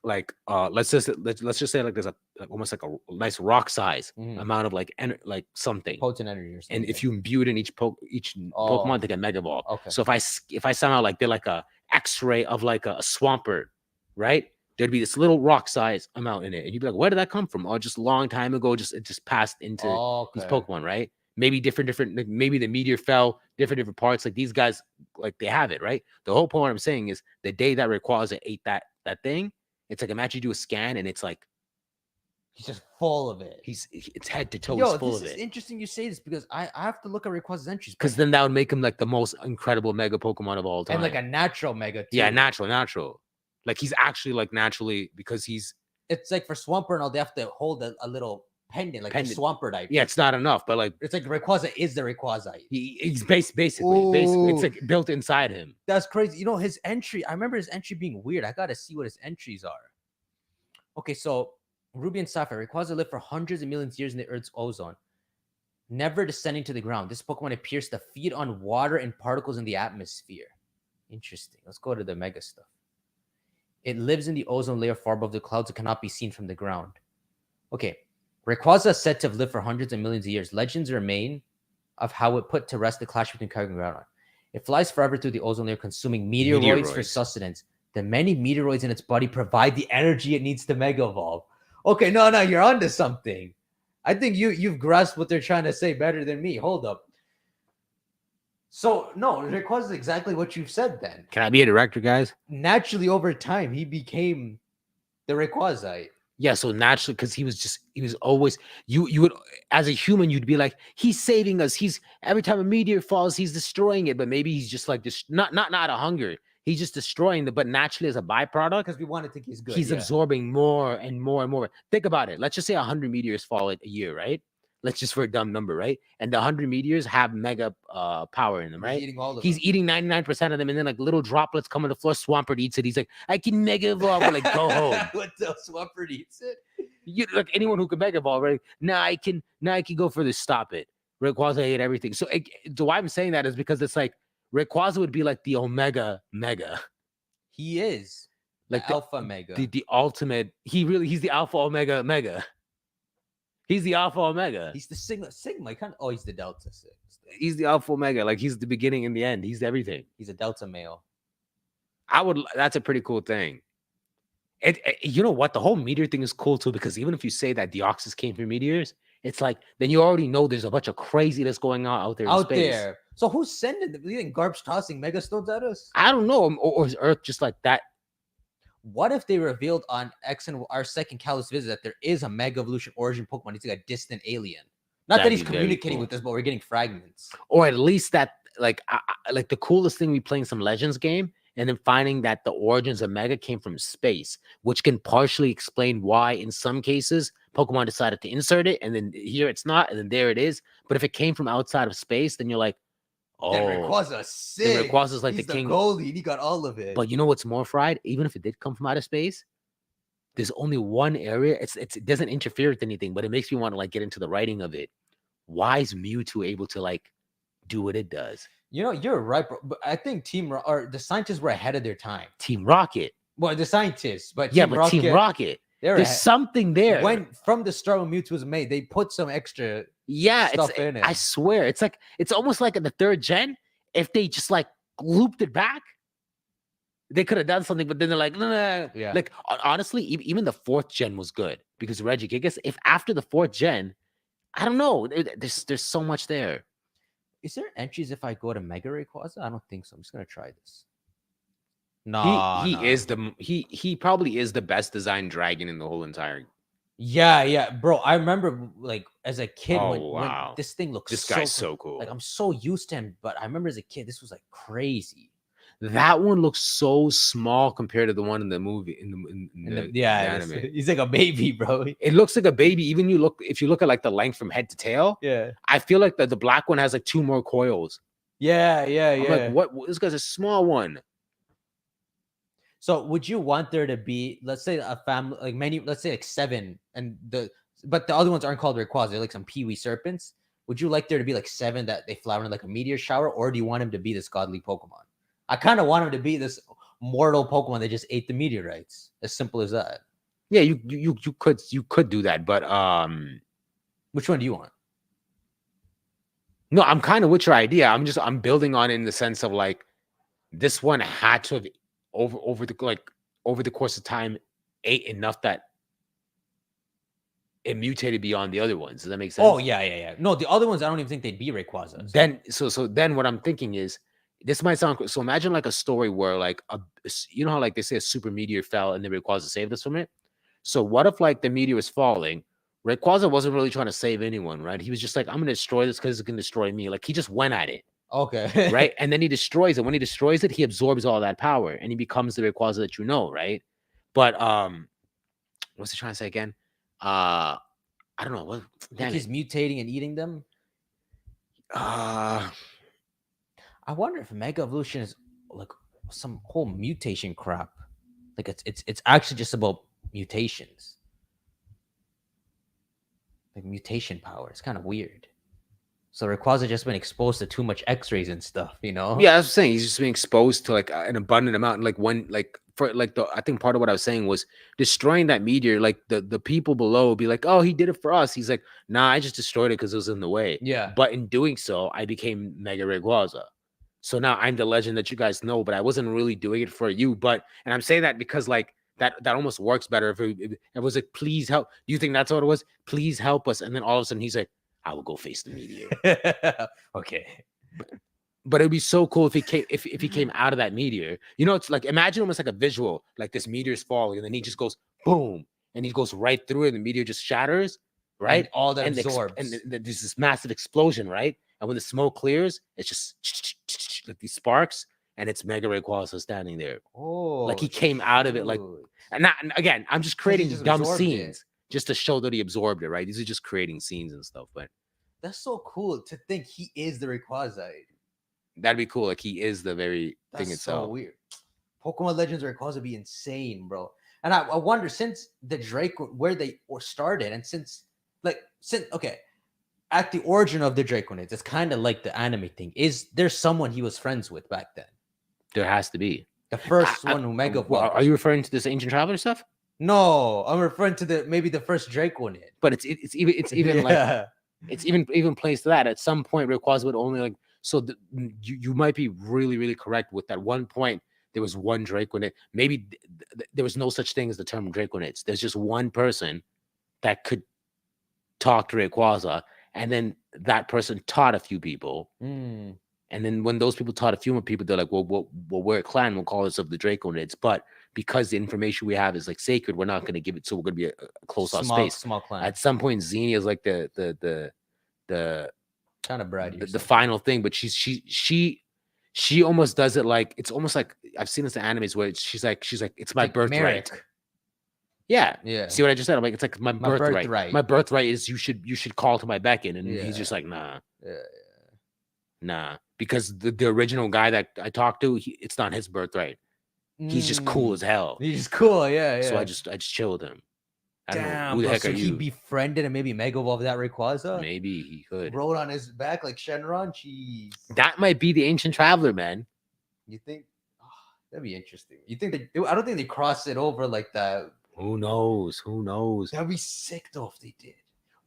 let's just say like there's almost like a nice rock size amount of like something potent energy or something. And if you imbue it in each Pokemon, they can Mega Evolve. Okay. So if I somehow like did like a X-ray of like a Swampert, right? There'd be this little rock size amount in it, and you'd be like, where did that come from? Oh, just a long time ago, it just passed into these Pokemon, right? Maybe different. Maybe the meteor fell different parts. Like these guys, like they have it, right? The whole point I'm saying is the day that Rayquaza ate that thing, it's like imagine you do a scan and it's like he's just full of it. It's head to toe full of it. This is interesting you say this because I have to look at Rayquaza's entries. Because then that would make him like the most incredible mega Pokemon of all time. And like a natural mega too. Yeah, natural. Like he's actually like naturally because he's. It's like for Swampert and all, they have to hold a little pendant, like the Swampert type. Yeah, it's not enough, but like it's like Rayquaza is the Rayquaza. He's basically it's like built inside him. That's crazy. You know his entry. I remember his entry being weird. I gotta see what his entries are. Okay, so Ruby and Sapphire. Rayquaza lived for hundreds of millions of years in the Earth's ozone, never descending to the ground. This Pokemon appears to feed on water and particles in the atmosphere. Interesting. Let's go to the mega stuff. It lives in the ozone layer far above the clouds and cannot be seen from the ground. Okay. Rayquaza is said to have lived for hundreds of millions of years. Legends remain of how it put to rest the clash between Kyogre and Groudon. It flies forever through the ozone layer, consuming meteoroids for sustenance. The many meteoroids in its body provide the energy it needs to Mega Evolve. Okay, no, you're onto something. I think you've grasped what they're trying to say better than me. Hold up. So, no, Rayquaza is exactly what you've said then. Can I be a director, guys? Naturally, over time, he became the Rayquaza. Yeah, so naturally, because he was always, you would, as a human, you'd be like, he's saving us. Every time a meteor falls, he's destroying it. But maybe he's just like, not a hunger. He's just destroying but naturally as a byproduct. Because we want to think he's good. He's absorbing more and more and more. Think about it. Let's just say 100 meteors fall a year, right? Let's just for a dumb number, right? And the 100 meteors have mega power in them, He's right? eating all of He's them. eating 99% of them, and then like little droplets come on the floor. Swampert eats it. He's like, I can mega evolve. We're like, go home. What the Swampert eats it? You like anyone who can mega evolve, right? Now I can go further. Stop it. Rayquaza ate everything. So the why I'm saying that is because it's like Rayquaza would be like the Omega Mega, He is like the Alpha Mega. the ultimate. He's the Alpha Omega Mega. He's the Alpha Omega. He's the Sigma. Sigma. He's the Delta 6. He's the Alpha Omega. Like he's the beginning and the end. He's everything. He's a Delta male. That's a pretty cool thing. You know what? The whole meteor thing is cool too, because even if you say that Deoxys came from meteors, it's like then you already know there's a bunch of craziness going on out there in space. So who's sending them? You think Garb's tossing Megastones at us? I don't know. Or is Earth just like that? What if they revealed on X and our second Kalos visit that there is a Mega Evolution origin Pokemon? He's like a distant alien. Not that That'd he's be very communicating cool. with us, but we're getting fragments. Or at least that, like the coolest thing we playing some Legends game and then finding that the origins of Mega came from space, which can partially explain why in some cases Pokemon decided to insert it, and then here it's not, and then there it is. But if it came from outside of space, then you're like, Then oh, Rayquaza's sick. Rayquaza's like He's the king. goalie, and he got all of it. But you know what's more fried? Even if it did come from outer space, there's only one area. It doesn't interfere with anything, but it makes me want to like get into the writing of it. Why is Mewtwo able to like do what it does? You know, you're right, bro. But I think the scientists were ahead of their time. Team Rocket. Well, the scientists, but Yeah, Team but Team Rocket. they're There's ahead. something there. When from the start when Mewtwo was made, they put some extra stuff in it. I swear, it's almost like in the third gen. If they just like looped it back, they could have done something. But then they're like, nah. Yeah. Like honestly, even the fourth gen was good because of Regigigas. If after the fourth gen, I don't know. There's so much there. Is there entries if I go to Mega Rayquaza? I don't think so. I'm just gonna try this. No, He probably is the best designed dragon in the whole entire. Yeah, bro. I remember like as a kid when Wow. this thing looks This so guy's cool. so cool. Like I'm so used to him, but I remember as a kid, this was like crazy. That one looks so small compared to the one in the movie in the anime. He's like a baby, bro. It looks like a baby. Even if you look at like the length from head to tail, Yeah, I feel like the black one has like 2 more coils. yeah. I'm like, what? This guy's a small one. So would you want there to be, let's say a family, like many, let's say like 7, but the other ones aren't called Rayquaza, they're like some Peewee serpents. Would you like there to be like 7 that they flower in like a meteor shower, or do you want him to be this godly Pokemon? I kind of want him to be this mortal Pokemon that just ate the meteorites. As simple as that. Yeah, you could do that, but Which one do you want? no, I'm kind of with your idea. I'm building on it in the sense of like this one had to have over the course of time ate enough that it mutated beyond the other ones. Does that make sense? Oh yeah. No, the other ones I don't even think they'd be Rayquazas. Then so then what I'm thinking is this might sound so imagine like a story where like you know how like they say a super meteor fell and the Rayquaza saved us from it. So what if like the meteor was falling? Rayquaza wasn't really trying to save anyone, right? He was just like, I'm gonna destroy this because it's gonna destroy me. Like he just went at it. Okay. Right. And then he destroys it. When he destroys it, he absorbs all that power and he becomes the Rayquaza that you know, right? But what's he trying to say again? I don't know. What Like he's mutating and eating them. I wonder if Mega Evolution is like some whole mutation crap. Like it's actually just about mutations. Like mutation power. It's kind of weird. So Rayquaza just been exposed to too much X-rays and stuff, you know? Yeah, I was saying he's just being exposed to like an abundant amount. And like when like for like I think part of what I was saying was destroying that meteor, like the people below will be like, oh, he did it for us. He's like, nah, I just destroyed it because it was in the way. Yeah. But in doing so, I became Mega Rayquaza. So now I'm the legend that you guys know, but I wasn't really doing it for you. And I'm saying that because like that almost works better if it was like, please help. Do you think that's what it was? Please help us. And then all of a sudden he's like, I will go face the meteor. Okay. But it'd be so cool if he came out of that meteor. You know, it's like imagine almost like a visual, like this meteor's falling, and then he just goes boom, and he goes right through it, and the meteor just shatters, right? And all that and absorbs. There's this massive explosion, right? And when the smoke clears, it's just like these sparks, and it's Mega Rayquaza standing there. Oh, Like he came out of it, like, shoot. and again, I'm just creating just dumb absorbed it. scenes. just to show that he absorbed it, right? These are just creating scenes and stuff, but That's so cool to think he is the Rayquaza. that'd be cool. Like he is the very That's thing so itself. weird. Pokemon Legends Rayquaza would be insane, bro. And I wonder, since the Drake, where they started, and since okay, at the origin of the Draconids, it's kind of like the anime thing. Is there someone he was friends with back then? There has to be. The first one who Mega Well, Evolved. are you referring to this Ancient Traveler stuff? No, I'm referring to maybe the first Draconid. But it's even like it's even placed to that. At some point, Rayquaza would only like you might be really correct with that. One point there was one Draconid. Maybe there was no such thing as the term Draconids. There's just one person that could talk to Rayquaza, and then that person taught a few people. Mm. And then when those people taught a few more people, they're like, well, we're a clan. We'll call ourselves the Draconids. But because the information we have is like sacred, we're not going to give it. So we're going to be a closed off space. Small clan. At some point, Xenia is like the Kind of bratty. the final thing. But she almost does it like it's almost like I've seen this in animes where she's like it's my like birthright. Merrick. Yeah. Yeah. See what I just said? I'm like, it's like my birthright. birthright. My birthright is you should call to my beckon. And Yeah. he's just like, nah. Yeah. Nah, because the original guy that I talked to, it's not his birthright. He's just cool as hell. He's just cool, yeah. So I just chilled him. I don't know Damn, who the bro, heck so are he you? befriended and maybe Mega Evolved that Rayquaza. Maybe he could. Rode on his back like Shenron. Jeez. That might be the Ancient Traveler, man. You think? Oh, that'd be interesting. You think I don't think they crossed it over like that. Who knows? Who knows? That'd be sick though if they did.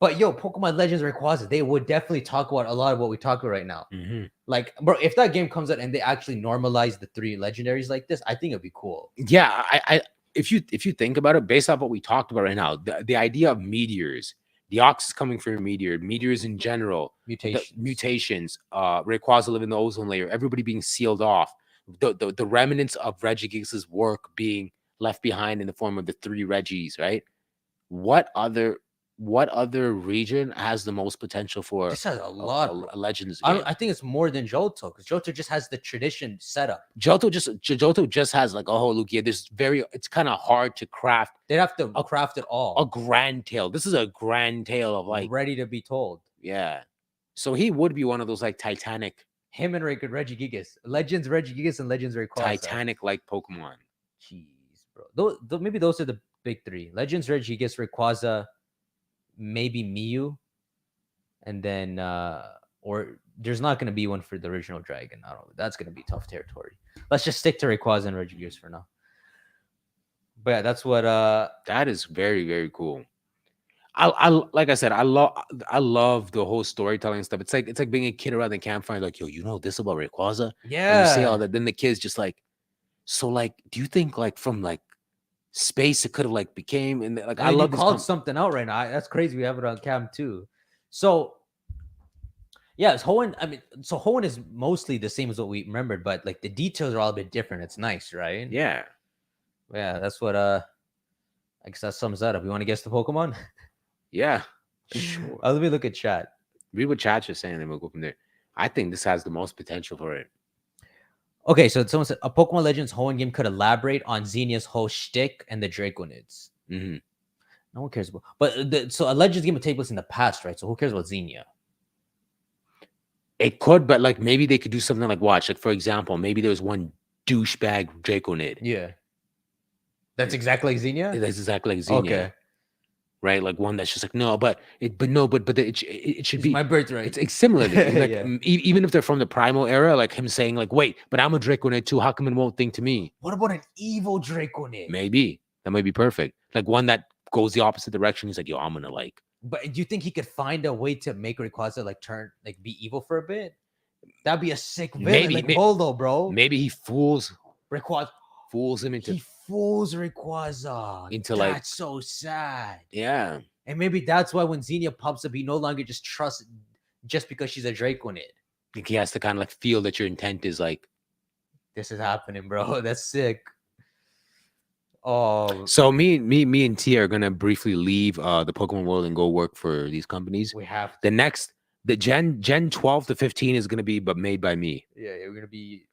But yo, Pokemon Legends Rayquaza, they would definitely talk about a lot of what we talk about right now. Mm-hmm. Like, bro, if that game comes out and they actually normalize the 3 legendaries like this, I think it'd be cool. Yeah, I if you think about it, based off what we talked about right now, the idea of meteors, the Ox is coming from a meteor, meteors in general, mutations, Rayquaza living in the ozone layer, everybody being sealed off, the remnants of Regigigas's work being left behind in the form of the 3 Regis, right? What other region has the most potential for This has a lot a Legends game. game? I think it's more than Johto, because Johto just has the tradition set up. Johto just has like a whole Lugia. It's kind of hard to craft. They'd have to craft it all. A grand tale. This is a grand tale of like ready to be told. Yeah. So he would be one of those like Titanic. Him and Regigigas. Legends Regigigas and Legends Rayquaza. Titanic like Pokemon. Jeez, bro. Maybe those are the big 3. Legends Regigigas, Rayquaza, maybe Mew, and then or there's not going to be one for the original dragon. I don't know. That's going to be tough territory. Let's just stick to Rayquaza and Regigigas for now. But yeah, that's what that is very, very cool. I like I said, I love the whole storytelling stuff. It's like being a kid around the campfire, like, yo, you know this about Rayquaza? Yeah. And you say all that, then the kid's just like, so like, do you think like from like space it could have like became, and like I love called something out right now. That's crazy. We have it on cam too. So yeah, it's Hoenn. I mean, so Hoenn is mostly the same as what we remembered, but like the details are all a bit different. It's nice, right? Yeah. Yeah, that's what I guess that sums that up. You want to guess the Pokemon? Yeah. Sure. Let me look at chat. Read what chat's just saying, and we'll go from there. I think this has the most potential for it. Okay, so someone said a Pokemon Legends Hoenn game could elaborate on Xenia's whole shtick and the Draconids. Mm-hmm. No one cares about, but so a Legends game would take place in the past, right? So who cares about Xenia? It could, but like maybe they could do something like watch, like for example, maybe there's one douchebag Draconid. Yeah, that's exactly like Xenia. That's exactly like Xenia. Okay, right? Like one that's just like no, but it should be my birthright. It's similar. Like, Yeah. Even if they're from the primal era, like him saying like, wait, but I'm a Draconid too. How come it won't think to me? What about an evil Draconid? Maybe that might be perfect. Like one that goes the opposite direction. He's like, yo, I'm gonna like. But do you think he could find a way to make Rayquaza like turn like be evil for a bit? That'd be a sick villain, Maybe, like Boldo, bro. Maybe he fools Rayquaza. him into He fools Rayquaza. into like That's so sad. yeah. And maybe that's why when Xenia pops up, he no longer just trusts just because she's a Draconid. Like he has to kind of like feel that your intent is like This is happening, bro. That's sick. Oh, so me and T are gonna briefly leave the Pokemon world and go work for these companies. we have to. The Gen 12 to 15 is gonna be but made by me. Yeah, we're gonna be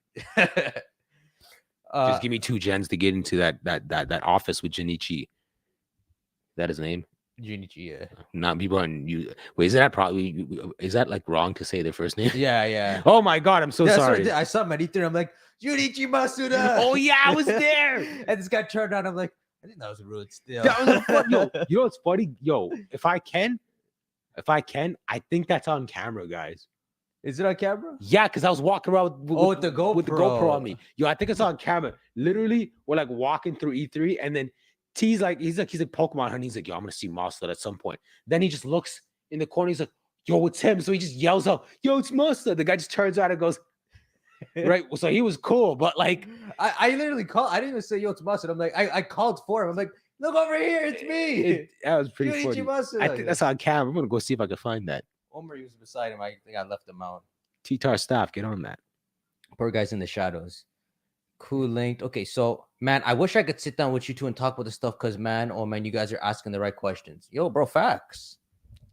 Just give me 2 gens to get into that office with Jinichi. Is that his name? Junichi, yeah. Not people on you. Wait, is that probably? Is that like wrong to say their first name? Yeah, yeah. Oh my god, I'm so That's what I sorry. did. I saw Manito and I'm like, Junichi Masuda. Oh yeah, I was there. And this guy turned on. I'm like, I think that was rude still. That was a fun. Yo, you know what's funny? Yo, if I can, I think that's on camera, guys. Is it on camera? Yeah, because I was walking around With the GoPro. with the GoPro on me. Yo, I think it's on camera. Literally, we're like walking through E3, and then T's like, he's like Pokemon hunting. He's like, yo, I'm gonna see Mustard at some point. Then he just looks in the corner. He's like, yo, it's him. So he just yells out, yo, it's Mustard. The guy just turns around and goes, right. So he was cool, but like, I literally called. I didn't even say, yo, it's Mustard. I'm like, I called for him. I'm like, look over here, it's me. That was pretty Junichi funny. Masuda. I think that's on camera. I'm gonna go see if I can find that. Omri was beside him. I think I left him out. TTar staff, get on that. Poor guys in the shadows. Cool linked. Okay, so man, I wish I could sit down with you two and talk about this stuff because man, oh man, you guys are asking the right questions. Yo, bro, facts.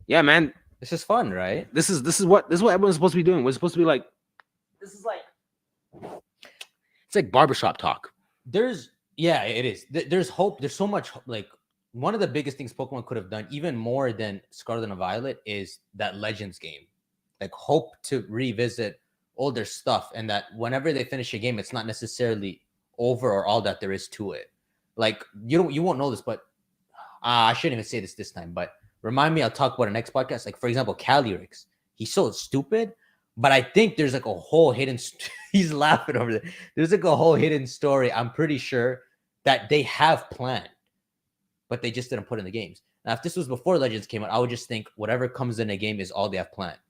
Yeah, man. This is fun, right? This is what everyone's supposed to be doing. We're supposed to be like, this is like, it's like barbershop talk. Yeah, it is. There's hope. There's so much like one of the biggest things Pokemon could have done, even more than Scarlet and Violet, is that Legends game. Like hope to revisit older stuff, and that whenever they finish a game, it's not necessarily over or all that there is to it. Like you won't know this, but I shouldn't even say this time. But remind me, I'll talk about it next podcast. Like for example, Calyrex, he's so stupid, but I think there's like a whole hidden. He's laughing over there. There's like a whole hidden story. I'm pretty sure that they have planned, but they just didn't put in the games. Now, if this was before Legends came out, I would just think whatever comes in a game is all they have planned.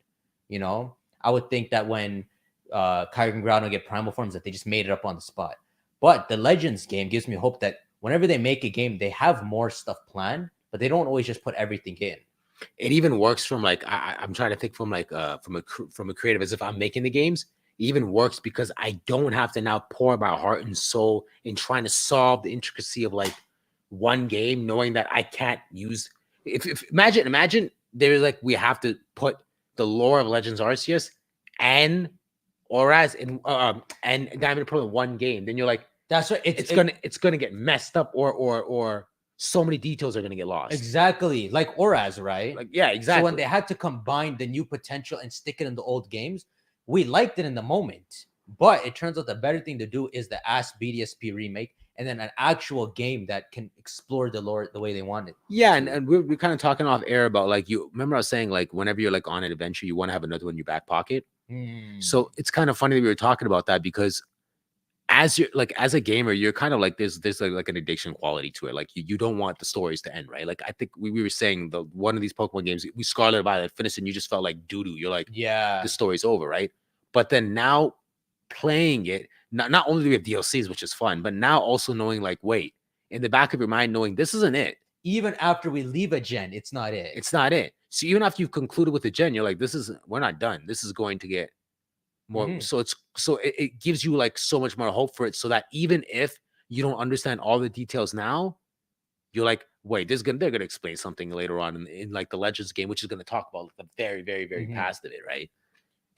You know, I would think that when Kyogre and Groudon get primal forms, that they just made it up on the spot. But the Legends game gives me hope that whenever they make a game, they have more stuff planned, but they don't always just put everything in. It even works from like I'm trying to think from like from a creative, as if I'm making the games. It even works because I don't have to now pour my heart and soul in trying to solve the intricacy of like one game, knowing that I can't use. If imagine there's like we have to put the lore of Legends Arceus and Oraz and Diamond and Pearl in one game, then you're like, that's right. It's gonna get messed up, or so many details are gonna get lost. Exactly, like Oraz, right? Like yeah, exactly. So when they had to combine the new potential and stick it in the old games, we liked it in the moment, but it turns out the better thing to do is the Ask BDSP remake, and then an actual game that can explore the lore the way they want it. Yeah, and we're kind of talking off air about like, you remember I was saying like whenever you're like on an adventure, you want to have another one in your back pocket. So it's kind of funny that we were talking about that, because as you're like as a gamer, you're kind of like there's like an addiction quality to it. Like you don't want the stories to end, right? Like I think we were saying the one of these Pokemon games, we Scarlet and Violet finished and you just felt like doo-doo. You're like, yeah, the story's over, right? But then now playing it, not only do we have DLCs, which is fun, but now also knowing like, wait, in the back of your mind, knowing this isn't it. Even after we leave a gen, it's not it. It's not it. So even after you've concluded with the gen, you're like, we're not done. This is going to get more. So it gives you like so much more hope for it. So that even if you don't understand all the details now, you're like, wait, they're gonna explain something later on in like the Legends game, which is gonna talk about the very, very, very past of it, right?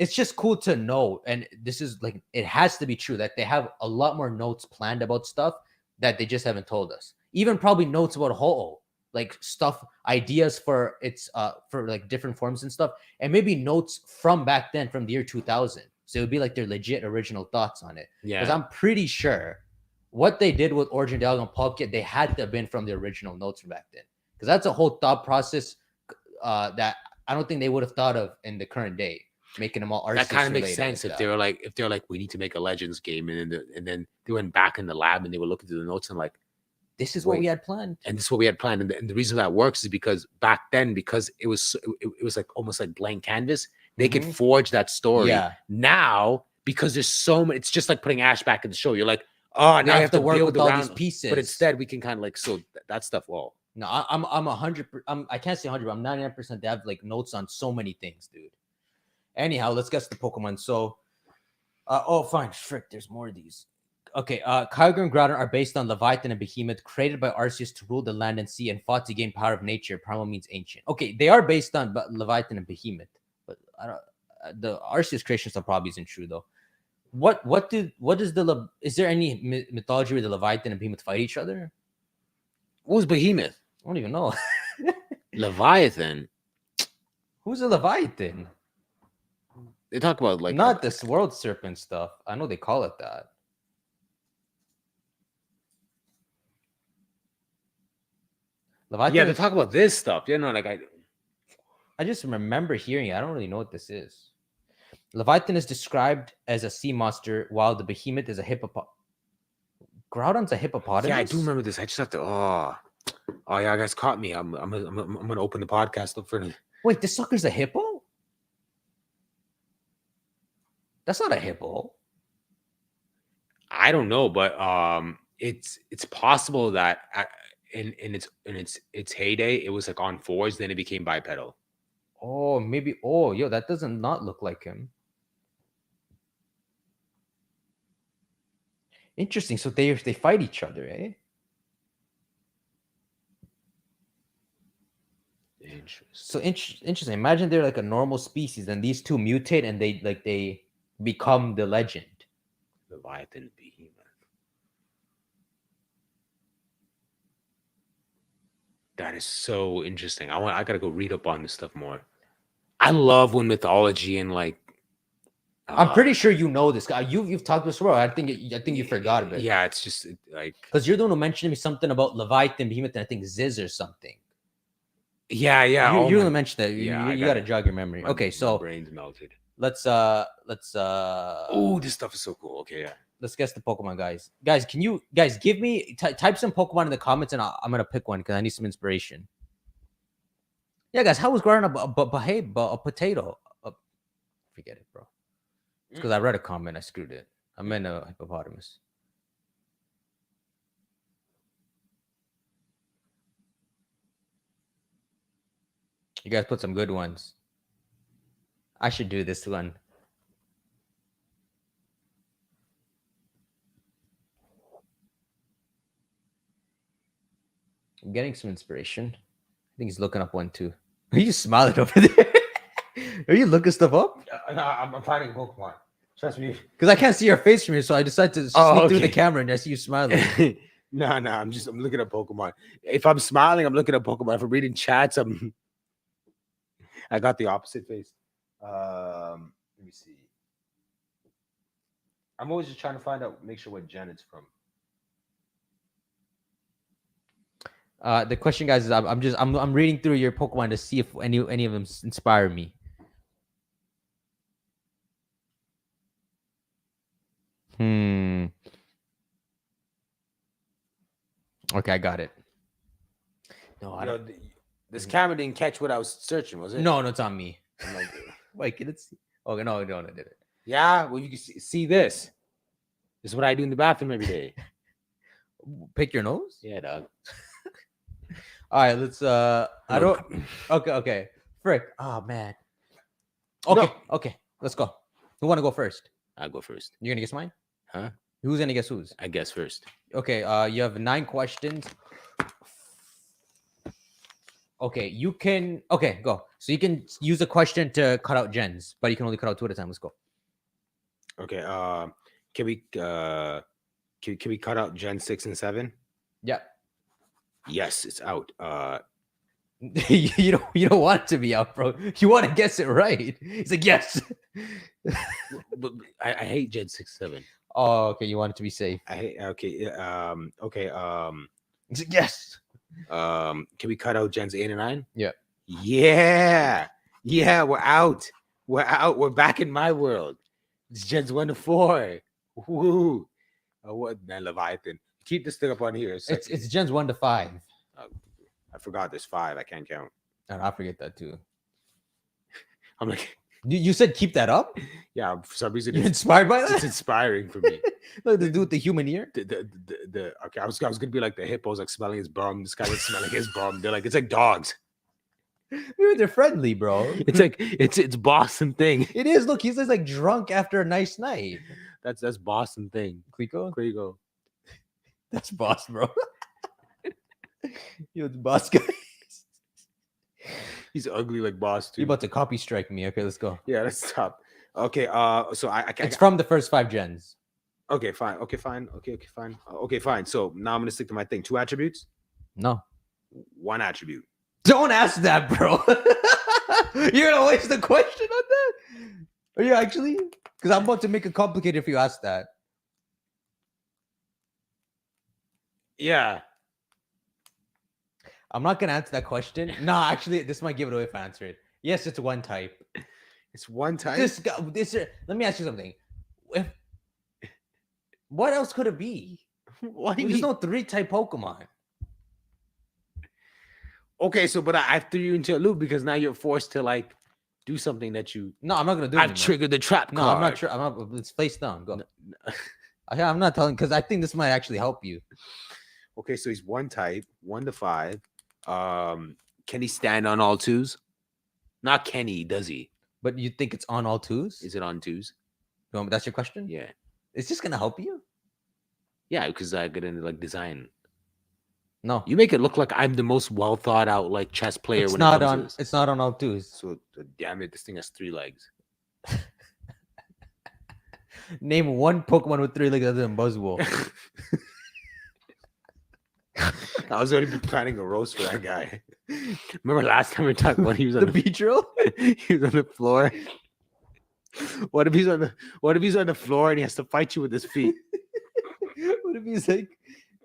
It's just cool to know, and this is like, it has to be true that they have a lot more notes planned about stuff that they just haven't told us. Even probably notes about Ho-Oh, like stuff, ideas for its for like different forms and stuff, and maybe notes from back then, from the year 2000. So it would be like their legit original thoughts on it. Yeah, because I'm pretty sure what they did with Origin Dialga and Palkia, they had to have been from the original notes from back then, because that's a whole thought process that I don't think they would have thought of in the current day. Making them all Arceus. That kind of makes sense like if they're like, we need to make a Legends game, and then they went back in the lab and they were looking through the notes and like, this is what we had planned, and this is what we had planned, and the reason that works is because back then, because it was like almost like blank canvas, they could forge that story. Yeah. Now, because there's so many, it's just like putting Ash back in the show. You're like, oh, now I have to work with all these pieces, but instead we can kind of like, so that stuff. Well, no, I'm 100. I can't say 100, but I'm 99%. They have like notes on so many things, dude. Anyhow, let's guess the Pokemon. So, oh, fine. Frick, there's more of these. Okay, Kyogre and Groudon are based on Leviathan and Behemoth, created by Arceus to rule the land and sea and fought to gain power of nature. Primal means ancient. Okay, they are based on Leviathan and Behemoth, but I don't. The Arceus creation stuff probably isn't true though. Is there any mythology where the Leviathan and Behemoth fight each other? What was Behemoth? I don't even know. Leviathan. Who's a Leviathan? They talk about like Not this world serpent stuff. I know they call it that. Leviathan. Yeah, they talk about this stuff. Yeah, no, like I just remember hearing it. I don't really know what this is. Leviathan is described as a sea monster, while the behemoth is a hippopotamus. Groudon's a hippopotamus. yeah, I do remember this. I just have to. Oh yeah, guys caught me. I'm gonna open the podcast up for the. Wait, this sucker's a hippo? That's not a hippo. I don't know, but it's possible that in its heyday, it was like on fours, then it became bipedal. Oh, maybe. Oh, yo, that doesn't not look like him. Interesting. So they fight each other, eh? Interesting. So interesting. Imagine they're like a normal species, and these two mutate, and they become the legend. Leviathan behemoth. That is so interesting. I gotta go read up on this stuff more. I love when mythology and like. I'm pretty sure you know this guy. You've talked this before. I think you forgot about it. Yeah, it's just like. Because you're the one who mentioned to me something about Leviathan behemoth, and I think Ziz or something. Yeah. You, oh you my- mentioned that. yeah, You I got to got- jog your memory. my- Okay, my so brain's melted. let's Oh, this stuff is so cool. Okay, yeah. let's guess the Pokemon, guys. Guys, can you guys give me type some Pokemon in the comments, and I'm gonna pick one because I need some inspiration. Yeah, guys, how was Groudon a potato? Forget it, bro. It's because I read a comment. I screwed it. I meant a hippopotamus. You guys put some good ones. I should do this one. I'm getting some inspiration. I think he's looking up one too. Are you smiling over there? Are you looking stuff up? No, I'm finding Pokemon. Trust me. Because I can't see your face from here, so I decided to sneak through the camera and I see you smiling. No, I'm looking at Pokemon. If I'm smiling, I'm looking at Pokemon. If I'm reading chats, I got the opposite face. Let me see. I'm always just trying to find out, make sure what gen it's from. The question, guys, is I'm reading through your Pokemon to see if any of them inspire me. Okay, I got it. No, I don't. This camera didn't catch what I was searching, was it? No, it's on me. I'm like, Wait, can it see? Okay, no, I did it. yeah, well, you can see this. This is what I do in the bathroom every day. Pick your nose? Yeah, dog. All right, let's I don't okay. Frick. Oh man. Okay, okay. Let's go. Who wanna go first? I'll go first. You're gonna guess mine? Huh? Who's gonna guess whose? I guess first. Okay, you have 9 questions. Okay, you can go. So you can use a question to cut out gens, but you can only cut out 2 at a time. Let's go. Okay. Can we cut out Gen 6 and 7? Yeah. Yes, it's out. you don't want it to be out, bro. You want to guess it right. He's like, yes. but I hate Gen 6, 7. Oh, okay. You want it to be safe. I hate. Okay. Okay. He's like, yes. Can we cut out Gens 8 and 9? Yeah. Yeah. Yeah. We're out. We're out. We're back in my world. It's Gens 1 to 4. Woo. Oh, what man, Leviathan. Keep this thing up on here. It's gens 1 to 5. I forgot there's 5. I can't count. And I forget that too. I'm like, You said keep that up? yeah, for some reason You're inspired by it's that? inspiring for me. Like the dude with the human ear? Okay, I was gonna be like the hippos, like smelling his bum. This guy was smelling his bum. They're like, it's like dogs. Dude, they're friendly, bro. It's like it's Boston thing. It is. Look, he's just like drunk after a nice night. That's Boston thing. Clico? There you go. That's boss, bro. Yo, it's boss guy. He's ugly like boss too. You're about to copy strike me. Okay, let's go. Yeah, let's stop. Okay, so I It's from the first 5 gens. okay, fine. Okay, fine. Okay, fine. Okay, fine. So now I'm gonna stick to my thing. 2 attributes, No. 1 attribute. Don't ask that, bro. You're gonna waste the question on that. Are you actually? Because I'm about to make it complicated if you ask that. Yeah. I'm not gonna answer that question. No, actually, this might give it away if I answer it. Yes, it's one type. It's one type. Let me ask you something. If, what else could it be? What do you There's mean? no 3-type Pokemon. Okay, so but I threw you into a loop because now you're forced to like do something that you. No, I'm not gonna do it I've anymore. triggered the trap No, card. I'm not sure. I'm not. It's face down. Go. I'm not telling because I think this might actually help you. Okay, so he's one type, 1 to 5. Can he stand on all twos? Not can he, does he? But you think it's on all twos? Is it on twos? That's your question? Yeah. It's just gonna help you? Yeah, because I get into like design. No. You make it look like I'm the most well thought out like chess player It's when not it comes on. to this. It's not on all twos. So damn it, this thing has 3 legs. Name one Pokemon with 3 legs other than Buzzwole. I was already planning a roast for that guy. Remember last time we talked when he was on The Beedrill? he was on the floor. What if he's on the floor and he has to fight you with his feet? What if he's like,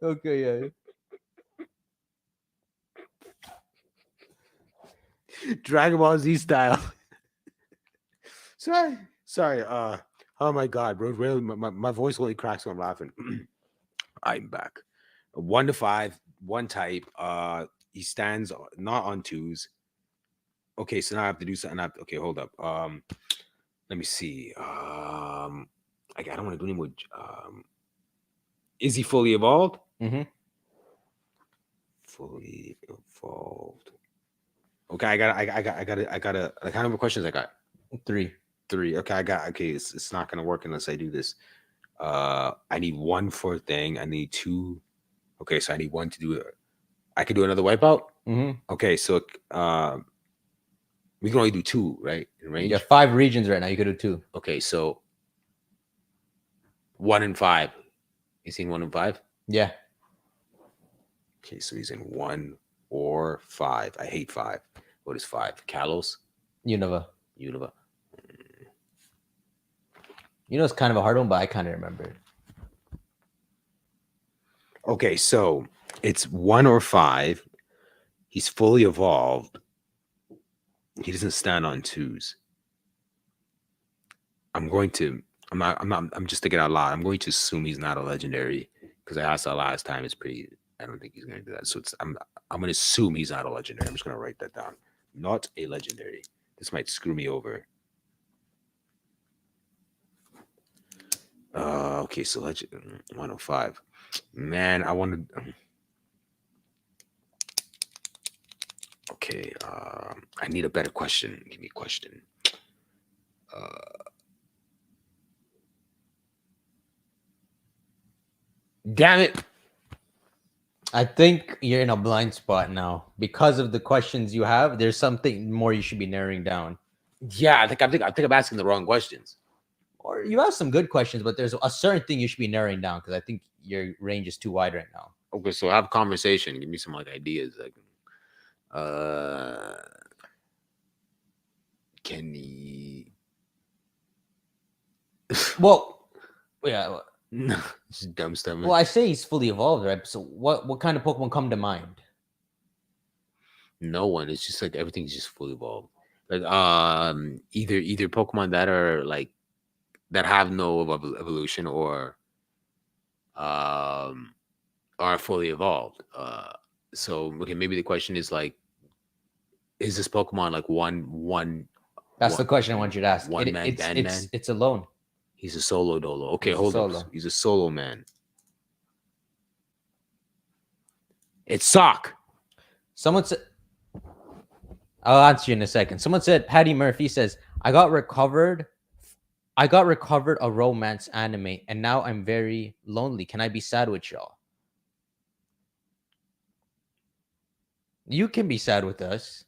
okay, yeah. Dragon Ball Z style. Sorry. Oh my God, bro. Really, my voice only cracks when I'm laughing. I'm back. 1 to 5, 1 type. He stands not on twos. Okay, so now I have to do something. Okay, hold up. Let me see. I don't want to do anymore. Is he fully evolved? Mm-hmm. Fully evolved. Okay, I got. Like, how many questions I got? 3. 3. Okay, it's not gonna work unless I do this. I need 1 for a thing. I need 2. Okay, so I need 1 to do it. I could do another wipeout. Mm-hmm. Okay, so we can only do 2, right? In range. You got 5 regions right now. You could do 2. Okay, so 1 and 5. You seen 1 and 5? Yeah. Okay, so he's in 1 or 5. I hate 5. What is 5? Kalos? Unova. Unova. It's kind of a hard one, but I kind of remember it. Okay, so it's 1 or 5. He's fully evolved. He doesn't stand on twos. I'm just thinking out loud. I'm going to assume he's not a legendary because I asked that last time. I don't think he's going to do that. So I'm going to assume he's not a legendary. I'm just going to write that down. Not a legendary. This might screw me over. Okay, so 105. Man, I wanted. Okay, I need a better question. Give me a question. Damn it! I think you're in a blind spot now because of the questions you have. There's something more you should be narrowing down. Yeah, I think I'm asking the wrong questions. Or you have some good questions, but there's a certain thing you should be narrowing down because I think your range is too wide right now. Okay, so have a conversation. Give me some like ideas. Like, can he? Well, yeah. No, just dumb stuff. Well, I say he's fully evolved, right? So what kind of Pokemon come to mind? No one. It's just like everything's just fully evolved. Like either Pokemon that are like that have no evolution or are fully evolved. So okay, maybe the question is like, is this Pokemon like one? That's the question I want you to ask. One man, It's alone. He's a solo dolo. Okay, He's a hold on. solo. He's a solo man. It's Sock. Someone said, I'll answer you in a second. Someone said, Patty Murphy says, I got recovered a romance anime, and now I'm very lonely. Can I be sad with y'all? You can be sad with us.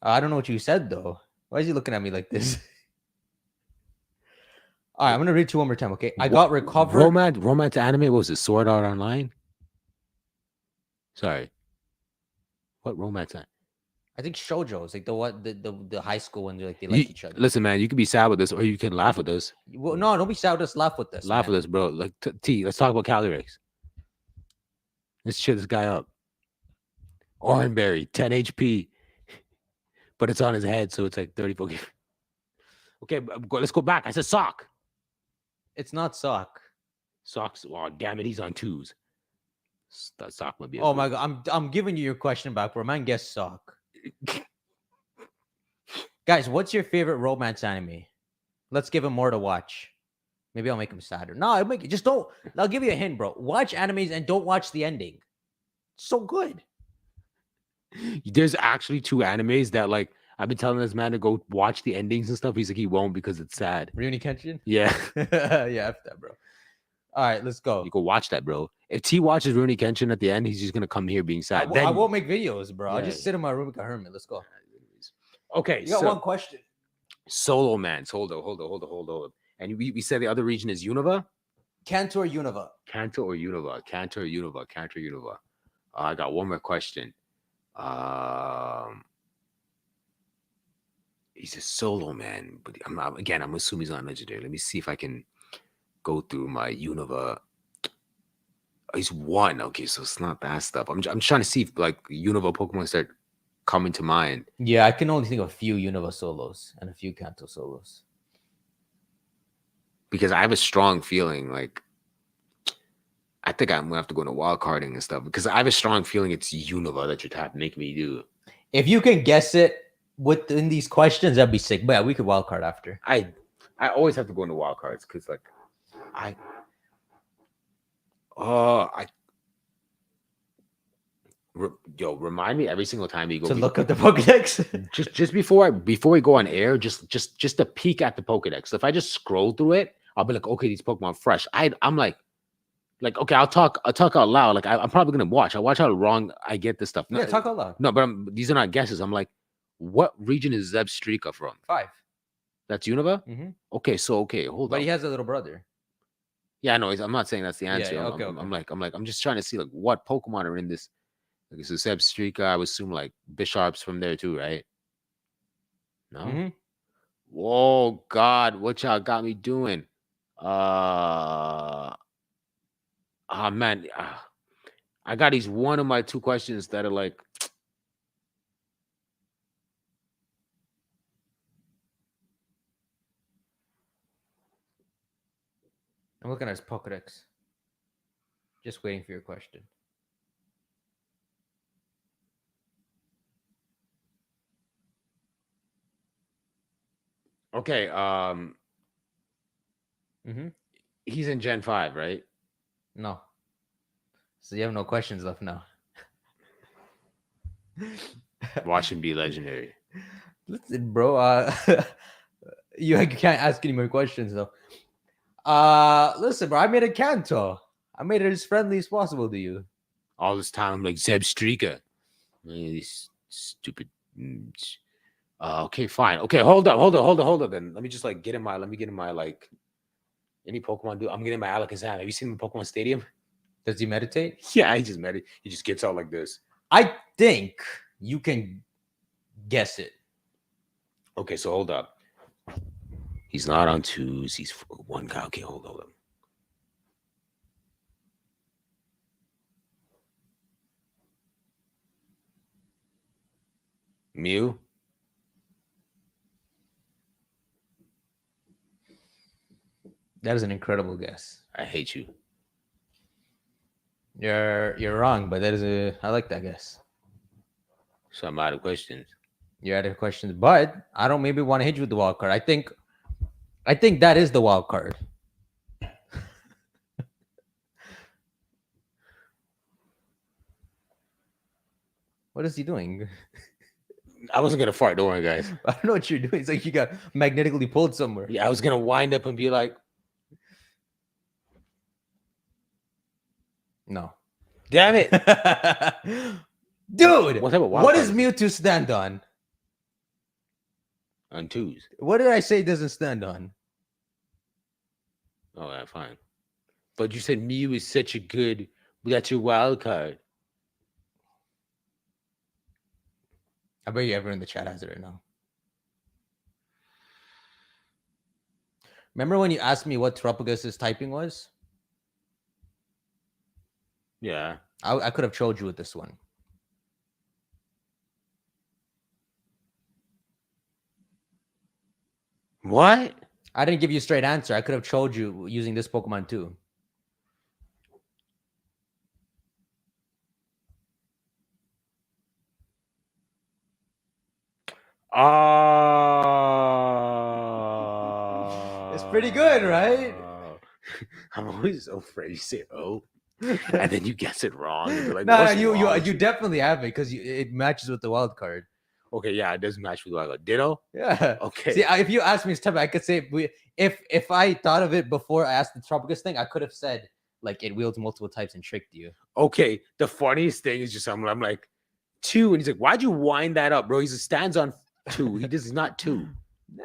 I don't know what you said, though. Why is he looking at me like this? All right, I'm going to read it to you one more time, okay? I got recovered. Romance anime? What was it? Sword Art Online? Sorry. What romance anime? I think shoujo's like the high school ones, like they like each other. Listen, man, you can be sad with this, or you can laugh with this. Well, no, don't be sad. Just laugh with this. Laugh man. with this, bro. Like T. Let's talk about calories. Let's cheer this guy up. Oranberry, 10 HP, but it's on his head, so it's like 30 Pokemon. Okay, let's go back. I said sock. It's not sock. Socks. Oh, damn it, he's on 2s. That sock might be. Oh my god, I'm giving you your question back, bro. Man, guess sock. Guys, what's your favorite romance anime? Let's give him more to watch. Maybe I'll make him sadder. No, I'll make it. Just don't. I'll give you a hint, bro. Watch animes and don't watch the ending. It's so good. There's actually 2 animes that like I've been telling this man to go watch the endings and stuff. He's like he won't because it's sad. Rurouni Kenshin? Yeah, Yeah, F that, bro. All right, let's go. you go watch that, bro. If T watches Rurouni Kenshin at the end, he's just gonna come here being sad. I won't make videos, bro. I'll Yeah. just sit in my room like a hermit. Let's go. Okay, You got so one question. Solo Man. Hold on. And we said the other region is Unova? Kanto or Unova? Kanto or Unova? I got one more question. He's a solo man, but I'm assuming he's not legendary. Let me see if I can go through my Unova. Oh, he's 1. Okay, so it's not that stuff. I'm trying to see if like Unova Pokemon start coming to mind. Yeah, I can only think of a few Unova solos and a few Kanto solos. Because I have a strong feeling like I think I'm gonna have to go into wild carding and stuff because I have a strong feeling it's Unova that you're making me do. If you can guess it within these questions, that'd be sick. But yeah, we could wild card after. I always have to go into wild cards because like remind me every single time you go To look at the Pokedex. just before we go on air, just to peek at the Pokedex. If I just scroll through it, I'll be like, okay, these Pokemon fresh. I'm like okay, I'll talk out loud. Like I'm probably gonna watch. I watch how wrong I get this stuff. Yeah, talk out loud. No, but these are not guesses. I'm like, what region is Zebstrika from? 5. That's Unova. Mm-hmm. Okay, hold But on. he has a little brother. Yeah, no, I'm not saying that's the answer. yeah, okay. I'm just trying to see like what Pokemon are in this. Like it's a Zebstrika. I would assume like Bisharp's from there too, right? No. Mm-hmm. Whoa, God, what y'all got me doing? Man, I got these one of my 2 questions that are like. I'm looking at his Pokedex. Just waiting for your question. Okay, Mm-hmm. he's in Gen 5, right? No. So you have no questions left now. Watch him be legendary. Listen, bro. You can't ask any more questions though. Listen, bro. I made a Kanto. I made it as friendly as possible to you. All this time, I'm like Zebstrika. These stupid. Okay, fine. Okay, hold up. Then let me just like get in my like any Pokemon. I'm getting my Alakazam. Have you seen the Pokemon Stadium? Does he meditate? Yeah, he just gets out like this. I think you can guess it. Okay, so hold up. He's not on 2s. He's 1 guy. Okay, hold up. Mew. That is an incredible guess. I hate you. You're wrong, but that is I like that guess. So I'm out of questions. You're out of questions, but I don't maybe want to hit you with the wild card. I think that is the wild card. What is he doing? I wasn't gonna fart. Don't worry, guys. I don't know what you're doing. It's like you got magnetically pulled somewhere. Yeah, I was gonna wind up and be like, No. damn it. Dude, What type of wild what card does is Mewtwo stand on? On 2s. What did I say it doesn't stand on? Oh, yeah, fine. But you said Mew is such a good. That's your wild card. I bet you everyone in the chat has it right now. Remember when you asked me what Tropicus's typing was? Yeah. I could have told you with this one. What? I didn't give you a straight answer. I could have told you using this Pokemon too. It's pretty good, right? I'm always so afraid you say oh, and then you guess it wrong. And you're like, No, what's you wrong with you definitely have it because it matches with the wild card. Okay, yeah, it does match with like a ditto. Yeah. Okay. See, if you asked me this time, I could say if I thought of it before I asked the Tropicus thing, I could have said like it wields multiple types and tricked you. Okay. The funniest thing is just I'm like 2, and he's like, why'd you wind that up, bro? He stands on 2. He does not 2.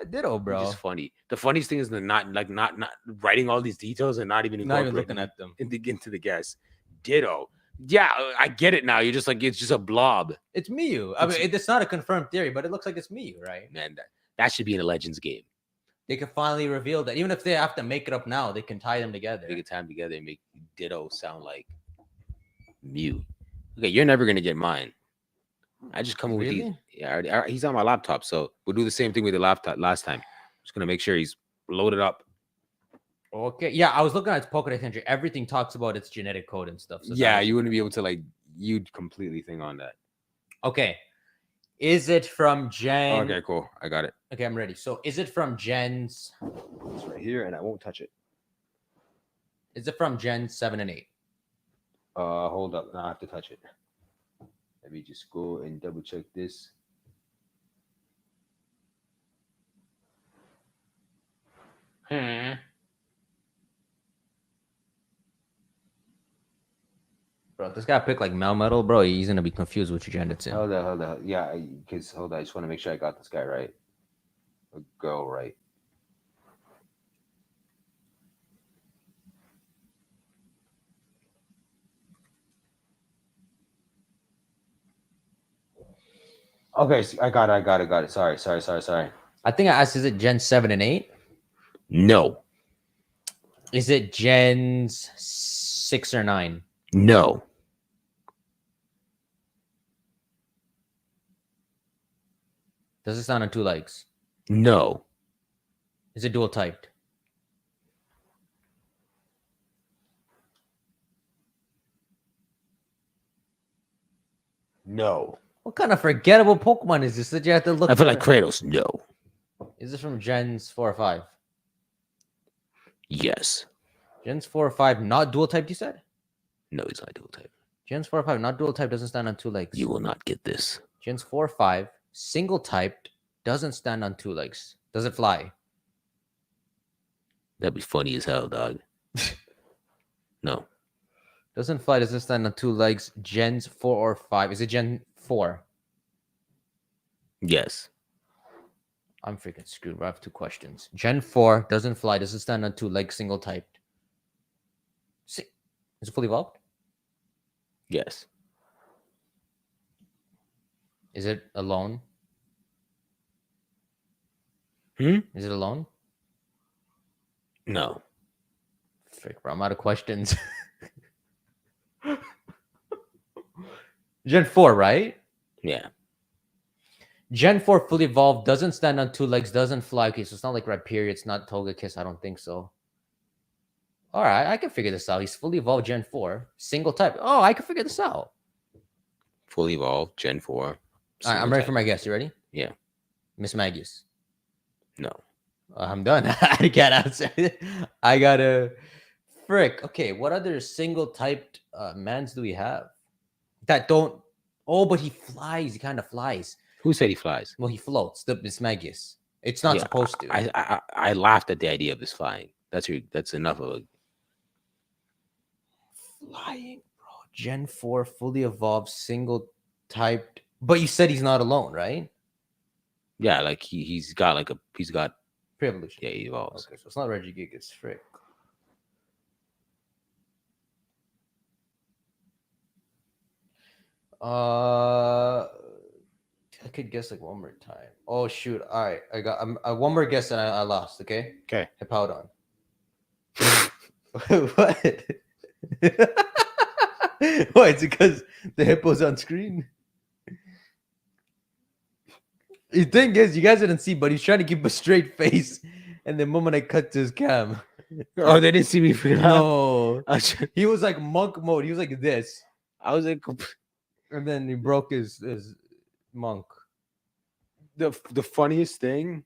Ditto, bro. Which is funny. The funniest thing is the not writing all these details and not even looking at them. into the guess. Ditto. Yeah, I get it now. You're just like it's just a blob. It's Miyu. I mean, it's not a confirmed theory, but it looks like it's Miyu, right? Man, that should be in a Legends game. They can finally reveal that. Even if they have to make it up now, they can tie them together. They can tie them together and make Ditto sound like Mew. Okay, you're never gonna get mine. I just come with these. Yeah, he's on my laptop, so we'll do the same thing with the laptop last time. Just gonna make sure he's loaded up. Okay. Yeah, I was looking at its Pokédex entry. Everything talks about its genetic code and stuff. So Yeah, you wouldn't be able to like you'd completely think on that. Okay. Is it from Gen? Okay, cool. I got it. Okay, I'm ready. So is it from Gens? It's right here, and I won't touch it. Is it from Gen 7 and 8? Hold up. Now I have to touch it. Let me just go and double check this. Bro, if this guy picked like Melmetal, bro, he's gonna be confused with your gender too. Hold on. Yeah, because hold on. I just want to make sure I got this guy right. A girl right. Okay, so I got it. Sorry. I think I asked, is it Gen 7 and 8? No. Is it Gens 6 or 9? No. Does it sound on 2 legs? No. Is it dual typed? No. What kind of forgettable Pokemon is this that you have to look I feel for? like Kratos. No. Is this from Gens 4 or 5? Yes. Gens 4 or 5, not dual typed, you said? No, he's not dual type. Gens 4 or 5, not dual type, doesn't stand on 2 legs. You will not get this. Gens 4 or 5, single typed, doesn't stand on 2 legs. Does it fly? That'd be funny as hell, dog. No. Doesn't fly, doesn't stand on 2 legs. Gens 4 or 5. Is it Gen 4? Yes. I'm freaking screwed. I have 2 questions. Gen 4 doesn't fly, doesn't stand on 2 legs, single typed. Is it fully evolved? Yes. Is it alone? Is it alone? No. Frick, bro, I'm out of questions. Gen 4, right? Yeah. Gen 4 fully evolved, doesn't stand on 2 legs, doesn't fly. Okay, so it's not like Rhyperior, it's not Togekiss, I don't think so. All right, I can figure this out. He's fully evolved Gen 4, single type. Oh, I can figure this out. Fully evolved, Gen 4. All right, I'm ready for my guess. You ready? Yeah. Miss Magius. No. I'm done. I can't answer. I gotta frick. Okay, what other single typed mans do we have that don't? Oh, but he flies. He kind of flies. Who said he flies? Well, he floats. The Mismagius. It's not supposed to. I laughed at the idea of this flying. That's enough of a Flying, bro. Gen 4 fully evolved, single typed. But you said he's not alone, right? yeah. Like he's got Pre-evolution. yeah, he evolves. Okay, so it's not Regigigas. Frick. could guess like one more time. Oh shoot! All right, I got one more guess and I lost. Okay. Okay. Hippowdon. What? Why? It's because the hippo's on screen. The thing is, you guys didn't see, but he's trying to keep a straight face. And the moment I cut to his cam, Oh, they didn't see me figure it out. no, I was- he was like monk mode. He was like this, I was like, and then he broke his monk. the funniest thing.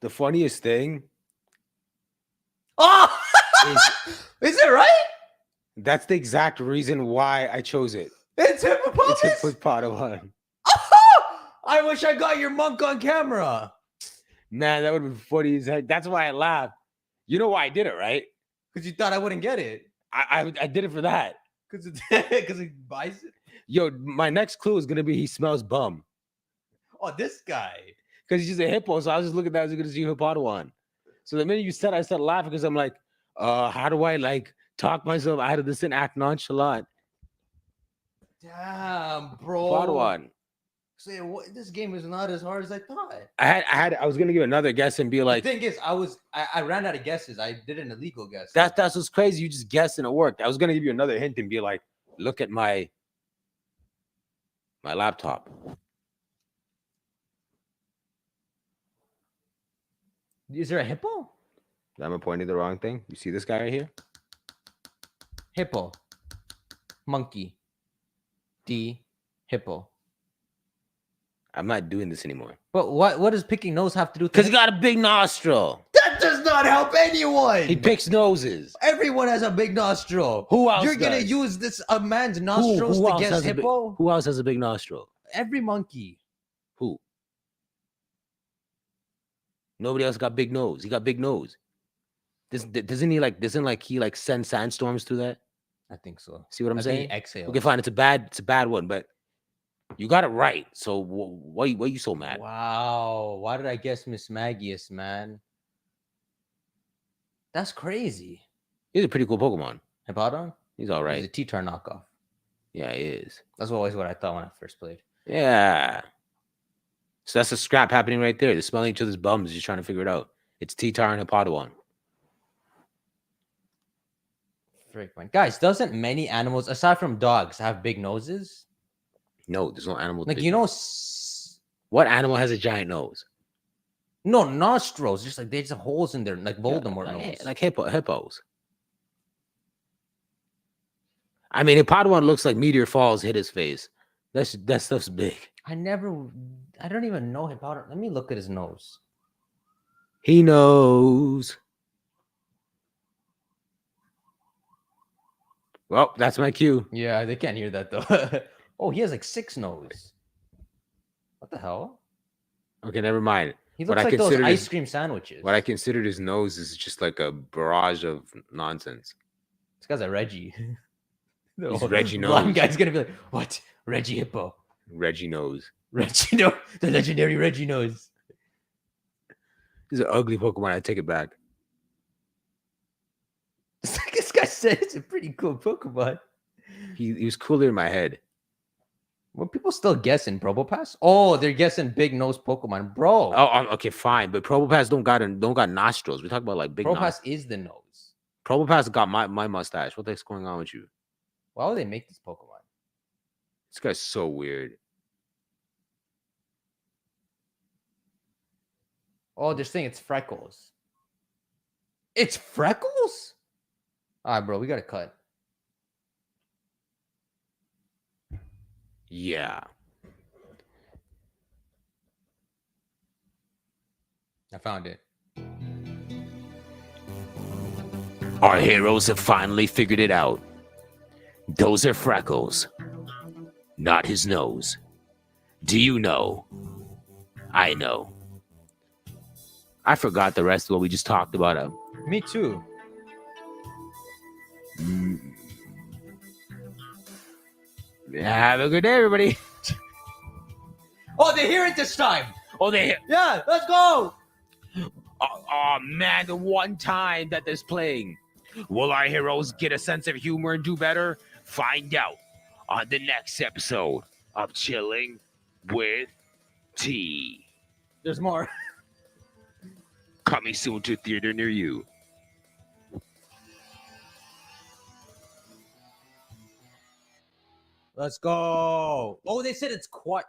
The funniest thing Oh, is is it right? that's the exact reason why I chose it. It's Hippopotamus. It's a pot of one. I wish I got your monk on camera. Man, that would have been funny as heck. That's why I laughed. You know why I did it, right? Because you thought I wouldn't get it. I did it for that. Because he buys it. Yo, my next clue is gonna be he smells bum. Oh, this guy. Because he's just a hippo. So I was just looking at that as gonna see Hippodon. So the minute you said, I started laughing because I'm like, how do I like talk myself out of this and act nonchalant? Damn, bro. Hippodon. Say what? This game is not as hard as I thought. I was gonna give another guess and be like, The thing is, I ran out of guesses. I did an illegal guess. that's what's crazy. You just guessed and it worked. I was gonna give you another hint and be like, look at my laptop. Is there a hippo? Am I pointing the wrong thing? You see this guy right here? Hippo. Monkey. D. Hippo. I'm not doing this anymore. But what does picking nose have to do with Because he got a big nostril. That does not help anyone. He picks noses. Everyone has a big nostril. Who else You're gonna does? use this a man's nostrils to else guess has a big- hippo? who else has a big nostril? Every monkey. Who? Nobody else got big nose. He got big nose. Doesn't he send sandstorms through that? I think so. See what I'm I think saying? he exhales. Okay, fine. It's a bad one, but you got it right. So why you so mad? Wow. Why did I guess Miss Magius, man? That's crazy. He's a pretty cool Pokemon. Hippowdon? He's all He's a right. TTar knockoff. Yeah, he is. That's always what I thought when I first played. Yeah. So that's a scrap happening right there. They're smelling each other's bums, just trying to figure it out. It's TTar and Hippowdon. Frick, man. Guys, doesn't many animals, aside from dogs, have big noses? No, there's no animal. with Like, big you know, nose. What animal has a giant nose? no nostrils. Just like there's holes in there, like Yeah, Voldemort nose. like hippos. I mean, Hippowdon looks like meteor falls hit his face. That stuff's big. I don't even know Hippowdon. Let me look at his nose. He knows. Well, that's my cue. Yeah, they can't hear that though. Oh, he has like 6 nose. What the hell? Okay, never mind. He What looks I like those considered ice is- cream sandwiches. What I considered his nose is just like a barrage of nonsense. This guy's a Reggie. He's Reggie Blind Nose. guy's gonna be like, what? Reggie Hippo. Reggie knows. Reggie Nose. The legendary Reggie Nose. He's an ugly Pokemon. I take it back. It's like this guy said it's a pretty cool Pokemon. He was cooler in my head. Were people still guessing Probopass? Oh, they're guessing big nose Pokemon. Bro. Okay, fine. But Probopass don't got nostrils. We talk about like big Probopass nostrils. is the nose. Probopass got my mustache. What the heck's going on with you? Why would they make this Pokemon? This guy's so weird. Oh, they're saying it's Freckles. It's Freckles? All right, bro, we got to cut. Yeah. I found it. Our heroes have finally figured it out. Those are freckles, not his nose. Do you know? I know. I forgot the rest of what we just talked about. Me too. Have a good day, everybody. Oh, they hear it this time. Oh, they. Yeah, let's go. Oh man, the one time that this playing. Will our heroes get a sense of humor and do better? Find out on the next episode of Chilling with T. There's more. Coming soon to a theater near you. Let's go. Oh, they said it's quite